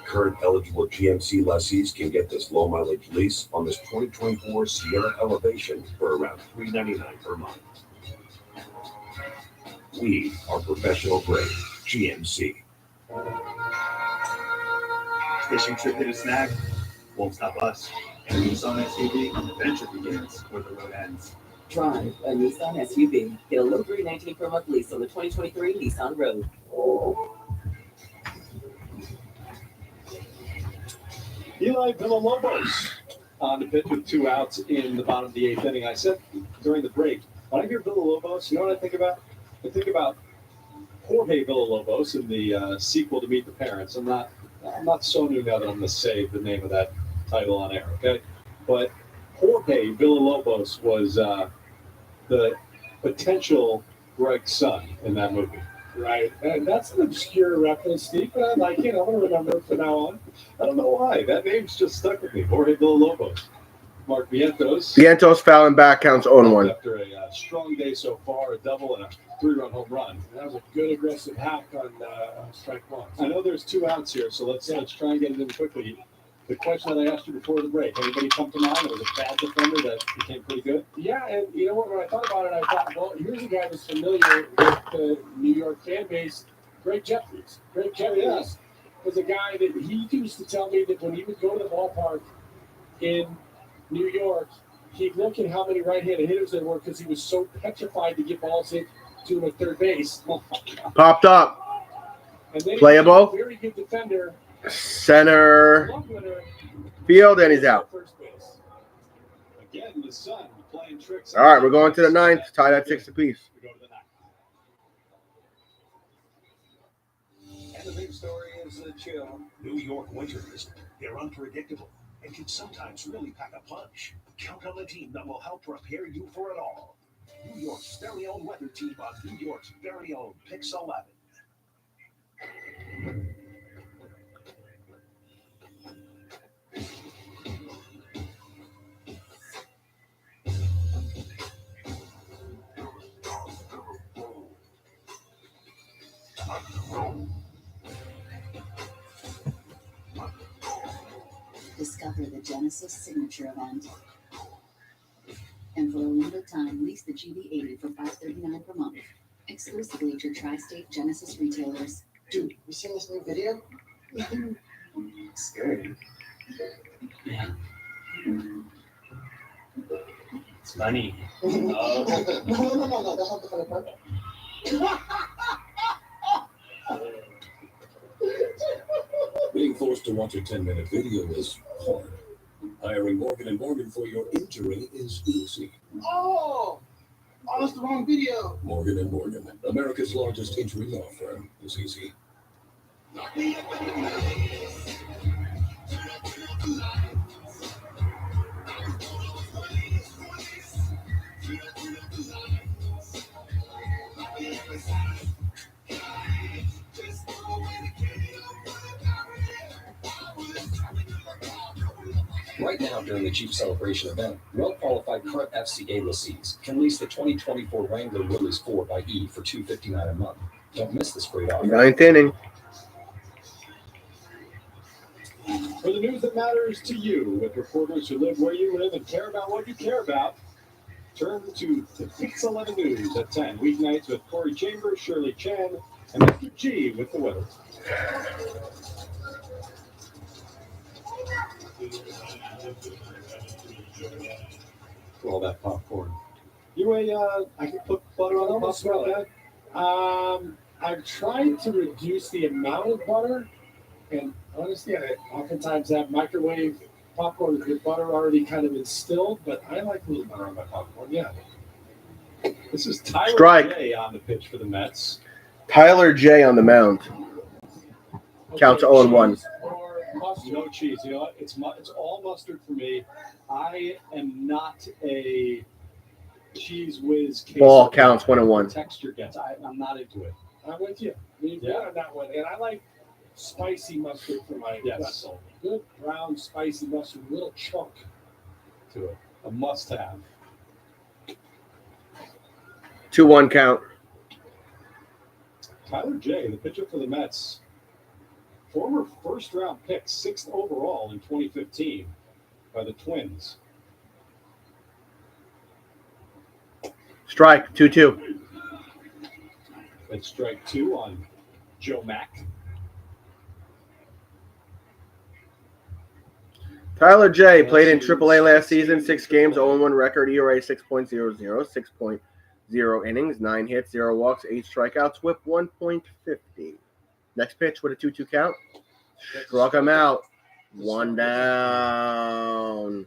Current eligible GMC lessees can get this low-mileage lease on this 2024 Sierra Elevation for around $399 per month. We are professional-grade GMC.
Fishing trip hit a snag, won't stop us. And Nissan SUV, adventure begins where the road ends.
Drive a Nissan SUV. Get a low $319 per month lease on the 2023 Nissan Rogue.
Eli Villalobos on the pitch with 2 outs in the bottom of the 8th inning. I said during the break, when I hear Villalobos, you know what I think about? I think about Jorge Villalobos in the sequel to Meet the Parents. I'm not so new now that I'm going to say the name of that title on air, okay? But Jorge Villalobos was the potential Greg's son in that movie.
Right. And that's an obscure reference, Steve, but I like it. I'm going to remember it from now on.
I don't know why. That name's just stuck with me. Jorge Villalobos. Mark Vientos.
Vientos fouling back, counts 0-1.
After a strong day so far, a double and a 3-run home run.
That was a good aggressive hack on strike one.
I know there's 2 outs here, so let's try and get it in quickly. The question that I asked you before the break, anybody come to mind? It was a bad defender that became pretty good?
Yeah, and you know what? When I thought about it, I thought, well, here's a guy that's familiar with the New York fan base, Greg Jeffries. Greg Jeffries was a guy that he used to tell me that when he would go to the ballpark in New York, he'd look at how many right-handed hitters there were because he was so petrified to get balls hit to him at third base.
Popped up.
And then
Playable.
He was a very good defender.
Center field, and he's out.
Again, the Sun playing tricks.
All right, we're going to the 9th. Tied at 6 apiece.
And the big story is the chill. New York winters. They're unpredictable and can sometimes really pack a punch. Count on the team that will help prepare you for it all. New York's very own weather team on New York's very own Pix 11.
Discover the Genesis Signature Event. And for a limited time, lease the GV80 for $539 per month. Exclusively at your tri-state Genesis retailers.
Dude, you seen this new video? Scary.
Yeah. It's funny.
No, that's not the funny part.
Being forced to watch a 10-minute video is hard. Hiring Morgan & Morgan for your injury is easy.
Oh, that's the wrong video.
Morgan & Morgan, America's largest injury law firm, is easy.
Right now, during the Jeep Celebration event, well-qualified current FCA lessees can lease the 2024 Wrangler Willys 4xE for $259 a month. Don't miss this great offer.
9th inning.
For the news that matters to you, with reporters who live where you live and care about what you care about, turn to the Pix 11 News at 10, weeknights with Corey Chambers, Shirley Chan, and Mr. G with the weather. All that popcorn. I can put butter on the popcorn.
I've tried to reduce the amount of butter, and understand it. Oftentimes that microwave popcorn with butter already kind of instilled, but I like a little butter on my popcorn. Yeah.
This is Tyler
Strike.
J on the pitch for the Mets.
Tyler J on the mound. Counts 0-1.
Or mustard.
No cheese. You know what? It's all mustard for me. I am not a cheese whiz.
Ball counts 1-1.
Texture gets. I'm not into it.
I'm with you. Yeah, on that one. And I like spicy mustard for my pretzel. Good brown spicy mustard, a little chunk
to it. A must-have.
2-1 count.
Tyler J, the pitcher for the Mets, former first-round pick, 6th overall in 2015 by the Twins.
Strike, 2-2.
That's strike 2 on Joe Mack.
Tyler J played in AAA last season, 6 games, 0-1 record, ERA 6.00, 6.0 innings, 9 hits, 0 walks, 8 strikeouts, whip 1.50. Next pitch with a 2-2 count. Struck him out. 1 down.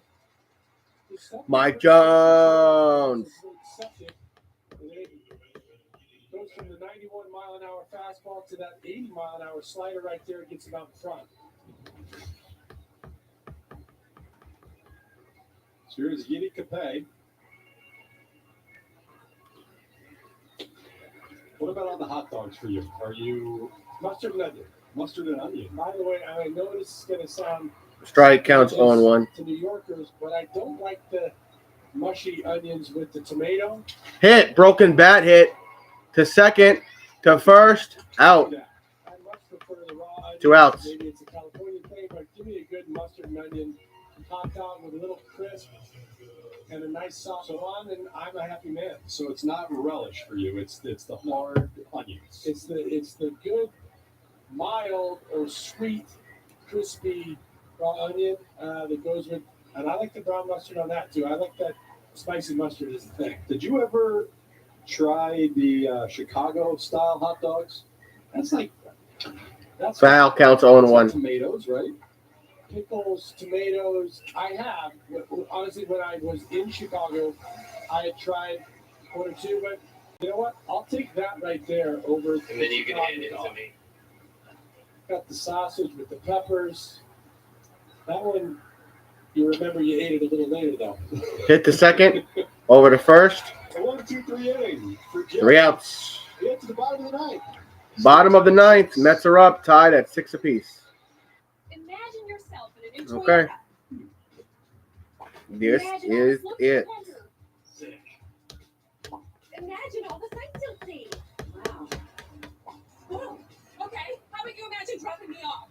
Mike Jones.
Goes from the 91-mile-an-hour fastball to that 80-mile-an-hour slider right there. It gets him out in front.
So here's Yiddy Capay. What about on the hot dogs for you? Are you
mustard and onion?
Mustard and onion.
By the way, I know this is going to sound
strike counts 0-1
to New Yorkers, but I don't like the mushy onions with the tomato.
Hit, broken bat hit to second, to first, out.
Yeah. I much prefer the raw onion.
2 outs.
Maybe it's a California thing, but give me a good mustard and onion topped out with a little crisp and a nice sauce on, and I'm a happy man.
So it's not relish for you. It's the hard onions.
It's the good, mild or sweet, crispy raw onion that goes with, and I like the brown mustard on that too. I like that spicy mustard is the thing.
Did you ever try the Chicago style hot dogs? That's
foul counts 0-1.
Tomatoes, right?
Pickles, tomatoes. I have. Honestly, when I was in Chicago, I had tried 1 or 2, but you know what? I'll take that right there over.
And then you can hand it to me.
Got the sausage with the peppers. That one, you remember you ate it a little later, though.
Hit the second, over to first.
A 1-2-3 inning.
3 outs.
We get to the bottom of the ninth.
Bottom of the ninth. Mets are up, tied at 6 apiece.
Imagine yourself in a new
Okay.
Toyota.
This
Imagine
is
all the
it.
looks Imagine all the sights you'll see. Wow. Oh, okay. How about you imagine dropping me off?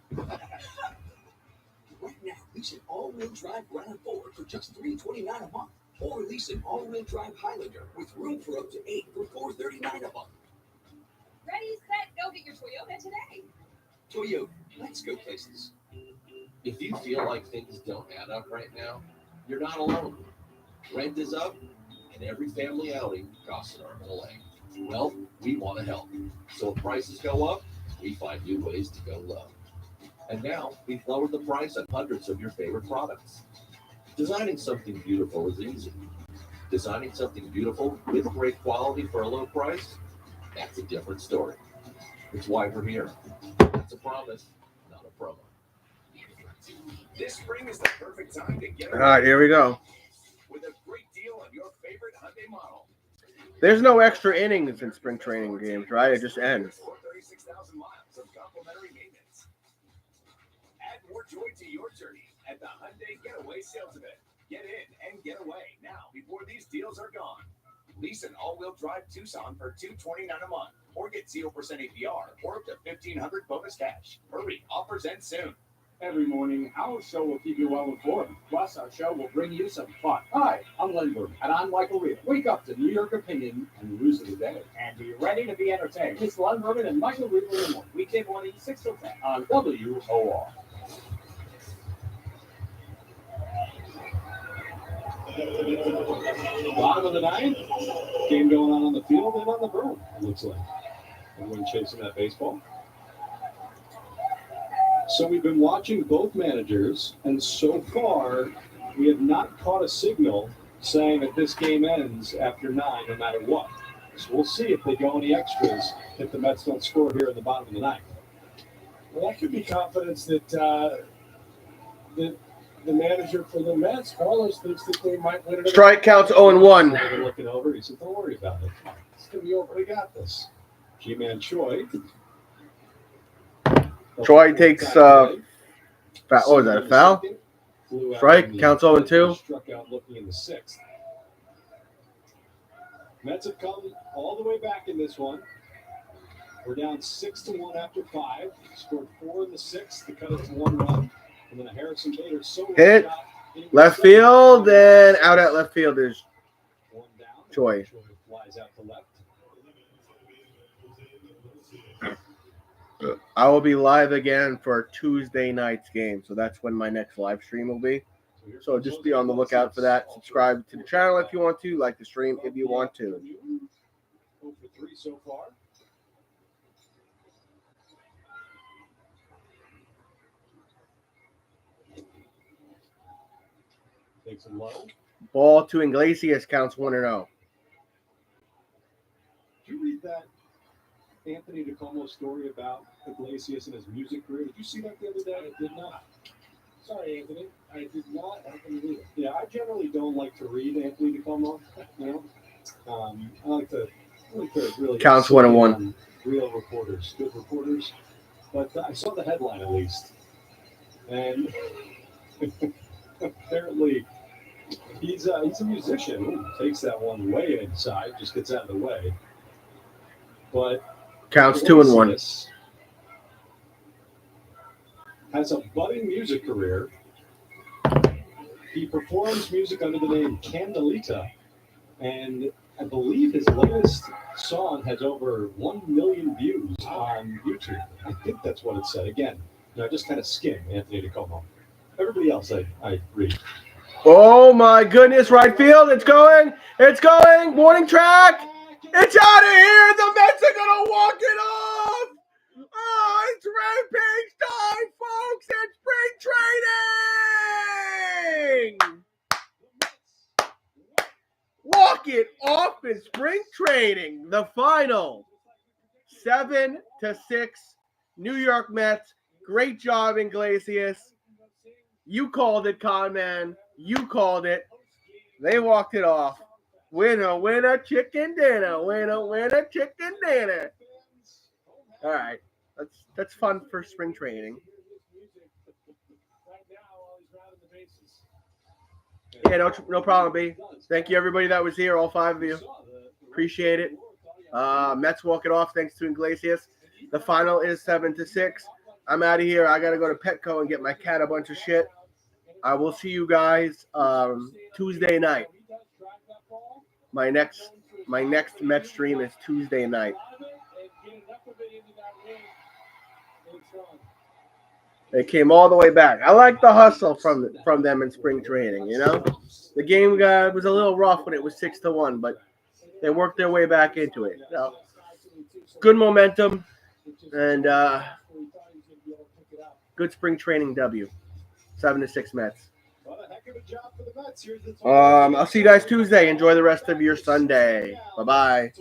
Right now, lease an all-wheel drive RAV4 for just $329 a month. Or lease an all-wheel drive Highlander with room for up to 8 for $439 a month.
Ready, set, go get your Toyota today.
Toyota, let's go places.
If you feel like things don't add up right now, you're not alone. Rent is up, and every family outing costs an arm and a leg. Well, we want to help. So if prices go up, we find new ways to go low. And now, we've lowered the price on hundreds of your favorite products. Designing something beautiful is easy. Designing something beautiful with great quality for a low price, that's a different story. It's why we're here. That's a promise, not a promo.
This spring is the perfect time to get
All right, here we go.
with a great deal on your favorite Hyundai model.
There's no extra innings in spring training games, right? It just ends.
Or 36,000 miles of complimentary maintenance. Add more joy to your journey at the Hyundai Getaway Sales Event. Get in and get away now before these deals are gone. Lease an all-wheel drive Tucson for $229 a month, or get 0% APR, or up to $1,500 bonus cash. Hurry, offers end soon.
Every morning, our show will keep you well informed. Plus, our show will bring you some fun. Hi, I'm Len Berman. And I'm Michael Reed. Wake up to New York opinion and news of the day. And be ready to be entertained. It's Len Berman and Michael Reed in the morning. Weekday morning, 6 to 10 on WOR.
Bottom of the ninth. Game going on the field and on the berm, it looks like. Everyone chasing that baseball. So we've been watching both managers, and so far we have not caught a signal saying that this game ends after 9 no matter what. So we'll see if they go any extras if the Mets don't score here in the bottom of the ninth.
Well, that could be confidence that the manager for the Mets, Carlos, thinks that they might win it.
Strike counts 0-1.
They're looking over. He said, "Don't worry about it. It's going to be over. We got this." G-Man Choi.
Choi takes what was that, a foul? Strike counts 0-2.
Struck out looking in the 6th. Mets have come all the way back in this one. We're down 6-1 after 5. Scored 4 in the 6th to cut it to 1 run. And then a Harrison Bader solo
hit
shot
left field, and out at left field is Choi.
Flies out to left.
I will be live again for Tuesday night's game, so that's when my next live stream will be. So just be on the lookout for that. Subscribe to the channel if you want to, like the stream if you want to.
0 for 3 so far. Takes it low.
Ball to Iglesias counts 1-0.
Did you read that Anthony DiComo story about Iglesias and his music career? Did you see that the other day? I did not.
Sorry, Anthony. I did not happen to read it.
Yeah, I generally don't like to read Anthony DiComo. You know, I like to really
counts 1-1.
Real reporters, good reporters. But I saw the headline at least, and apparently he's a musician. Ooh, takes that one way inside, just gets out of the way. But
counts 2-1.
Has a budding music career. He performs music under the name Candelita, and I believe his latest song has over 1 million views on YouTube. I think that's what it said. Again, I just kind of skim Anthony DiComo. Everybody else I read.
Oh my goodness, right field, it's going, warning track, it's out of here, the Mets are going to walk it off. Oh, it's rampage time, folks, it's spring training. Walk it off in spring training, the final 7-6 New York Mets. Great job, Iglesias. You called it, Con Man. You called it. They walked it off. Winner, winner, chicken dinner. Winner, winner, chicken dinner. All right. That's fun for spring training. Yeah, no problem, B. Thank you, everybody that was here, all 5 of you. Appreciate it. Mets walk it off thanks to Iglesias. The final is 7-6. I'm out of here. I got to go to Petco and get my cat a bunch of shit. I will see you guys Tuesday night. My next Mets stream is Tuesday night. They came all the way back. I like the hustle from them in spring training, you know? The game was a little rough when it was 6-1, but they worked their way back into it. So, good momentum and good spring training W. 7-6 Mets. I'll see you guys Tuesday. Enjoy the rest of your Sunday. Bye-bye.